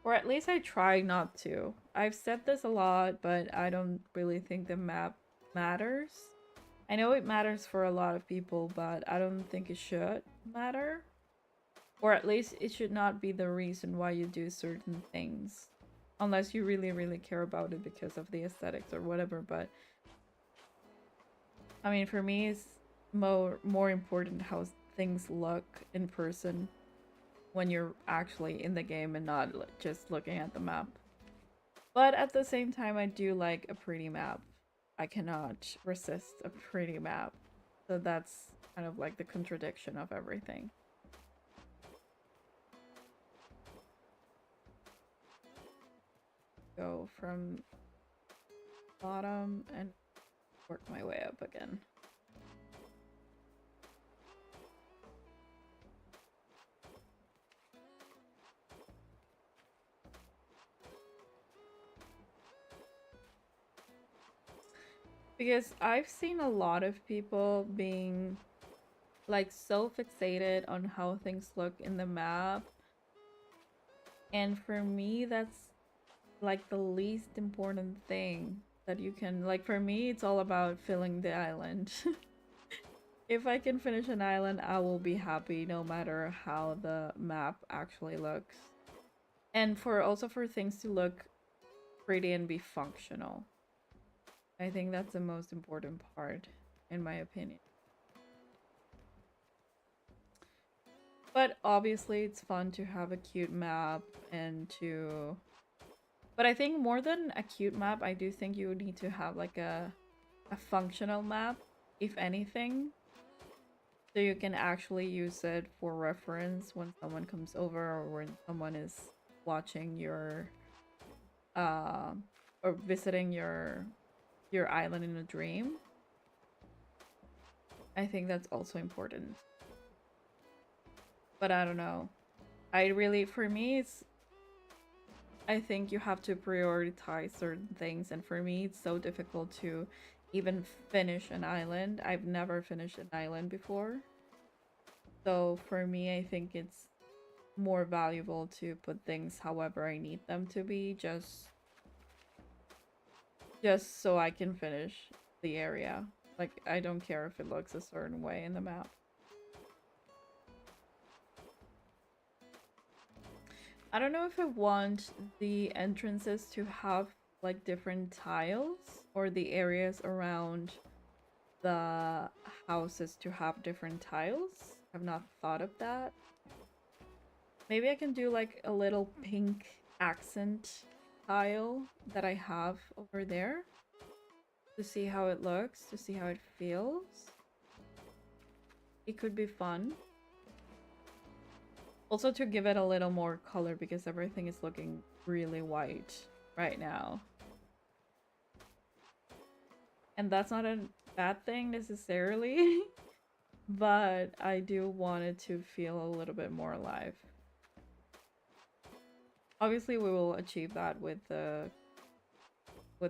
Or at least I try not to. I've said this a lot, but I don't really think the map matters. I know it matters for a lot of people, but I don't think it should matter. Or at least it should not be the reason why you do certain things. Unless you really, really care about it because of the aesthetics or whatever, but I mean, for me, it's more important how things look in person when you're actually in the game and not just looking at the map. But at the same time, I do like a pretty map. I cannot resist a pretty map. So that's kind of like the contradiction of everything. Go from bottom and work my way up again. Because I've seen a lot of people being like so fixated on how things look in the map. And for me, that's like the least important thing that you can, like, for me, it's all about filling the island. If I can finish an island, I will be happy no matter how the map actually looks. And also for things to look pretty and be functional. I think that's the most important part, in my opinion. But obviously it's fun to have a cute map and to... But I think more than a cute map, I do think you need to have like a functional map, if anything. So you can actually use it for reference when someone comes over or when someone is watching your or visiting your island in a dream. I think that's also important. But I don't know. For me, I think you have to prioritize certain things, and for me, it's so difficult to even finish an island. I've never finished an island before. So for me, I think it's more valuable to put things however I need them to be, just so I can finish the area. Like, I don't care if it looks a certain way in the map. I don't know if I want the entrances to have like different tiles, or the areas around the houses to have different tiles. I've not thought of that. Maybe I can do like a little pink accent tile that I have over there to see how it looks, to see how it feels. It could be fun. Also to give it a little more color, because everything is looking really white right now. And that's not a bad thing necessarily, but I do want it to feel a little bit more alive. Obviously, we will achieve that with the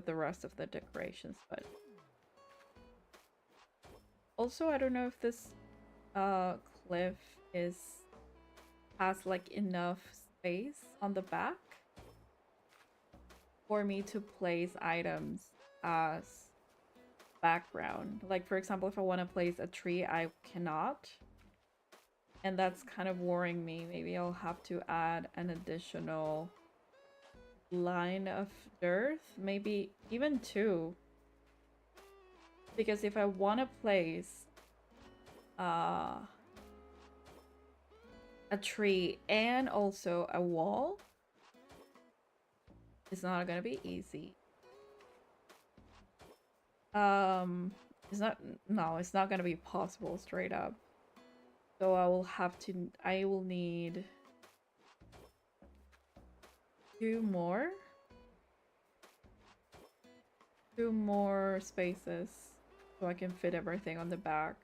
rest of the decorations, but also I don't know if this cliff has like enough space on the back for me to place items as background. Like, for example, if I want to place a tree, I cannot. And that's kind of worrying me. Maybe I'll have to add an additional line of dirt. Maybe even two. Because if I want to place a tree and also a wall, it's not gonna be easy. It's not gonna be possible straight up. So I will need two more spaces so I can fit everything on the back.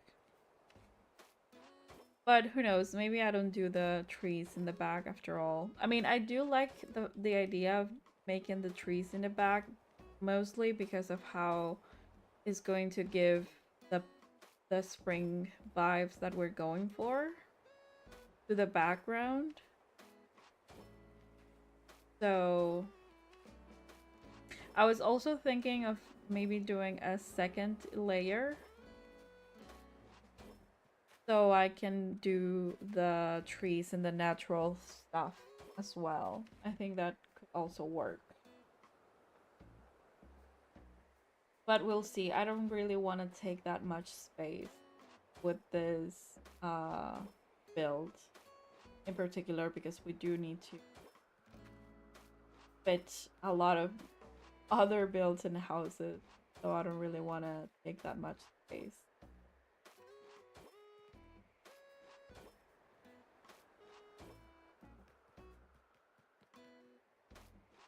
But who knows, maybe I don't do the trees in the back after all. I mean, I do like the idea of making the trees in the back, mostly because of how it's going to give the spring vibes that we're going for to the background. So I was also thinking of maybe doing a second layer so I can do the trees and the natural stuff as well. I think that could also work. But we'll see. I don't really want to take that much space with this build in particular, because we do need to fit a lot of other builds and houses. So I don't really want to take that much space.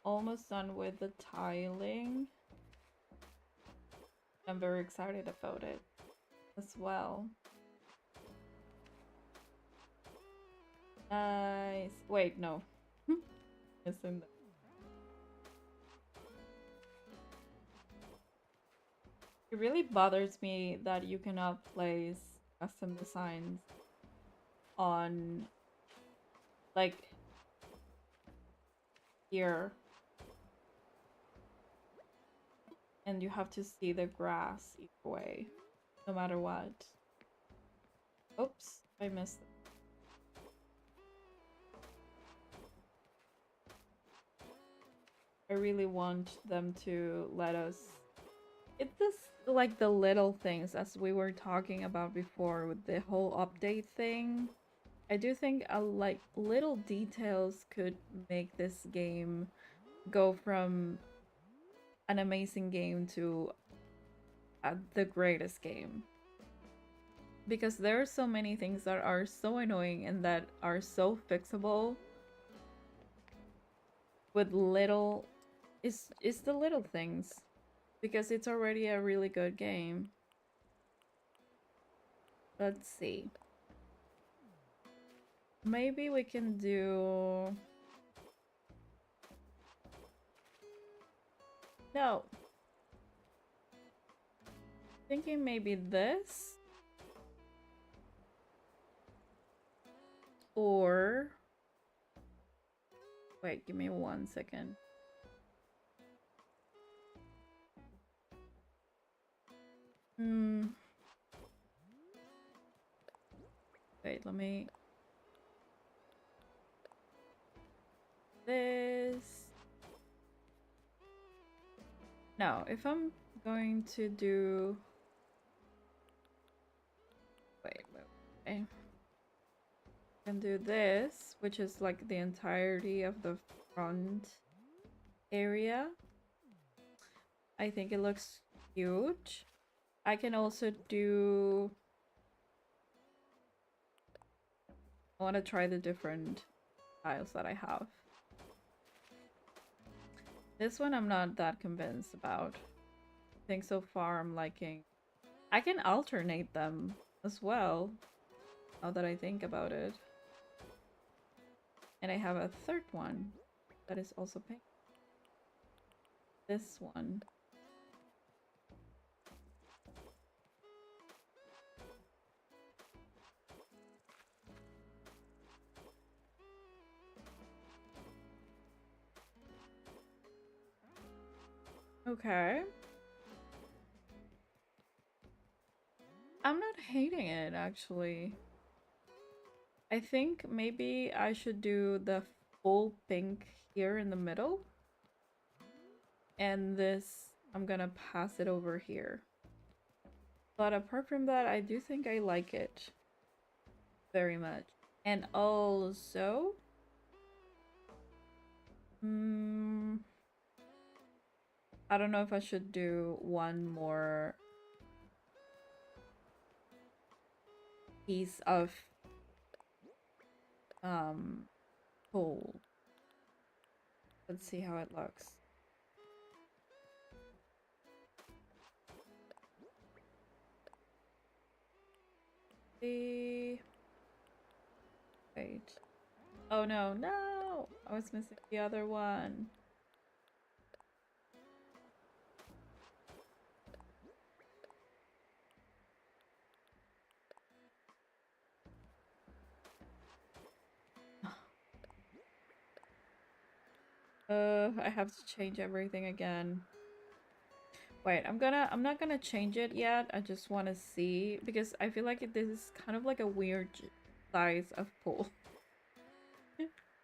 Almost done with the tiling. I'm very excited about it as well. Nice. Wait, no. Missing that. It really bothers me that you cannot place custom designs on, like, here. And you have to see the grass either way, no matter what. Oops, I missed it. I really want them to let us... It's this, like, the little things, as we were talking about before with the whole update thing. I do think like little details could make this game go from an amazing game to the greatest game. Because there are so many things that are so annoying and that are so fixable with little It's the little things. Because it's already a really good game. Let's see. Maybe we can do... No. Thinking maybe this. Or... Wait, give me 1 second. Wait, let me... This... No, if I'm going to do... Wait. Okay. I can do this, which is like the entirety of the front area. I think it looks huge. I can also do... I want to try the different tiles that I have. This one I'm not that convinced about. I think so far I'm liking... I can alternate them as well, now that I think about it. And I have a third one that is also pink. This one. Okay. I'm not hating it, actually. I think maybe I should do the full pink here in the middle. And this, I'm gonna pass it over here. But apart from that, I do think I like it very much. And also... I don't know if I should do one more piece of pole. Let's see how it looks. Wait. Oh no, no! I was missing the other one. I have to change everything again. Wait, I'm not gonna change it yet. I just want to see, because I feel like this is kind of like a weird size of pool.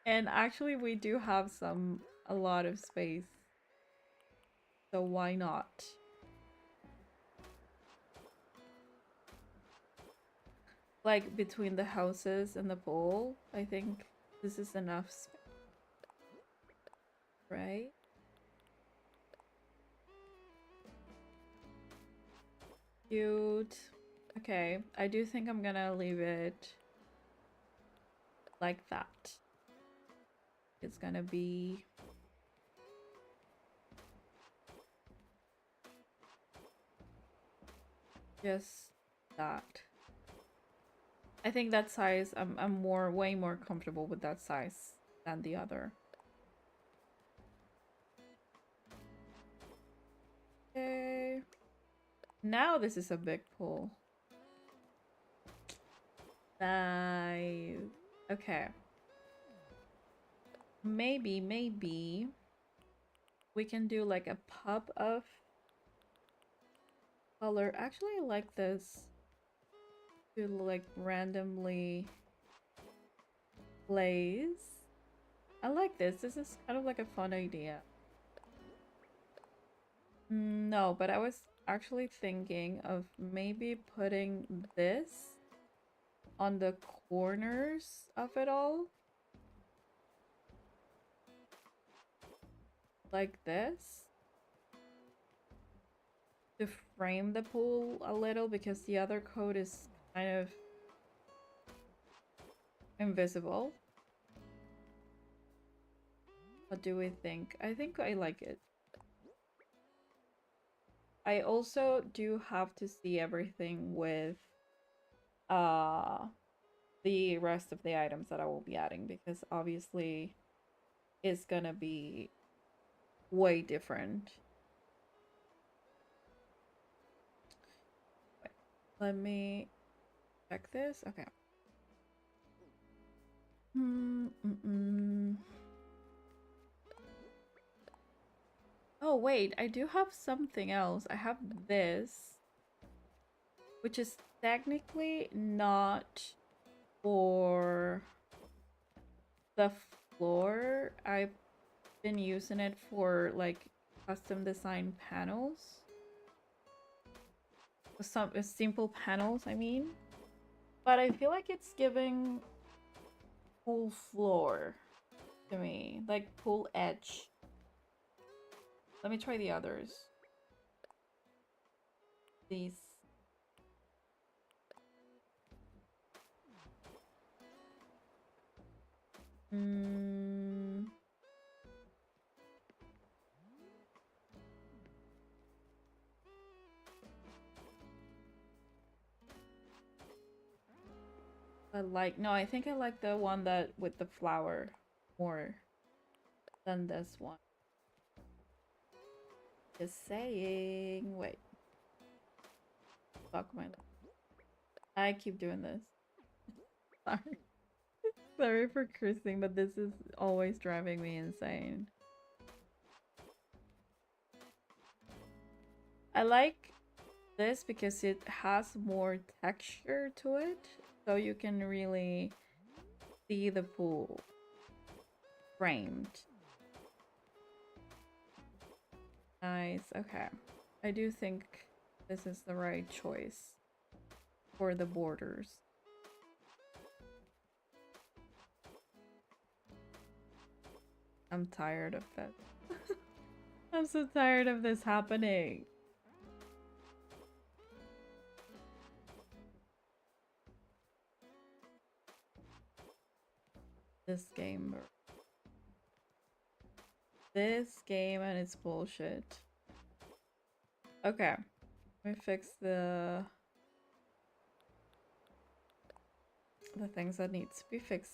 And actually we do have a lot of space. So why not? Like between the houses and the pool, I think this is enough space. Right? Cute. Okay, I do think I'm gonna leave it like that. It's gonna be... just that. I think that size, I'm way more comfortable with that size than the other. Okay. Now this is a big pool. Nice. Okay. Maybe we can do like a pop of color. Actually, I like this. To like randomly blaze. I like this. This is kind of like a fun idea. No, but I was actually thinking of maybe putting this on the corners of it all. Like this. To frame the pool a little, because the other coat is kind of invisible. What do we think? I think I like it. I also do have to see everything with uh the rest of the items that I will be adding, because obviously it's gonna be way different. Wait, let me check this. Okay. Oh wait, I do have something else. I have this, which is technically not for the floor. I've been using it for like custom design panels. Some simple panels, I mean. But I feel like it's giving full floor to me, like full edge. Let me try the others. These. No, I think I like the one that with the flower more than this one. Just saying. Wait. Fuck my. I keep doing this. Sorry. Sorry for cursing, but this is always driving me insane. I like this because it has more texture to it, so you can really see the pool framed. Nice. Okay. I do think this is the right choice for the borders. I'm tired of that. I'm so tired of this happening. This game. This game and its bullshit. Okay. Let me fix the things that need to be fixed.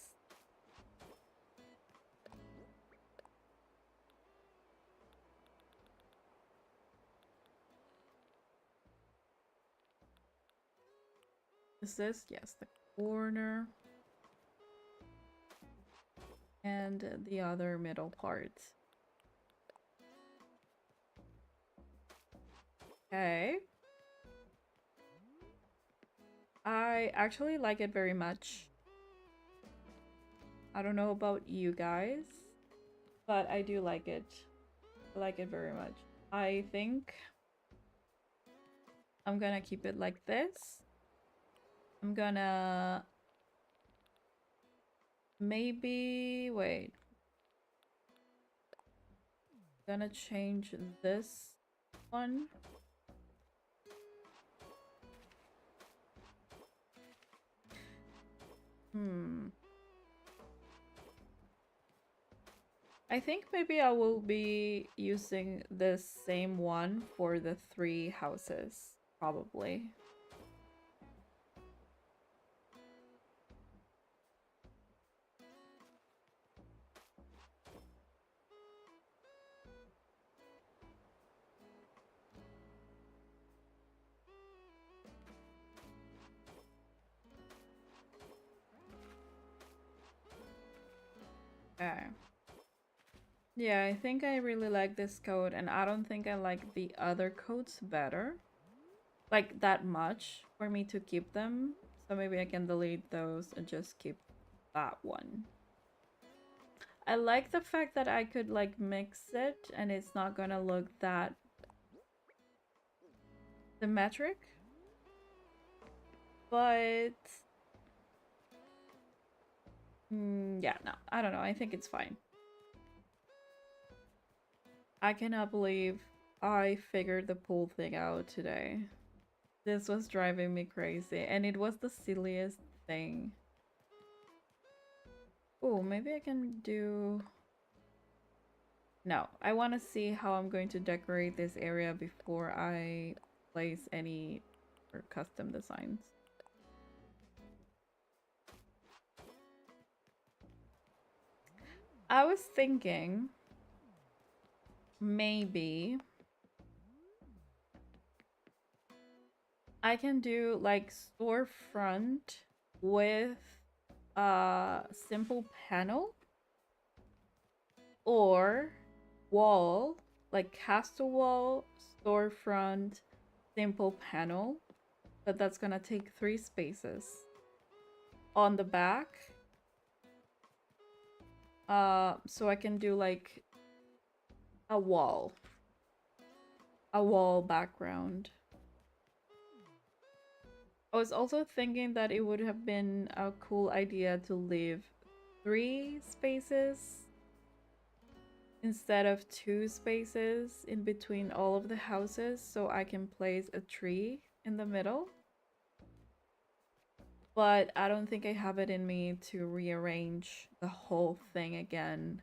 Is this? Yes, the corner. And the other middle part. Okay. I actually like it very much. I don't know about you guys, but I do like it. I like it very much. I think I'm gonna keep it like this. I'm gonna maybe wait. Gonna change this one. I think maybe I will be using this same one for the 3 houses, probably. Okay. Yeah, I think I really like this code, and I don't think I like the other codes better. Like, that much for me to keep them. So maybe I can delete those and just keep that one. I like the fact that I could, like, mix it, and it's not gonna look that symmetric. But... yeah, no, I don't know. I think it's fine. I cannot believe I figured the pool thing out today. This was driving me crazy, and it was the silliest thing. Oh, maybe I can do... No, I want to see how I'm going to decorate this area before I place any or custom designs. I was thinking maybe I can do like storefront with a simple panel or wall, like castle wall, storefront, simple panel, but that's gonna take 3 spaces. On the back, so I can do like a wall background. I was also thinking that it would have been a cool idea to leave 3 spaces instead of 2 spaces in between all of the houses, so I can place a tree in the middle. But I don't think I have it in me to rearrange the whole thing again,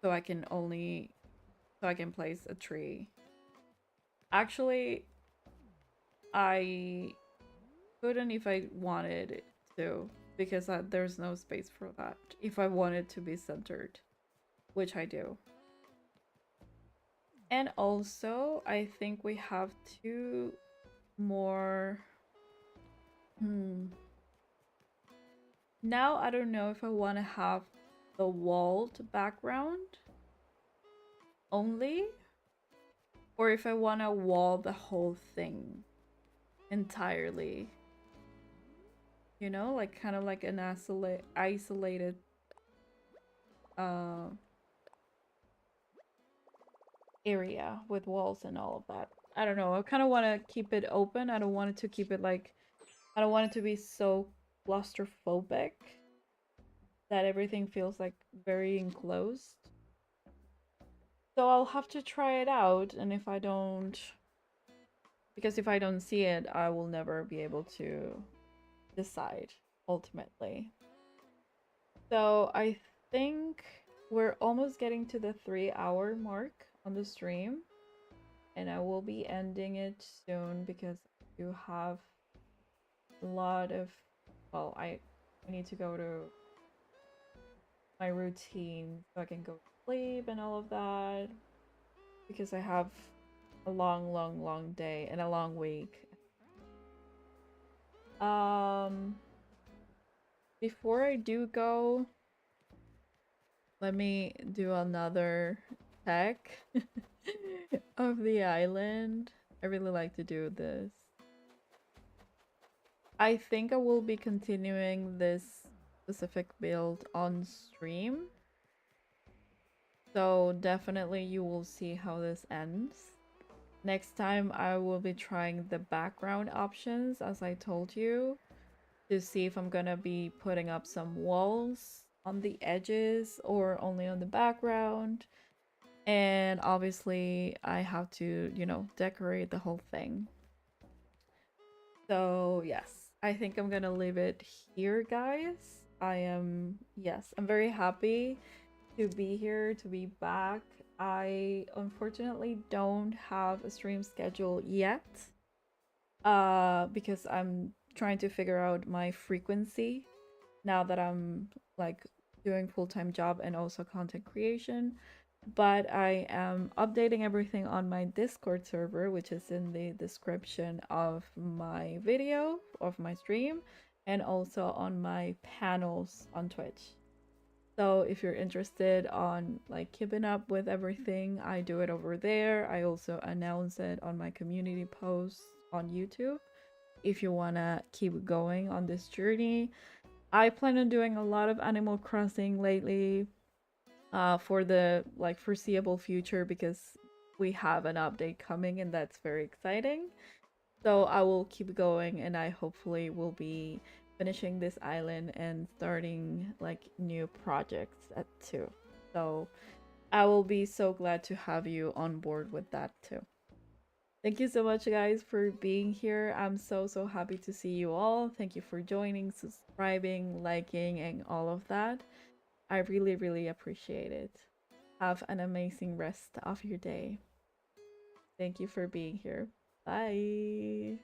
so I can place a tree. Actually, I couldn't if I wanted to, because there's no space for that if I wanted to be centered, which I do. And also, I think we have 2 more. Now I don't know if I want to have the walled background only, or if I want to wall the whole thing entirely. You know, like kind of like an isolated area with walls and all of that. I don't know. I kind of want to keep it open. I don't want it to keep it like, I don't want it to be so claustrophobic that everything feels like very enclosed. So I'll have to try it out, and if I don't, because if I don't see it, I will never be able to decide ultimately. So I think we're almost getting to the 3-hour mark on the stream, and I will be ending it soon because you have a lot of, well, I need to go to my routine so I can go to sleep and all of that, because I have a long day and a long week. Before I do go, let me do another check of the island. I really like to do this. I think I will be continuing this specific build on stream. So definitely you will see how this ends. Next time I will be trying the background options, as I told you, to see if I'm gonna be putting up some walls on the edges or only on the background. And obviously I have to, you know, decorate the whole thing. So yes, I think I'm gonna leave it here, guys. I'm very happy to be here, to be back. I unfortunately don't have a stream schedule yet, because I'm trying to figure out my frequency now that I'm like doing full-time job and also content creation. But I am updating everything on my Discord server, which is in the description of my video, of my stream, and also on my panels on Twitch. So if you're interested on like keeping up with everything, I do it over there. I also announce it on my community posts on YouTube. If you want to keep going on this journey, I plan on doing a lot of Animal Crossing lately, for the like foreseeable future, because we have an update coming and that's very exciting. So I will keep going, and I hopefully will be finishing this island and starting like new projects at too. So I will be so glad to have you on board with that too. Thank you so much, guys, for being here. I'm so happy to see you all. Thank you for joining, subscribing, liking, and all of that. I really appreciate it. Have an amazing rest of your day. Thank you for being here. Bye.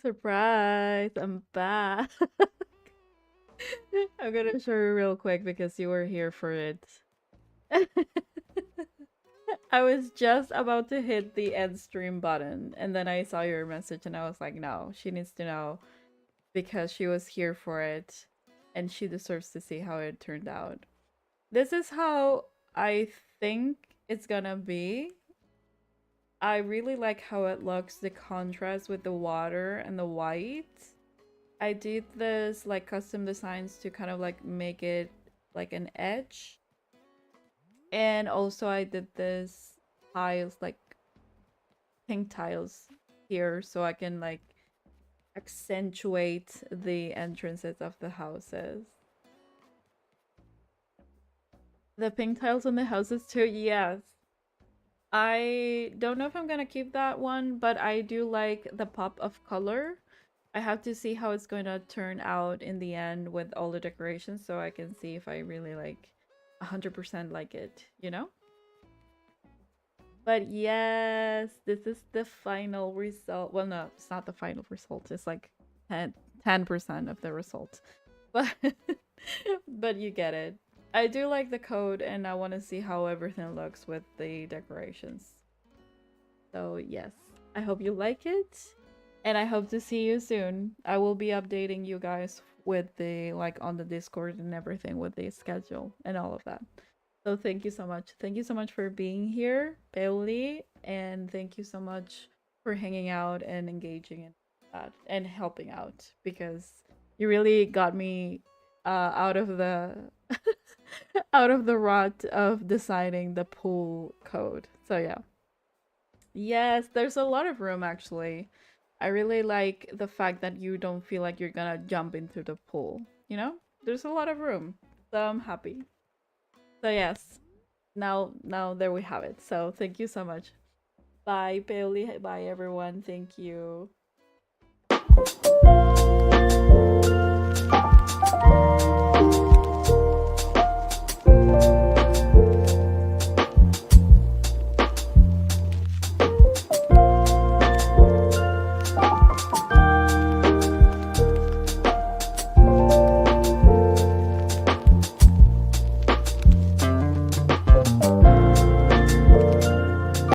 Surprise! I'm back. I'm gonna show you real quick because you were here for it. I was just about to hit the end stream button and then I saw your message and I was like, no, she needs to know because she was here for it and she deserves to see how it turned out. This is how I think it's gonna be. I really like how it looks, the contrast with the water and the white. I did this like custom designs to kind of like make it like an edge. And also I did this tiles, like pink tiles here so I can like accentuate the entrances of the houses. The pink tiles on the houses too, yes. I don't know if I'm gonna keep that one, but I do like the pop of color. I have to see how it's going to turn out in the end with all the decorations so I can see if I really like 100% like it, you know? But yes, this is the final result. Well, no, it's not the final result. It's like 10% of the result. But but you get it. I do like the code and I want to see how everything looks with the decorations. So yes, I hope you like it. And I hope to see you soon. I will be updating you guys with the like on the Discord and everything with the schedule and all of that. So thank you so much. Thank you so much for being here, Bailey, and thank you so much for hanging out and engaging in that and helping out because you really got me out of the out of the rut of deciding the pool code. So yeah. Yes, there's a lot of room actually. I really like the fact that you don't feel like you're gonna jump into the pool, you know? There's a lot of room. So I'm happy. So yes, now there we have it. So thank you so much. Bye, Bailey. Bye, everyone. Thank you.